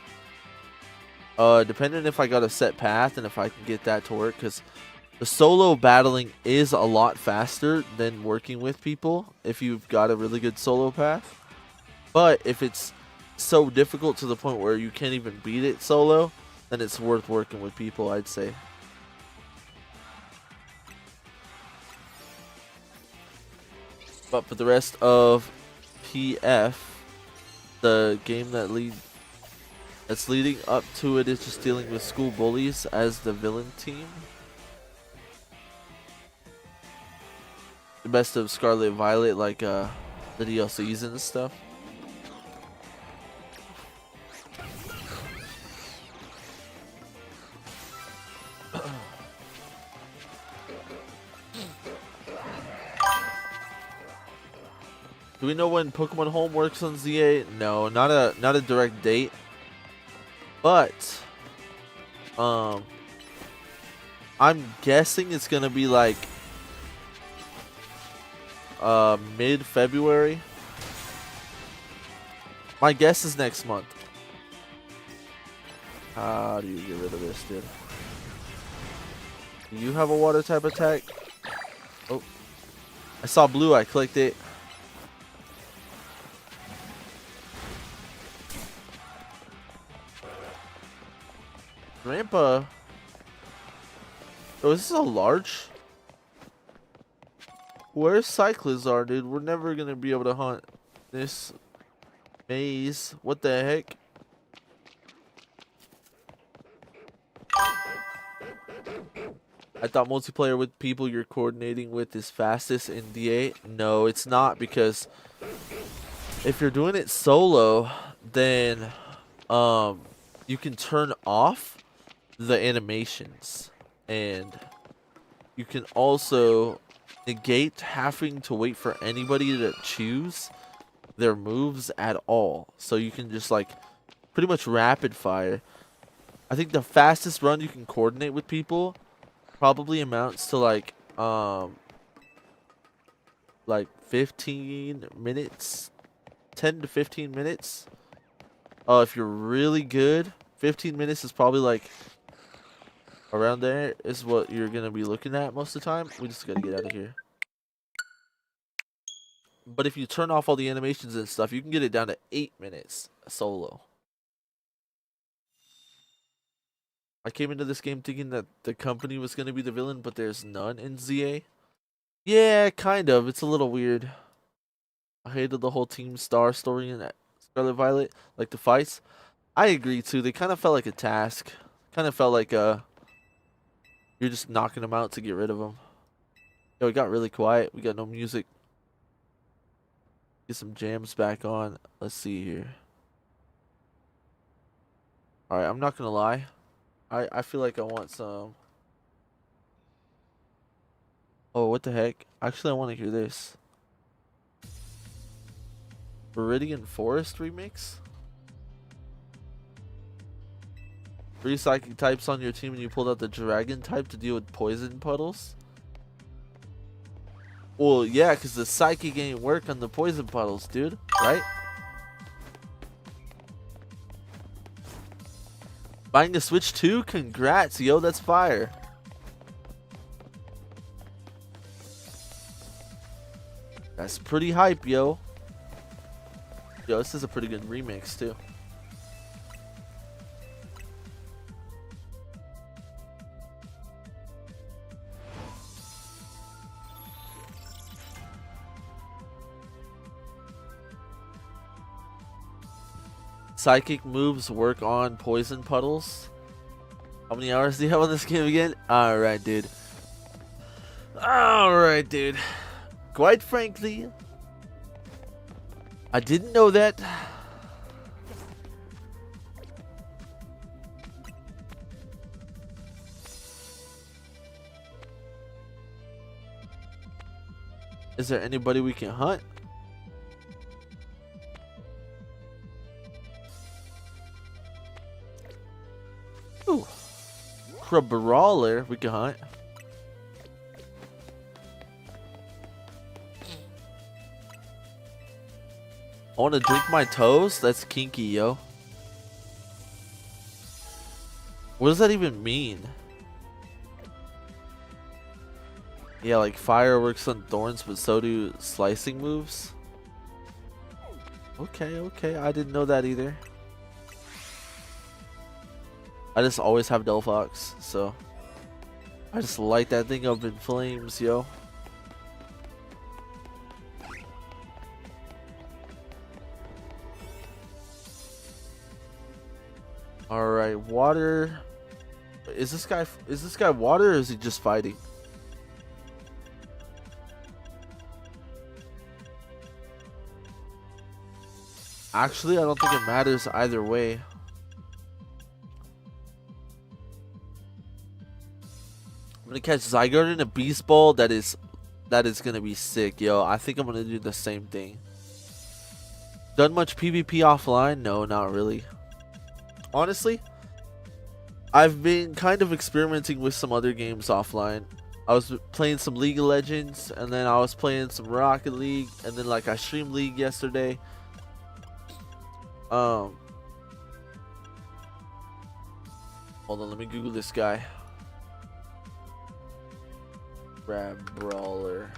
Depending if I got a set path and if I can get that to work, because the solo battling is a lot faster than working with people if you've got a really good solo path. But if it's so difficult to the point where you can't even beat it solo, then it's worth working with people, I'd say. But for the rest of PF, the game that's leading up to it is just dealing with school bullies as the villain team. The best of Scarlet Violet, like the DLCs and stuff. Do we know when Pokemon Home works on ZA? No, not a direct date. But I'm guessing it's gonna be like mid-February. My guess is next month. How do you get rid of this, dude? Do you have a water type attack? Oh, I saw blue. I clicked it. Grandpa. Oh, is this a large? Where's Cyclizar, dude? We're never gonna be able to hunt this maze. What the heck? I thought multiplayer with people you're coordinating with is fastest in DA. No, it's not, because if you're doing it solo, then you can turn off the animations, and you can also negate having to wait for anybody to choose their moves at all. So you can just like pretty much rapid fire. I think the fastest run you can coordinate with people probably amounts to like 15 minutes, 10 to 15 minutes. If you're really good, 15 minutes is probably like around there is what you're gonna be looking at most of the time. We just gotta get out of here. But if you turn off all the animations and stuff, you can get it down to 8 minutes solo. I came into this game thinking that the company was gonna be the villain, but there's none in ZA. Yeah, kind of. It's a little weird. I hated the whole Team Star story in Scarlet Violet, like the fights. I agree too. They kind of felt like a task. Kind of felt like you're just knocking them out to get rid of them. Yo, it got really quiet. We got no music. Get some jams back on. Let's see here. Alright, I'm not gonna lie. I feel like I want some. Oh, what the heck? Actually, I want to hear this. Viridian Forest remix? 3 psychic types on your team and you pulled out the dragon type to deal with poison puddles? Well, yeah, because the psychic ain't work on the poison puddles, dude. Right? Buying a Switch 2? Congrats, yo, that's fire. That's pretty hype, yo. Yo, this is a pretty good remix, too. Psychic moves work on poison puddles. How many hours do you have on this game again? Alright, dude. Alright, dude. Quite frankly, I didn't know that. Is there anybody we can hunt? Ooh. Brawler we can hunt. I want to drink my toes? That's kinky, yo. What does that even mean? Yeah, like fireworks on thorns, but so do slicing moves. Okay, okay. I didn't know that either. I just always have Delphox, so I just light that thing up in flames, yo. Alright, water. Is this guy water, or is he just fighting? Actually, I don't think it matters either way. I'm gonna catch Zygarde in a Beast Ball. That is gonna be sick, yo. I think I'm gonna do the same thing. Done much PvP offline? No, not really. Honestly, I've been kind of experimenting with some other games offline. I was playing some League of Legends, and then I was playing some Rocket League, and then like I streamed League yesterday. Hold on, let me Google this guy. Crab Brawler.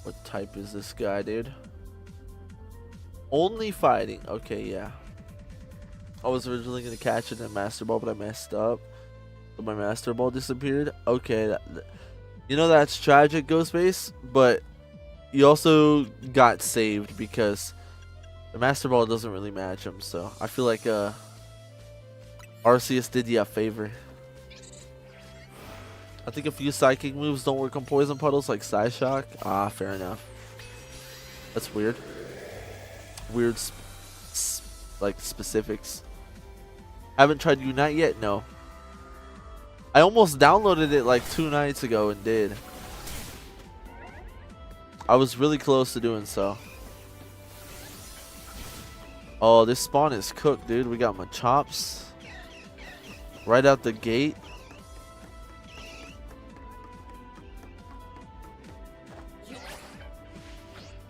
What type is this guy, dude? Only fighting. Okay, yeah. I was originally gonna catch it in Master Ball, but I messed up. So my Master Ball disappeared. Okay, you know that's tragic, Ghostface, but you also got saved because the Master Ball doesn't really match him. So I feel like Arceus did you a favor. I think a few psychic moves don't work on poison puddles, like Psyshock. Ah, fair enough. That's weird. Weird, like specifics. Haven't tried Unite yet? No. I almost downloaded it like 2 nights ago and did. I was really close to doing so. Oh, this spawn is cooked, dude. We got Machops right out the gate.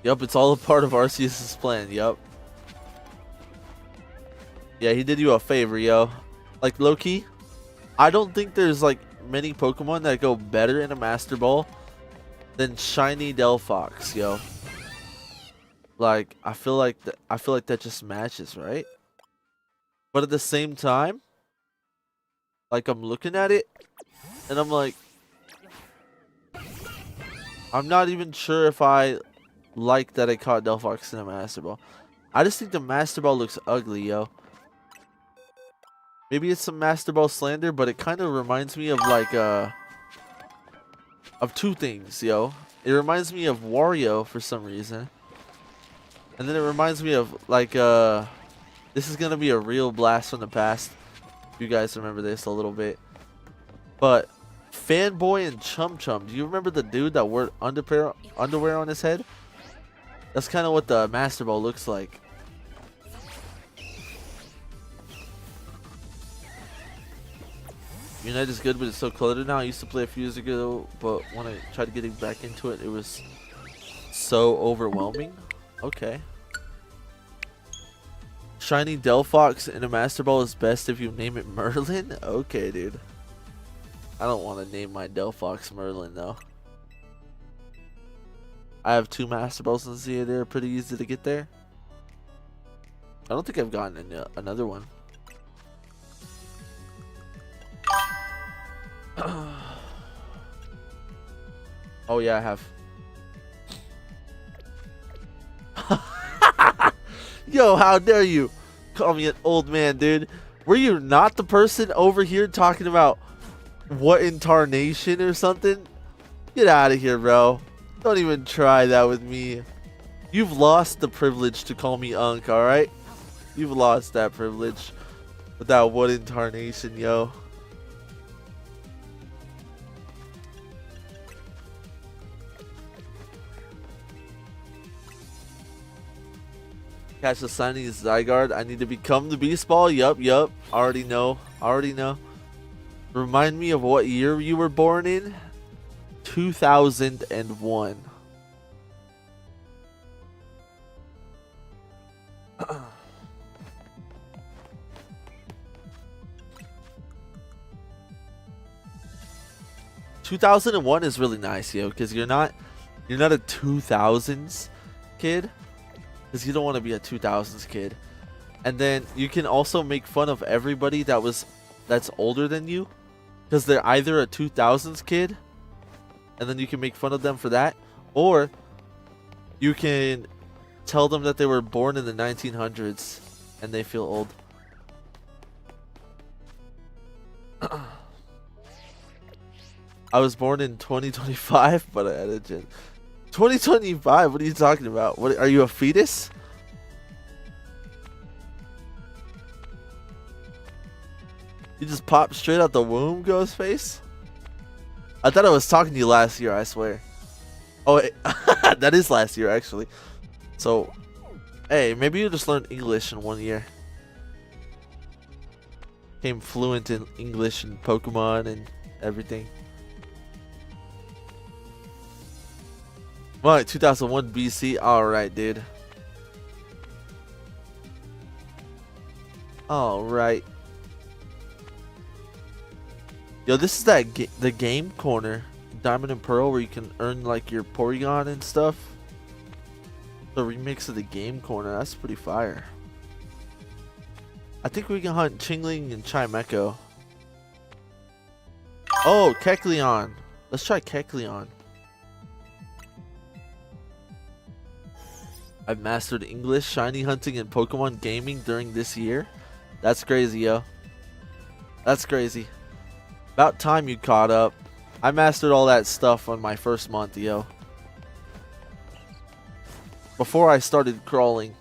Yup, it's all a part of Arceus' plan. Yup. Yeah, he did you a favor, yo. Like, low-key, I don't think there's like many Pokemon that go better in a Master Ball than Shiny Delphox, yo. Like, I feel like that just matches, right? But at the same time, like, I'm looking at it and I'm like, I'm not even sure if I like that I caught Delphox in a Master Ball. I just think the Master Ball looks ugly, yo. Maybe it's some Master Ball slander, but it kind of reminds me of like of 2 things, yo. It reminds me of Wario for some reason. And then it reminds me of like this is gonna be a real blast from the past. If you guys remember this a little bit. But Fanboy and Chum Chum, do you remember the dude that wore underwear on his head? That's kind of what the Master Ball looks like. Unite is good, but it's so cluttered now. I used to play a few years ago, but when I tried getting back into it, it was so overwhelming. Okay. Shiny Delphox in a Master Ball is best if you name it Merlin? Okay, dude. I don't want to name my Delphox Merlin, though. I have 2 Master Balls in Z. They're pretty easy to get there. I don't think I've gotten another one. Oh, yeah, I have. Yo, how dare you call me an old man, dude? Were you not the person over here talking about what incarnation or something? Get out of here, bro. Don't even try that with me. You've lost the privilege to call me Unk, alright? You've lost that privilege with that what incarnation, yo. Catch the shiny Zygarde. I need to become the Beast Ball. Yup. Already know. Remind me of what year you were born in. 2001. (2001) is really nice, yo, because you're not a 2000s kid. Because you don't want to be a 2000s kid. And then you can also make fun of everybody that's older than you, because they're either a 2000s kid, and then you can make fun of them for that, or you can tell them that they were born in the 1900s and they feel old. I was born in 2025, but I had a gen. 2025? What are you talking about? What are you, a fetus? You just popped straight out the womb, Ghostface? I thought I was talking to you last year, I swear. Oh, wait. That is last year, actually. So, hey, maybe you just learned English in 1 year. Became fluent in English and Pokemon and everything. Right, 2001 BC. Alright, dude. Alright. Yo, this is the game corner, Diamond and Pearl, where you can earn like your Porygon and stuff. The remix of the game corner, that's pretty fire. I think we can hunt Chingling and Chimecho. Oh, Kecleon. Let's try Kecleon. I've mastered English, shiny hunting, and Pokemon gaming during this year. That's crazy, yo. That's crazy. About time you caught up. I mastered all that stuff on my first month, yo. Before I started crawling.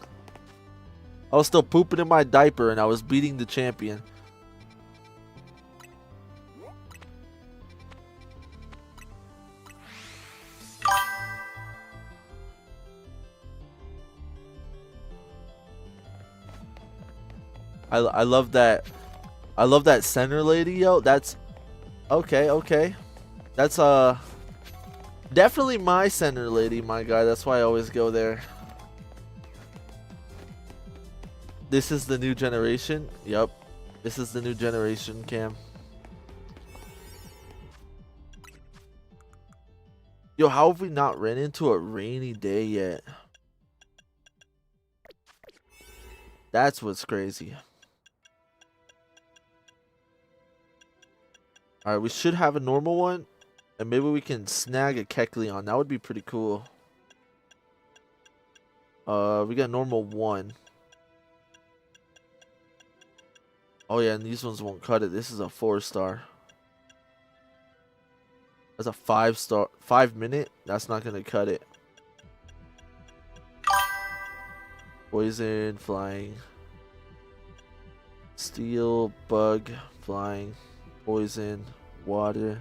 I was still pooping in my diaper and I was beating the champion. I love that. I love that center lady, yo. That's okay. That's definitely my center lady, my guy. That's why I always go there. This is the new generation. Yup. This is the new generation, Cam. Yo, how have we not ran into a rainy day yet? That's what's crazy. Alright, we should have a normal one. And maybe we can snag a Kecleon. That would be pretty cool. We got normal 1. Oh yeah, and these ones won't cut it. This is a 4-star. That's a 5-star. 5 minute? That's not gonna cut it. Poison, flying. Steel, bug, flying. Poison, water.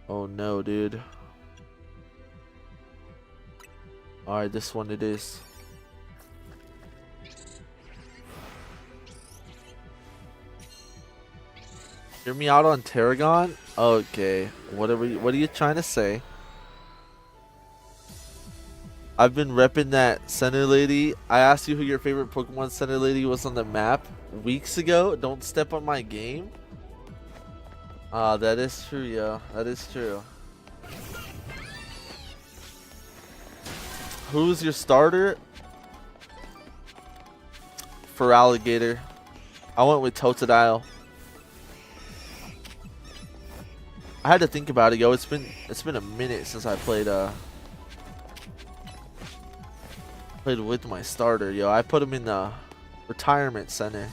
Oh no, dude. Alright, this one it is. Hear me out on Tarragon? Okay. What are you trying to say? I've been repping that center lady. I asked you who your favorite Pokemon center lady was on the map weeks ago. Don't step on my game. That is true, yo. That is true. Who's your starter? For Alligator, I went with Totodile. I had to think about it, yo. It's been a minute since I played with my starter, yo. I put him in the retirement center.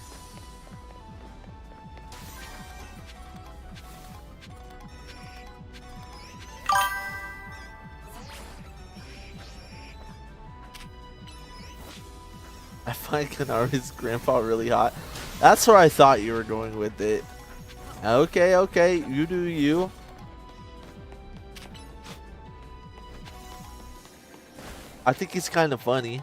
I find Kanari's grandpa really hot. That's where I thought you were going with it. Okay, okay, you do you. I think he's kind of funny.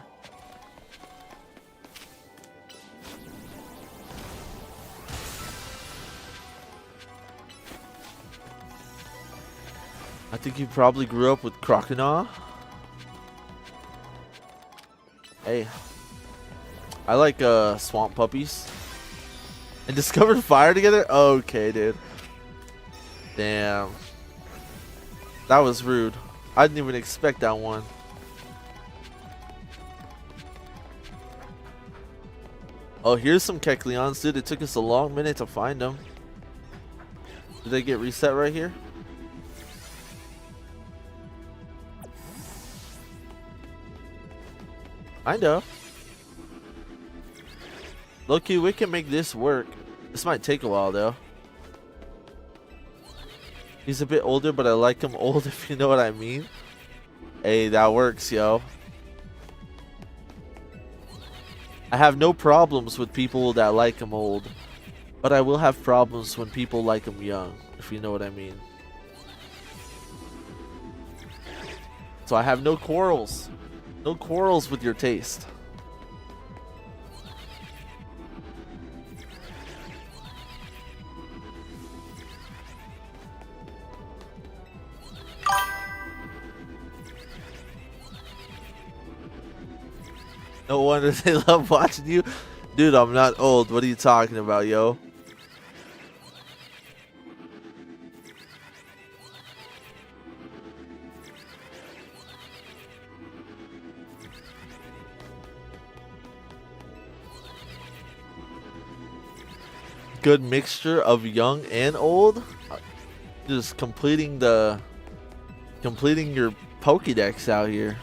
I think you probably grew up with Croconaw. Hey, I like swamp puppies. And discovered fire together? Okay, dude. Damn. That was rude. I didn't even expect that one. Oh, here's some Kecleons, dude. It took us a long minute to find them. Did they get reset right here? Kind of. Low-key, we can make this work. This might take a while, though. He's a bit older, but I like him old, if you know what I mean. Hey, that works, yo. I have no problems with people that like him old. But I will have problems when people like him young, if you know what I mean. So I have no quarrels. No quarrels with your taste. No wonder they love watching you. Dude, I'm not old. What are you talking about, yo? Good mixture of young and old. Just completing your Pokédex out here.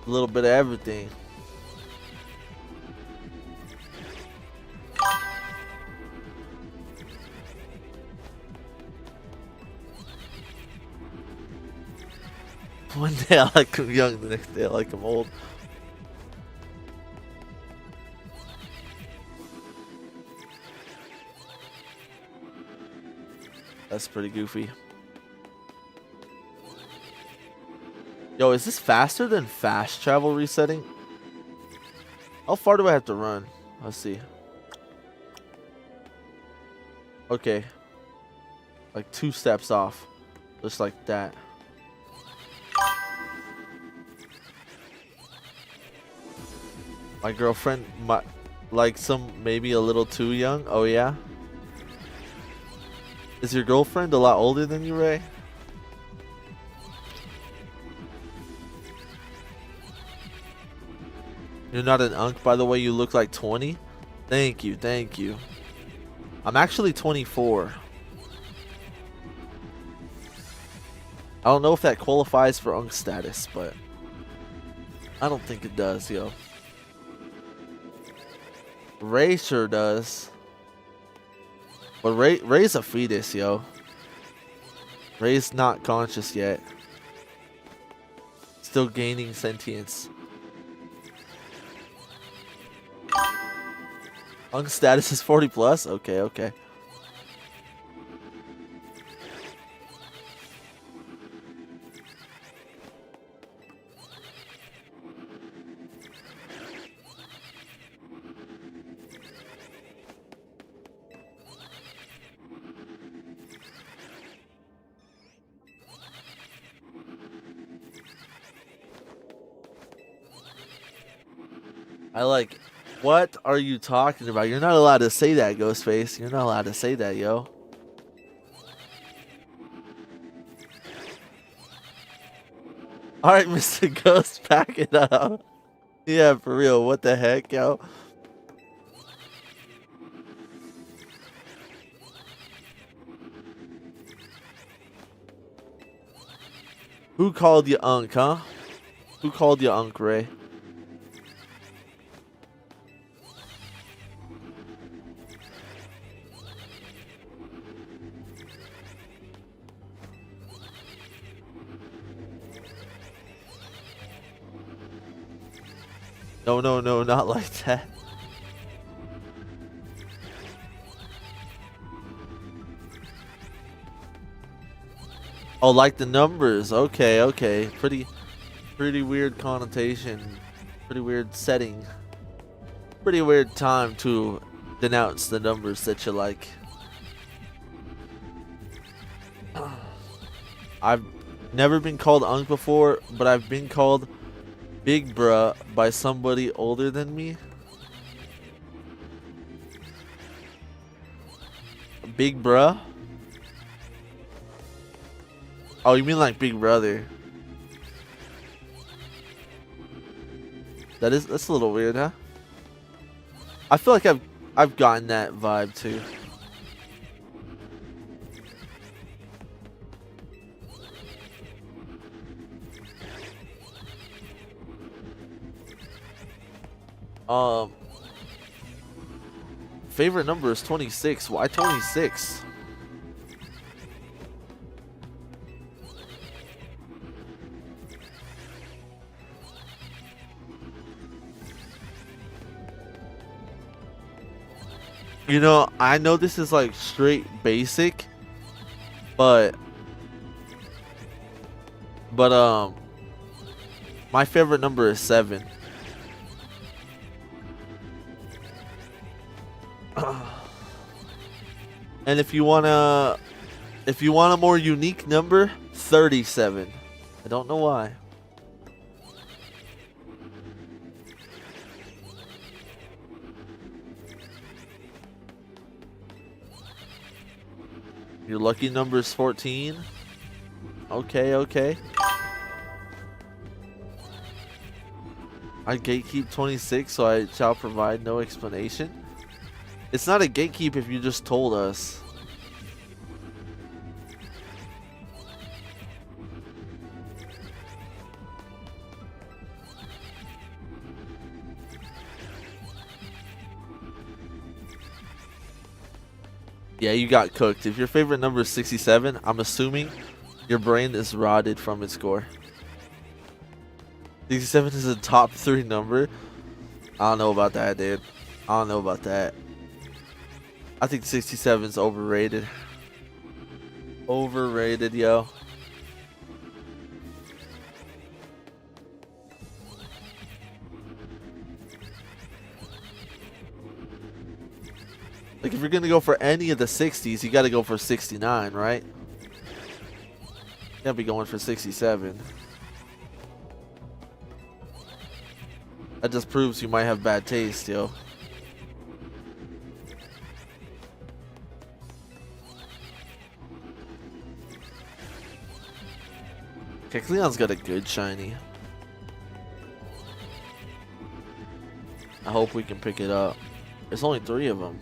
A little bit of everything. One day I like him young, the next day I like him old. That's pretty goofy. Yo, is this faster than fast travel resetting? How far do I have to run? Let's see. Okay. Like 2 steps off. Just like that. My girlfriend might like some maybe a little too young. Oh yeah? Is your girlfriend a lot older than you, Ray? You're not an unk, by the way. You look like 20. Thank you, thank you. I'm actually 24. I don't know if that qualifies for unk status, but I don't think it does, yo. Ray sure does. But Ray's a fetus, yo. Ray's not conscious yet. Still gaining sentience. Unk status is 40 plus? Okay, okay. I like. What are you talking about? You're not allowed to say that, Ghostface. You're not allowed to say that, yo. All right, Mr. Ghost, pack it up. Yeah, for real. What the heck, yo? Who called you Unk, huh? Who called you Unk, Ray? No, no, no, not like that. Oh, like the numbers. Okay, okay. Pretty weird connotation. Pretty weird setting. Pretty weird time to denounce the numbers that you like. I've never been called Unk before, but I've been called Big Bruh by somebody older than me. Big Bruh? Oh, you mean like Big Brother? That's a little weird, huh? I feel like I've gotten that vibe too. Um, favorite number is 26. Why 26? You know, I know this is like straight basic, but my favorite number is 7. And if you want a more unique number, 37. I don't know why. Your lucky number is 14. Okay, okay. I gatekeep 26, so I shall provide no explanation. It's not a gatekeep if you just told us. Yeah, you got cooked. If your favorite number is 67, I'm assuming your brain is rotted from its core. 67 is a top 3 number. I don't know about that, dude. I don't know about that. I think 67 is overrated. Overrated, yo. Like, if you're gonna go for any of the 60s, you gotta go for 69, right? You gotta be going for 67. That just proves you might have bad taste, yo. Okay, Cleon's got a good shiny. I hope we can pick it up. There's only 3 of them.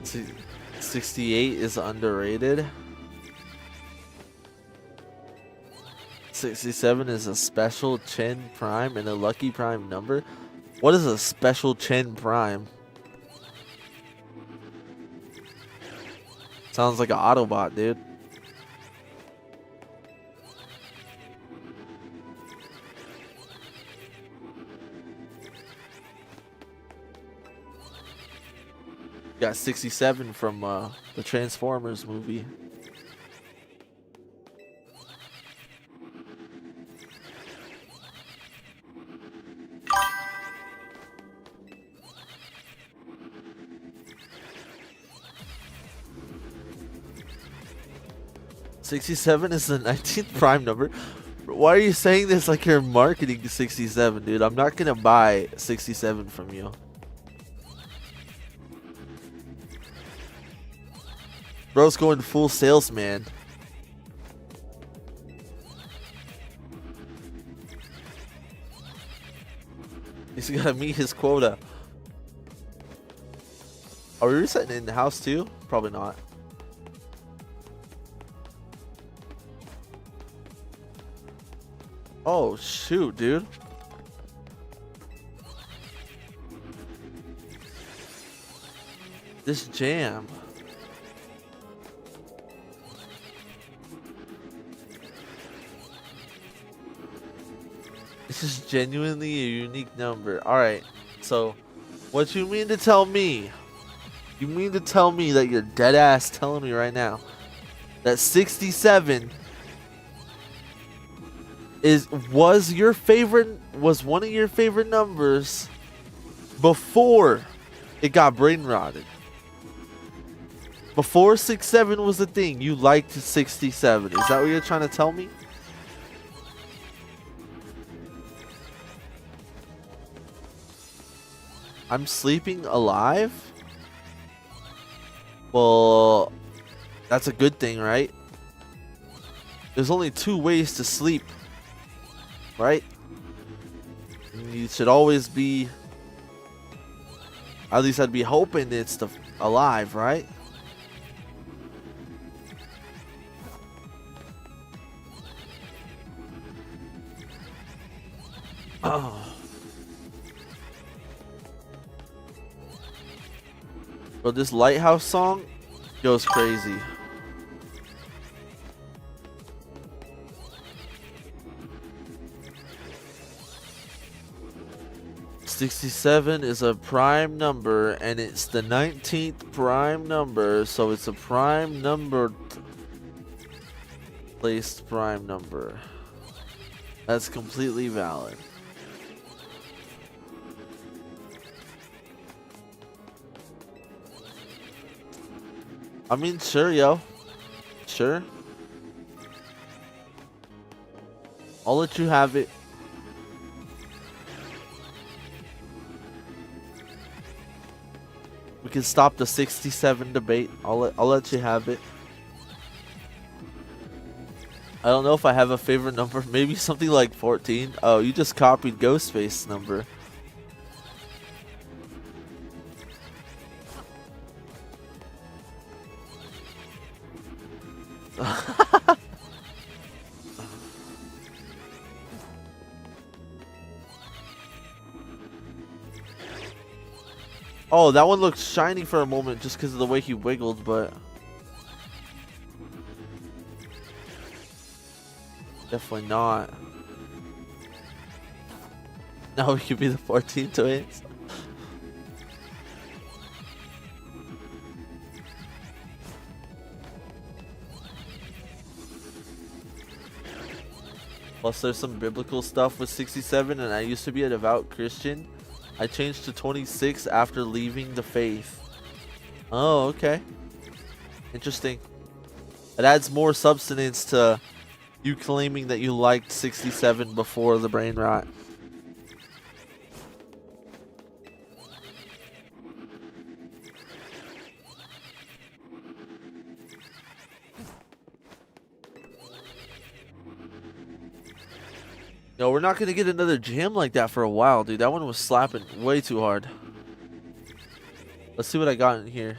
See, 68 is underrated. 67 is a special Chen Prime and a lucky prime number. What is a special Chen Prime? Sounds like an Autobot, dude. Got 67 from the Transformers movie. 67 is the 19th prime number. Why are you saying this like you're marketing 67, dude? I'm not gonna buy 67 from you. Bro's going full salesman. He's gotta meet his quota. Are we resetting in the house too? Probably not. Oh shoot, dude. This jam. This is genuinely a unique number. Alright, so what you mean to tell me? You mean to tell me that you're dead ass telling me right now that 67 was one of your favorite numbers before it got brain rotted? Before 67 was a thing, you liked 67. Is that what you're trying to tell me? I'm sleeping alive? Well, that's a good thing, right? There's only 2 ways to sleep, right? And you should always be, at least I'd be hoping it's alive, right? Oh. Bro, this Lighthouse song goes crazy. $67 is a prime number, and it's the 19th prime number, so it's a prime number placed prime number. That's completely valid. I mean, sure, yo. Sure. I'll let you have it. We can stop the 67 debate. I'll let you have it. I don't know if I have a favorite number. Maybe something like 14. Oh, you just copied Ghostface's number. Oh, that one looked shiny for a moment just because of the way he wiggled, but definitely not. No, we could be the 14 twins. Plus, there's some biblical stuff with 67, and I used to be a devout Christian. I changed to 26 after leaving the faith. Oh, okay. Interesting. It adds more substance to you claiming that you liked 67 before the brain rot. No, we're not going to get another jam like that for a while, dude. That one was slapping way too hard. Let's see what I got in here.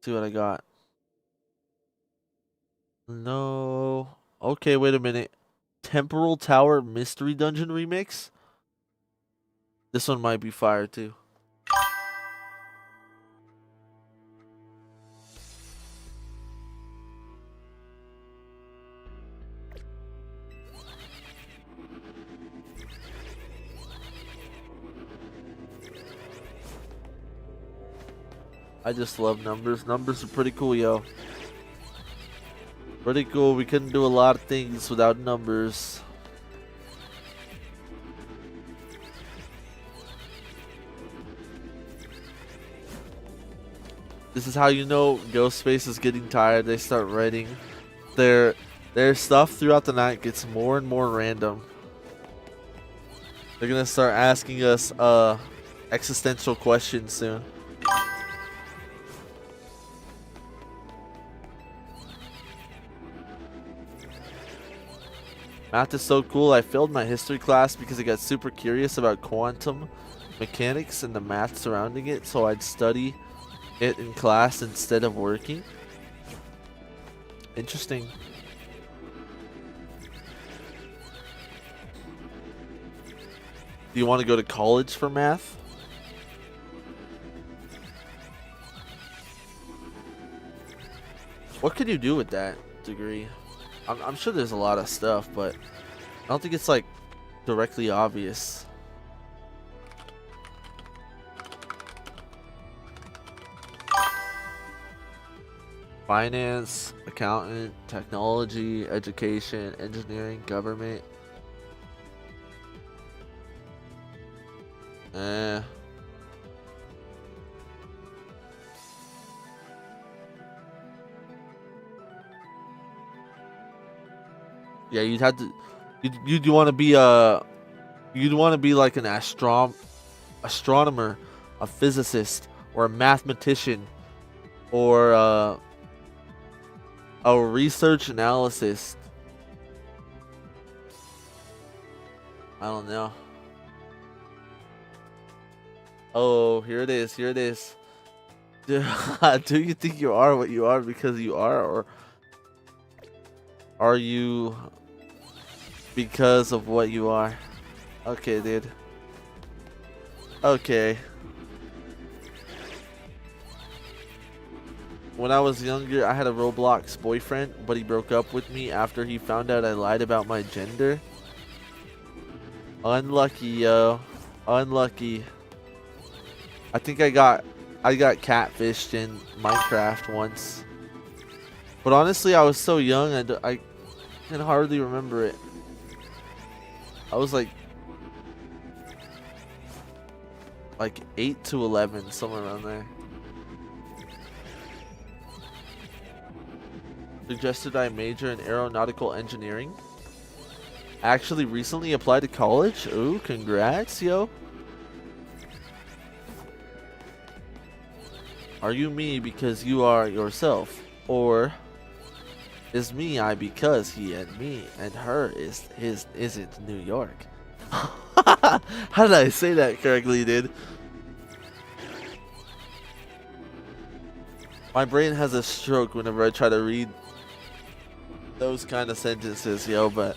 See what I got. No. Okay, wait a minute. Temporal Tower Mystery Dungeon Remix? This one might be fire too. I just love numbers. Numbers are pretty cool, yo. Pretty cool. We couldn't do a lot of things without numbers. This is how you know Ghostface is getting tired. They start writing their stuff throughout the night gets more and more random. They're gonna start asking us existential questions soon. Math is so cool. I failed my history class because I got super curious about quantum mechanics and the math surrounding it, so I'd study it in class instead of working. Interesting. Do you want to go to college for math? What could you do with that degree? I'm sure there's a lot of stuff, but I don't think it's like directly obvious. Finance, accountant, technology, education, engineering, government. Yeah, you'd have to. You'd want to be You'd want to be like an astronomer, a physicist, or a mathematician, or a research analyst. I don't know. Oh, here it is. Here it is. Do you think you are what you are because you are, or are you because of what you are? Okay, dude. Okay. When I was younger, I had a Roblox boyfriend, but he broke up with me after he found out I lied about my gender. Unlucky, yo. Unlucky. I think I got catfished in Minecraft once. But honestly, I was so young, I can hardly remember it. I was like 8 to 11, somewhere around there. Suggested I major in aeronautical engineering. Actually recently applied to college. Ooh, congrats, yo. Are you me because you are yourself? Or is me I because he and me and her isn't New York? How did I say that correctly, dude? My brain has a stroke whenever I try to read those kind of sentences, yo, but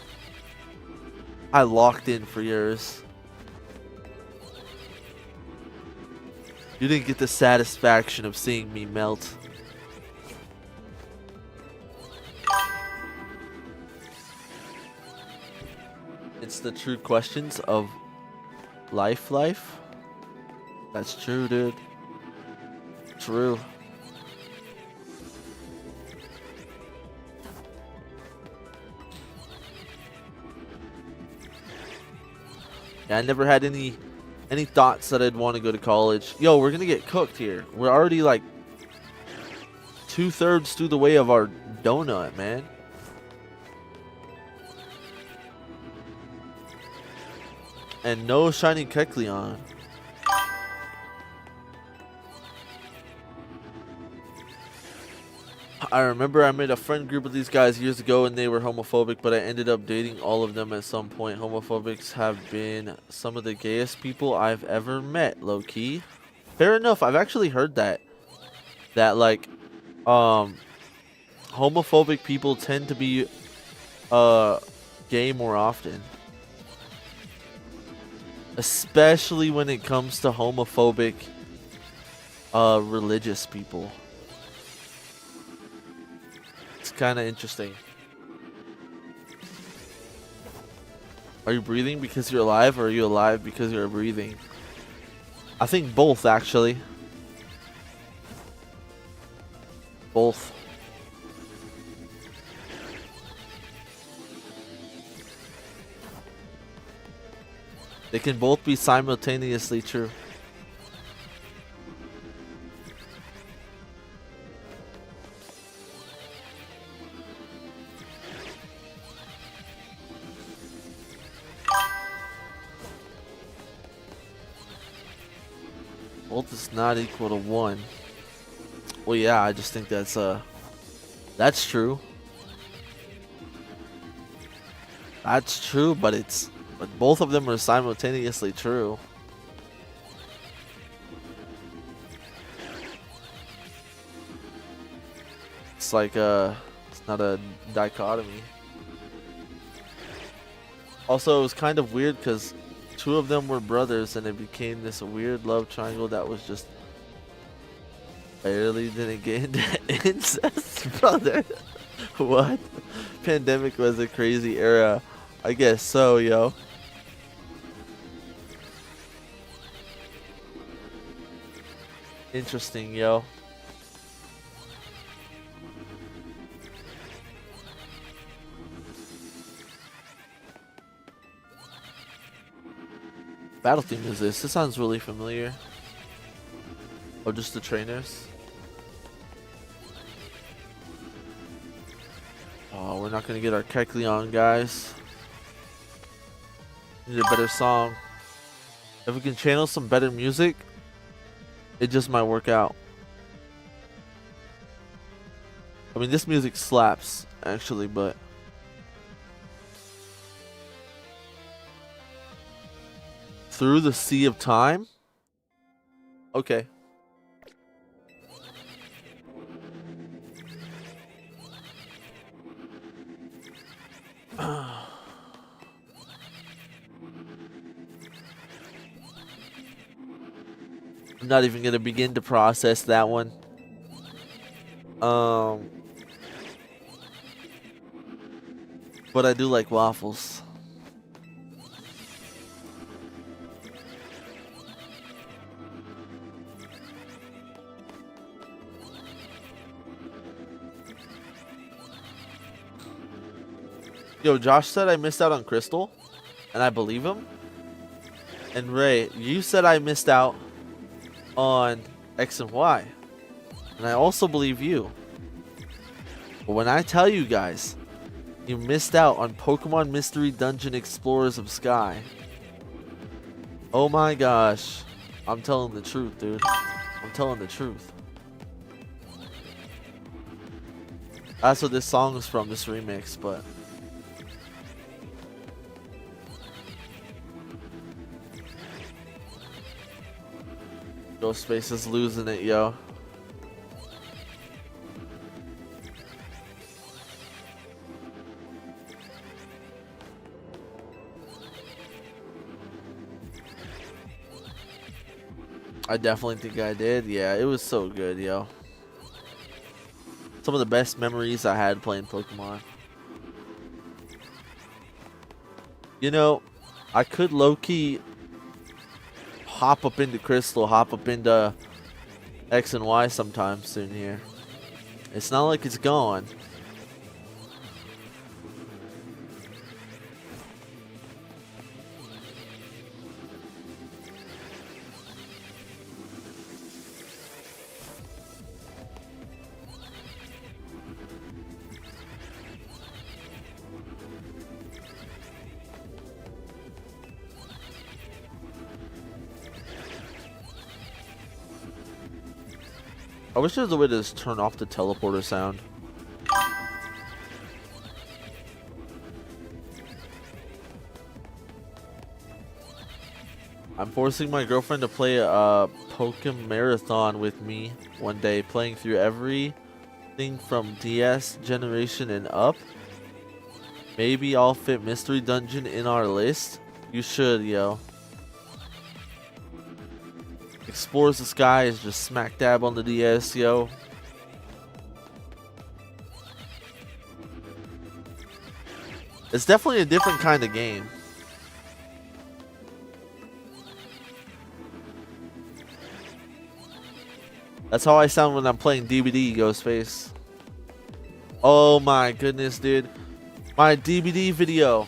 I locked in for yours. You didn't get the satisfaction of seeing me melt. It's the true questions of life. That's true, dude. True. Yeah, I never had any thoughts that I'd want to go to college. Yo, we're gonna get cooked here. We're already like 2/3 through the way of our donut, man. And no shiny Kecleon. I remember I made a friend group with these guys years ago and they were homophobic, but I ended up dating all of them at some point. Homophobics have been some of the gayest people I've ever met, low key. Fair enough. I've actually heard that like homophobic people tend to be gay more often. Especially when it comes to homophobic religious people. It's kind of interesting. Are you breathing because you're alive, or are you alive because you're breathing? I think both, actually. Both. They can both be simultaneously true. Both is not equal to 1. Well, yeah, I just think that's true. That's true, but both of them are simultaneously true. It's like it's not a dichotomy. Also, it was kind of weird because 2 of them were brothers, and it became this weird love triangle that was just barely didn't get into incest, brother. What? Pandemic was a crazy era. I guess so, yo. Interesting, yo. Battle theme is this? This sounds really familiar. Oh, just the trainers? Oh, we're not gonna get our Kecleon, guys. Need a better song. If we can channel some better music, it just might work out. I mean, this music slaps, actually, but... Through the Sea of Time? Okay. I'm not even gonna begin to process that one. But I do like waffles. Yo, Josh said I missed out on Crystal, and I believe him. And Ray, you said I missed out on X and Y, and I also believe you. But when I tell you guys, you missed out on Pokemon Mystery Dungeon Explorers of Sky. Oh my gosh. I'm telling the truth, dude. I'm telling the truth. That's what this song is from, this remix, but... Ghostface is losing it, yo. I definitely think I did. Yeah, it was so good, yo. Some of the best memories I had playing Pokemon. You know, I could low-key hop up into Crystal, hop up into X and Y sometime soon here. It's not like it's gone. I wish there was a way to just turn off the teleporter sound. I'm forcing my girlfriend to play a Pokemon Marathon with me one day, playing through everything from DS generation and up. Maybe I'll fit Mystery Dungeon in our list. You should, yo. Explores the Sky is just smack dab on the DS, yo. It's definitely a different kind of game. That's how I sound when I'm playing DBD, Ghostface. Oh my goodness, dude. My DBD video.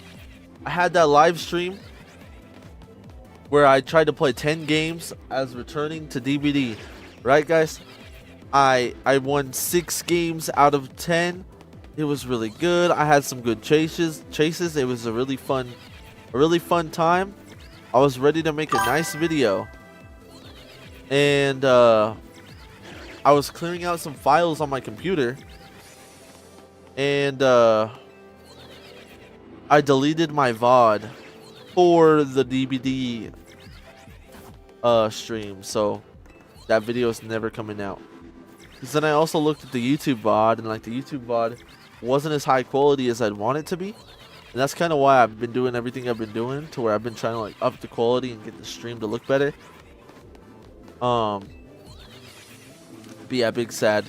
I had that live stream where I tried to play 10 games as returning to DBD. Right, guys? I won 6 games out of 10. It was really good. I had some good chases. It was a really fun time. I was ready to make a nice video. and I was clearing out some files on my computer, and I deleted my VOD for the DVD stream, so that video is never coming out. Because then I also looked at the YouTube VOD, and like the YouTube VOD wasn't as high quality as I'd want it to be. And that's kind of why I've been doing everything I've been doing, to where I've been trying to like up the quality and get the stream to look better. But yeah, big sad.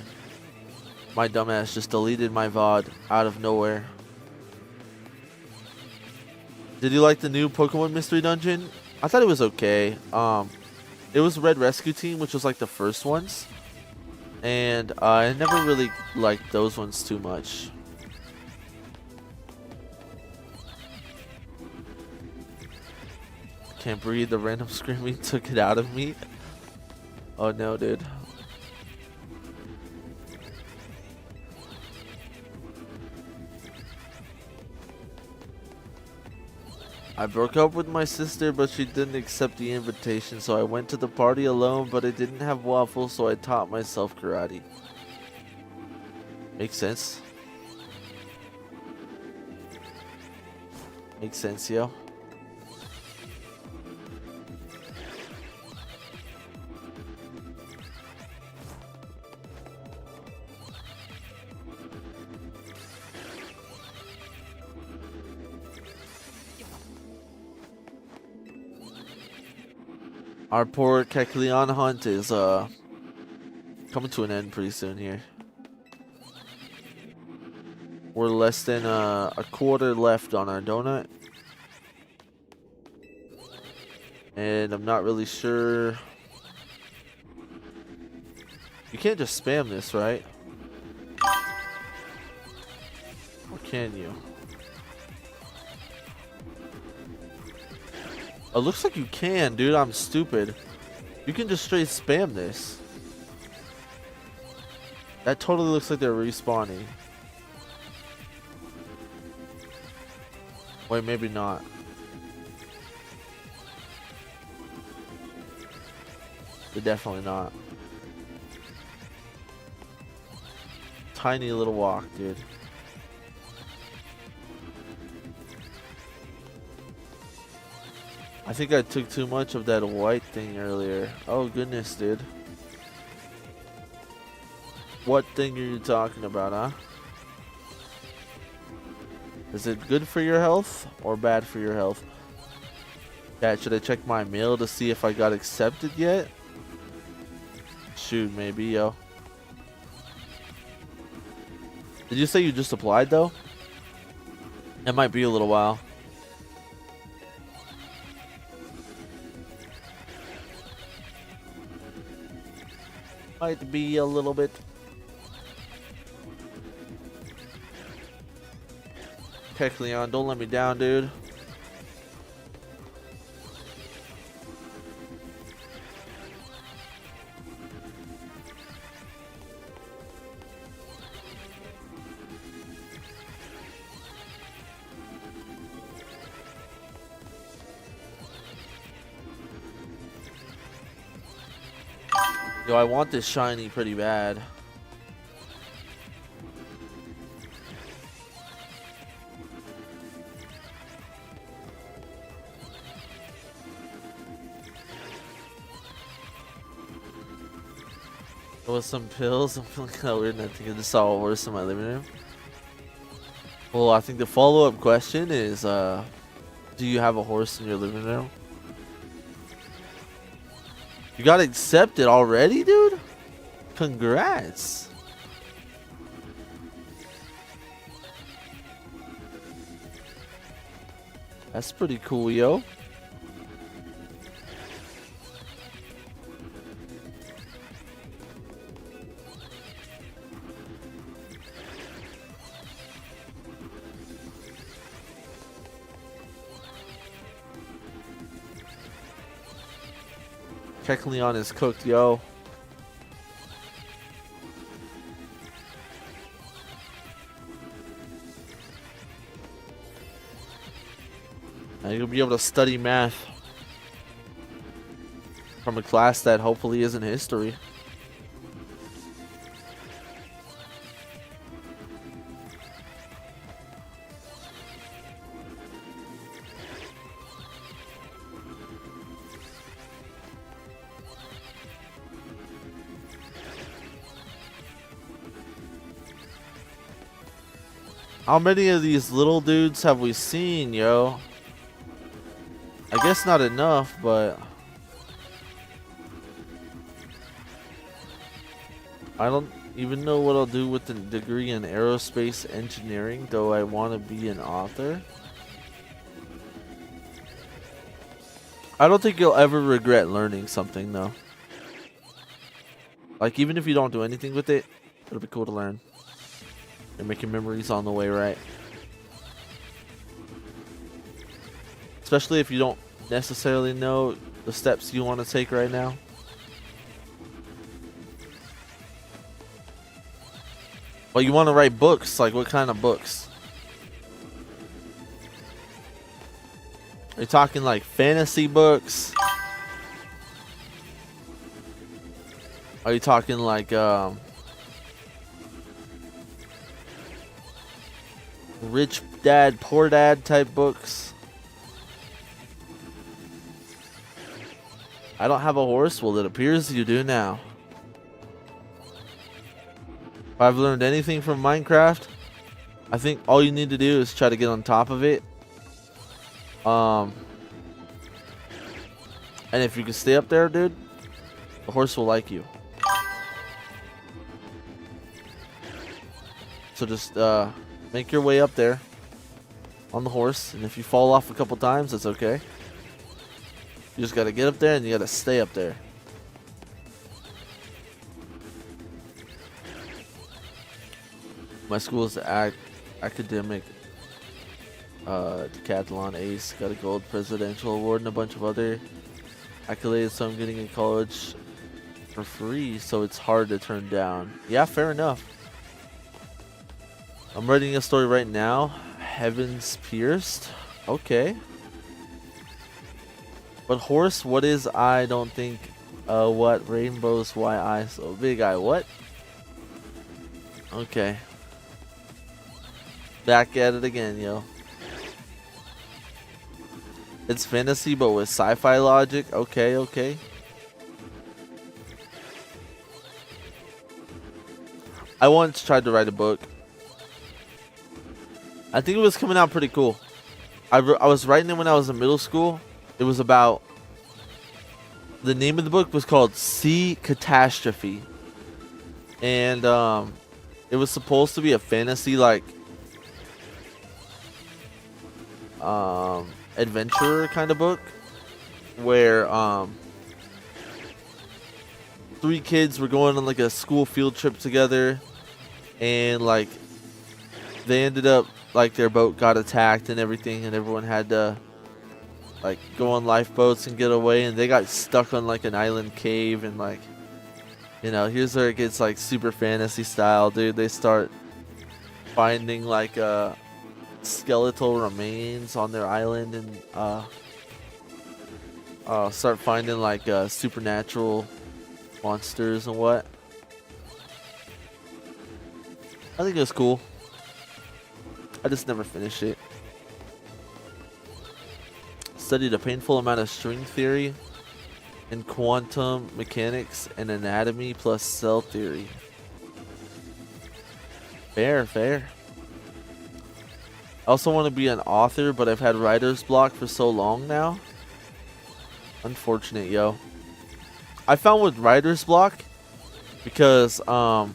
My dumbass just deleted my VOD out of nowhere. Did you like the new Pokemon Mystery Dungeon? I thought it was okay. It was Red Rescue Team, which was like the first ones. And I never really liked those ones too much. Can't breathe. The random screaming took it out of me. Oh no, dude. I broke up with my sister, but she didn't accept the invitation, so I went to the party alone, but I didn't have waffles, so I taught myself karate. Makes sense. Makes sense, yo. Our poor Kecleon hunt is coming to an end pretty soon here. We're less than a quarter left on our donut. And I'm not really sure. You can't just spam this, right? Or can you? It looks like you can, dude. I'm stupid. You can just straight spam this. That totally looks like they're respawning. Wait, maybe not. They're definitely not. Tiny little walk, dude. I think I took too much of that white thing earlier. Oh goodness, dude. What thing are you talking about, huh? Is it good for your health or bad for your health? Yeah, should I check my mail to see if I got accepted yet? Shoot, maybe, yo. Did you say you just applied though? It might be a little while. Might be a little bit. Kecleon, don't let me down, dude. Yo, I want this shiny pretty bad. With some pills, I'm feeling kind of weird, and I think I just saw a horse in my living room. Well, I think the follow-up question is, do you have a horse in your living room? You got accepted already, dude? Congrats. That's pretty cool, yo. Kecleon is cooked, yo. Now you'll be able to study math. from a class that hopefully isn't history. How many of these little dudes have we seen, yo? I guess not enough, but I don't even know what I'll do with the degree in aerospace engineering, though I want to be an author. I don't think you'll ever regret learning something, though. Like, even if you don't do anything with it, it'll be cool to learn. You're making memories on the way, right? Especially if you don't necessarily know the steps you want to take right now. Well, you want to write books. Like, what kind of books? Are you talking like fantasy books? Are you talking like rich dad, poor dad type books? I don't have a horse. Well, it appears you do now. If I've learned anything from Minecraft, I think all you need to do is try to get on top of it. And if you can stay up there, dude, the horse will like you. So just make your way up there on the horse, and if you fall off a couple times, that's okay. You just gotta get up there and you gotta stay up there. My school is the academic decathlon ace, got a gold presidential award and a bunch of other accolades, so I'm getting in college for free, so it's hard to turn down. Yeah, fair enough. I'm writing a story right now. Heavens Pierced. Okay. But horse, what is I don't think what rainbows why I so big I what? Okay. Back at it again, yo. It's fantasy but with sci-fi logic. Okay, okay. I once tried to write a book. I think it was coming out pretty cool. I was writing it when I was in middle school. It was about... The name of the book was called Sea Catastrophe. And it was supposed to be a fantasy like adventure kind of book. Where 3 kids were going on like a school field trip together. And like they ended up like their boat got attacked and everything, and everyone had to like go on lifeboats and get away, and they got stuck on like an island cave, and like, you know, here's where it gets like super fantasy style, dude. They start finding like skeletal remains on their island, and start finding like supernatural monsters and what. I think it was cool. I just never finished it. Studied a painful amount of string theory and quantum mechanics and anatomy plus cell theory. Fair, fair. I also want to be an author, but I've had writer's block for so long now. Unfortunate, yo. I found with writer's block, because I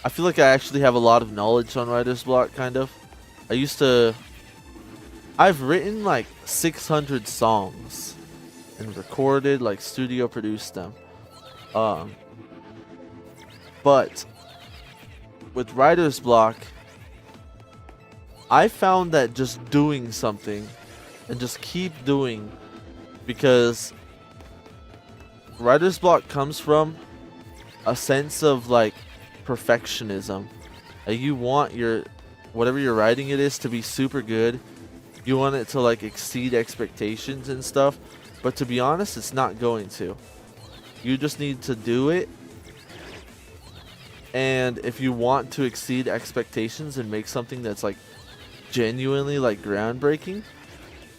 feel like I actually have a lot of knowledge on writer's block, kind of. I've written like 600 songs and recorded, like studio produced them. But with writer's block, I found that just doing something and just keep doing, because writer's block comes from a sense of like perfectionism. You want your whatever you're writing it is to be super good. You want it to like exceed expectations and stuff. But to be honest, it's not going to. You just need to do it. And if you want to exceed expectations and make something that's like genuinely like groundbreaking,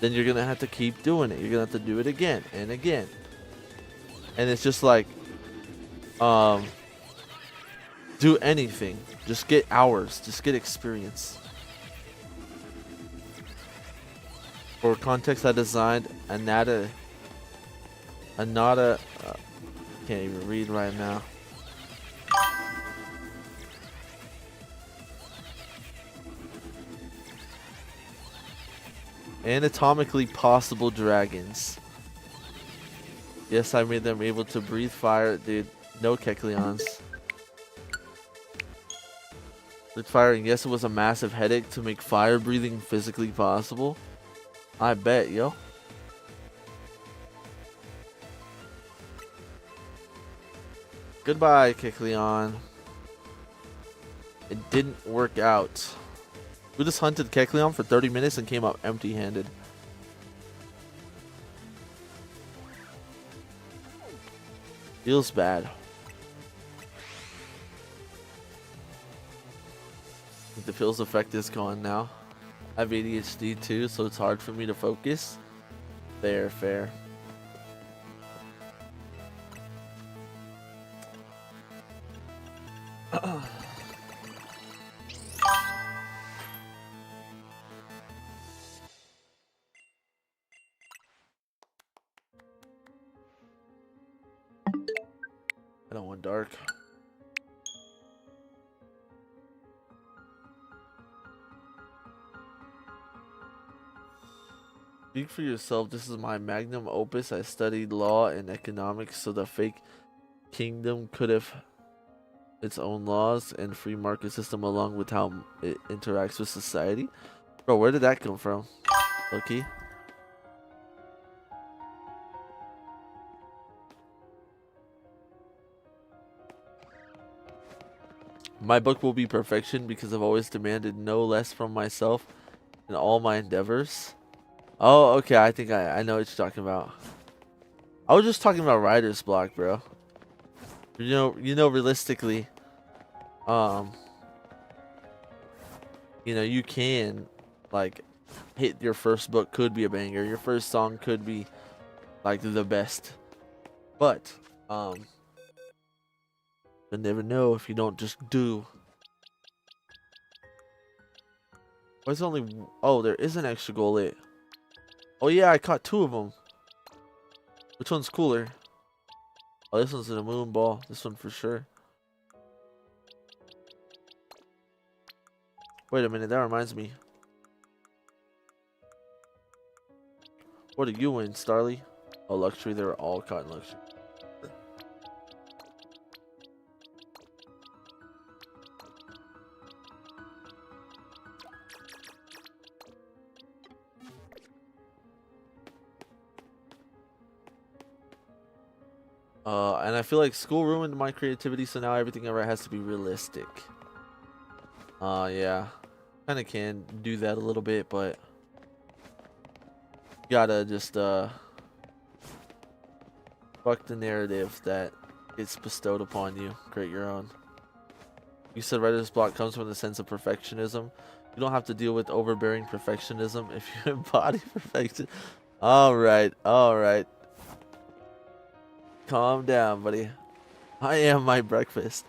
then you're gonna have to keep doing it. You're gonna have to do it again and again. And it's just like, do anything. Just get hours. Just get experience. For context, I designed Anata. Can't even read right now. Anatomically possible dragons. Yes, I made them able to breathe fire, dude. No Kecleons. With fire, and yes, it was a massive headache to make fire breathing physically possible. I bet, yo. Goodbye, Kecleon. It didn't work out. We just hunted Kecleon for 30 minutes and came up empty-handed. Feels bad. I think the feels effect is gone now. I have ADHD too, so it's hard for me to focus. Fair. I don't want dark. Speak for yourself. This is my magnum opus. I studied law and economics so the fake kingdom could have its own laws and free market system along with how it interacts with society. Bro, where did that come from? Okay. My book will be perfection because I've always demanded no less from myself in all my endeavors. Oh, okay. I think I know what you're talking about. I was just talking about writer's block, bro. You know, realistically, you can like hit your first book could be a banger. Your first song could be like the best, but you'll never know if you don't just do. Where's only? Oh, there is an extra goal lit. Oh yeah, I caught 2 of them. Which one's cooler? Oh, this one's in a moon ball. This one for sure. Wait a minute, that reminds me. What do you win, Starly? Oh, luxury. They were all caught in luxury. And I feel like school ruined my creativity, so now everything I write has to be realistic. Yeah. Kinda can do that a little bit, but you gotta just, fuck the narrative that is bestowed upon you. Create your own. You said writer's block comes from the sense of perfectionism. You don't have to deal with overbearing perfectionism if you embody perfection. Alright. Calm down, buddy. I am my breakfast.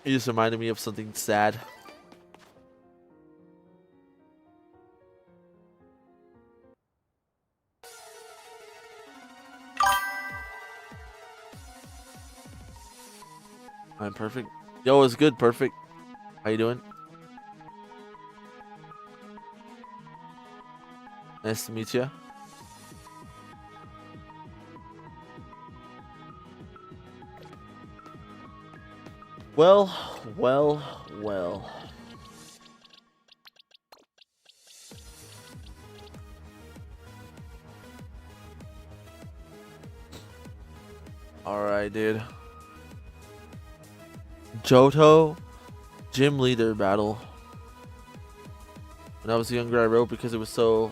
You just reminded me of something sad. I'm perfect. Yo, it's good, perfect. How you doing? Nice to meet you. Well. Alright, dude. Johto gym leader battle. When I was younger, I wrote because it was so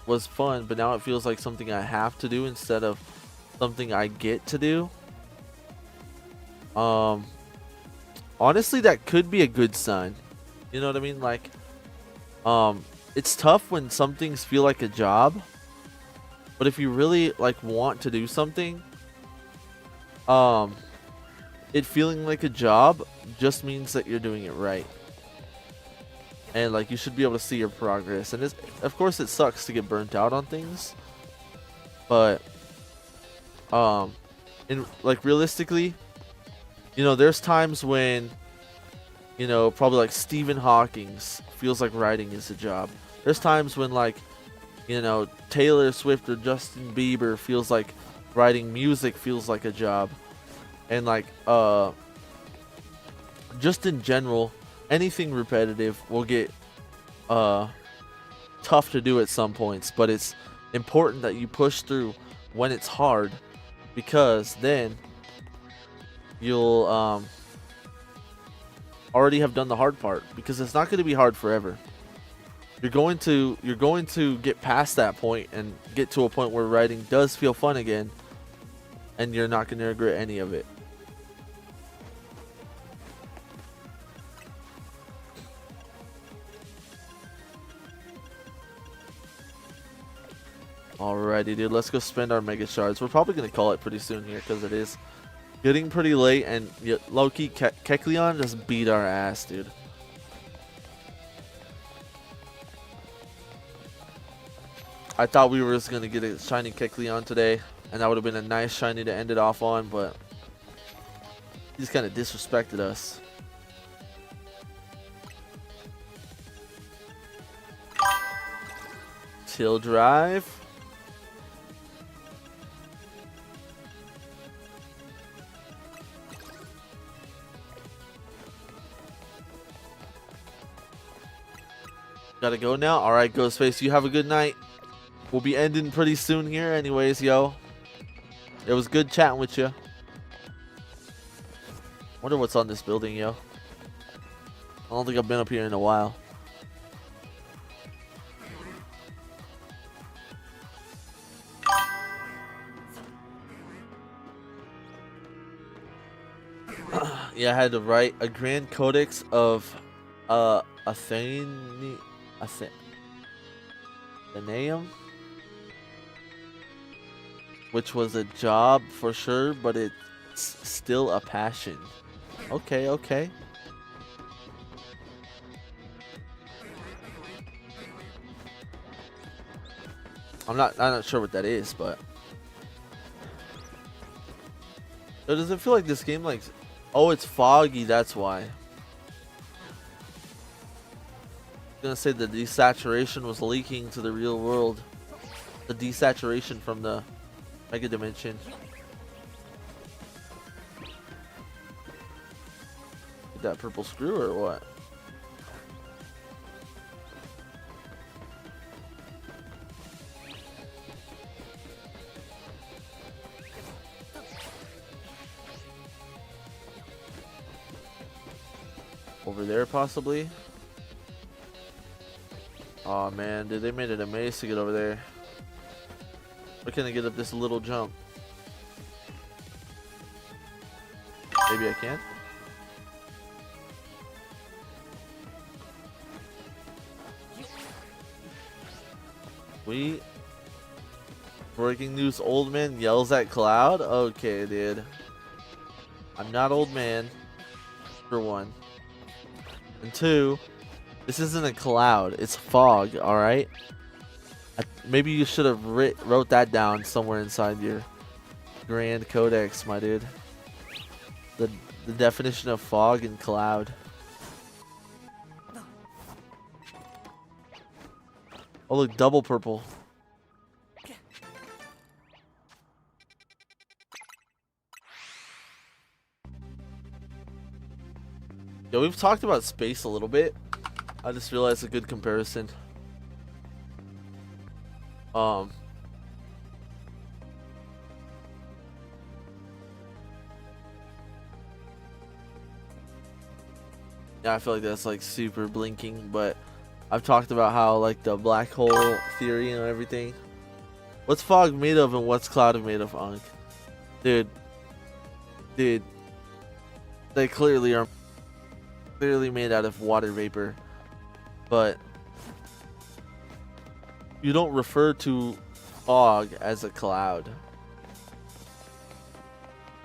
was fun, but now it feels like something I have to do instead of something I get to do. Honestly, that could be a good sign. You know what I mean? Like, it's tough when some things feel like a job, but if you really like want to do something, it feeling like a job just means that you're doing it right. And like you should be able to see your progress. And of course it sucks to get burnt out on things, but in like realistically, you know, there's times when, you know, probably like Stephen Hawking's feels like writing is a job. There's times when like, you know, Taylor Swift or Justin Bieber feels like writing music feels like a job. And like just in general, anything repetitive will get tough to do at some points, but it's important that you push through when it's hard, because then you'll already have done the hard part, because it's not going to be hard forever. You're going to get past that point and get to a point where writing does feel fun again, and you're not going to regret any of it. Alrighty, dude, let's go spend our mega shards. We're probably going to call it pretty soon here, because it is getting pretty late, and low-key Kecleon just beat our ass, dude. I thought we were just going to get a shiny Kecleon today, and that would have been a nice shiny to end it off on, but he just kind of disrespected us. Till drive. Gotta go now. All right, Ghostface, you have a good night. We'll be ending pretty soon here anyways, yo. It was good chatting with you. Wonder what's on this building, yo. I don't think I've been up here in a while. Yeah, I had to write a Grand Codex of Athenaeum, which was a job for sure, but it's still a passion. Okay, okay. I'm not sure what that is, but so does it feel like this game like, oh, it's foggy, that's why. I'm gonna say the desaturation was leaking to the real world. The desaturation from the Mega Dimension. That purple screw or what? Over there possibly? Oh man, dude, they made it a maze to get over there. Why can't I get up this little jump? Maybe I can? Breaking news, old man yells at Cloud? Okay, dude. I'm not old man, for one. And two, this isn't a cloud, it's fog, alright? Maybe you should have wrote that down somewhere inside your Grand Codex, my dude. The definition of fog and cloud. Oh look, double purple. Yeah, we've talked about space a little bit. I just realized a good comparison. Yeah, I feel like that's like super blinking, but I've talked about how like the black hole theory and everything. What's fog made of and what's cloud made of, Ankh? Dude, they clearly are made out of water vapor, but you don't refer to fog as a cloud.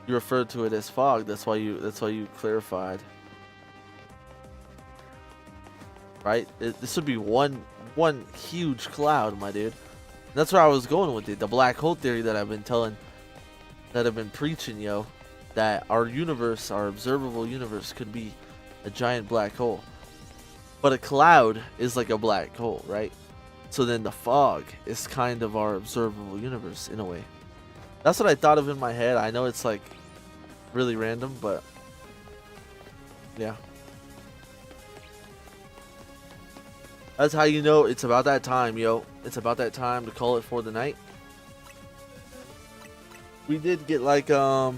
You refer to it as fog. That's why you clarified. Right? This would be one huge cloud, my dude. That's where I was going with it. The black hole theory that I've been preaching, yo. That our universe, our observable universe, could be a giant black hole. But a cloud is like a black hole, right? So then the fog is kind of our observable universe in a way. That's what I thought of in my head. I know it's like really random, but yeah. That's how you know it's about that time, yo. It's about that time to call it for the night. We did get like 5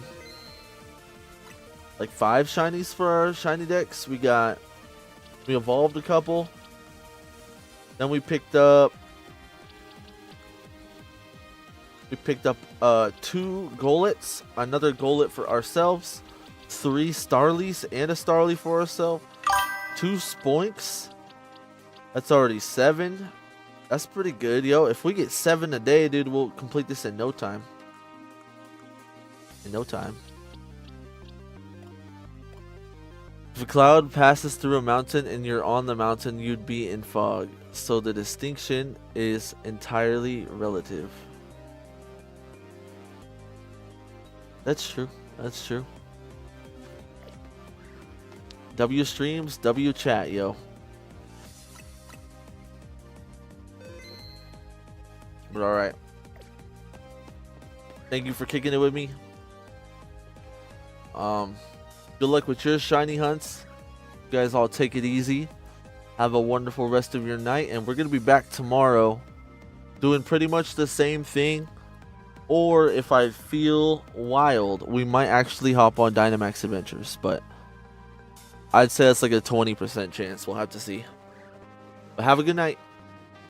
shinies for our shiny decks. We evolved a couple. Then we picked up 2 Golets, another Golet for ourselves, 3 Starlies and a Starly for ourselves, 2 Spoinks. That's already 7. That's pretty good, yo. If we get 7 a day, dude, we'll complete this in no time. In no time. If a cloud passes through a mountain and you're on the mountain, you'd be in fog. So the distinction is entirely relative. That's true. That's true. W streams, W chat, yo. But alright. Thank you for kicking it with me. Good luck with your shiny hunts. You guys all take it easy. Have a wonderful rest of your night. And we're going to be back tomorrow doing pretty much the same thing. Or if I feel wild, we might actually hop on Dynamax Adventures. But I'd say that's like a 20% chance. We'll have to see. But have a good night.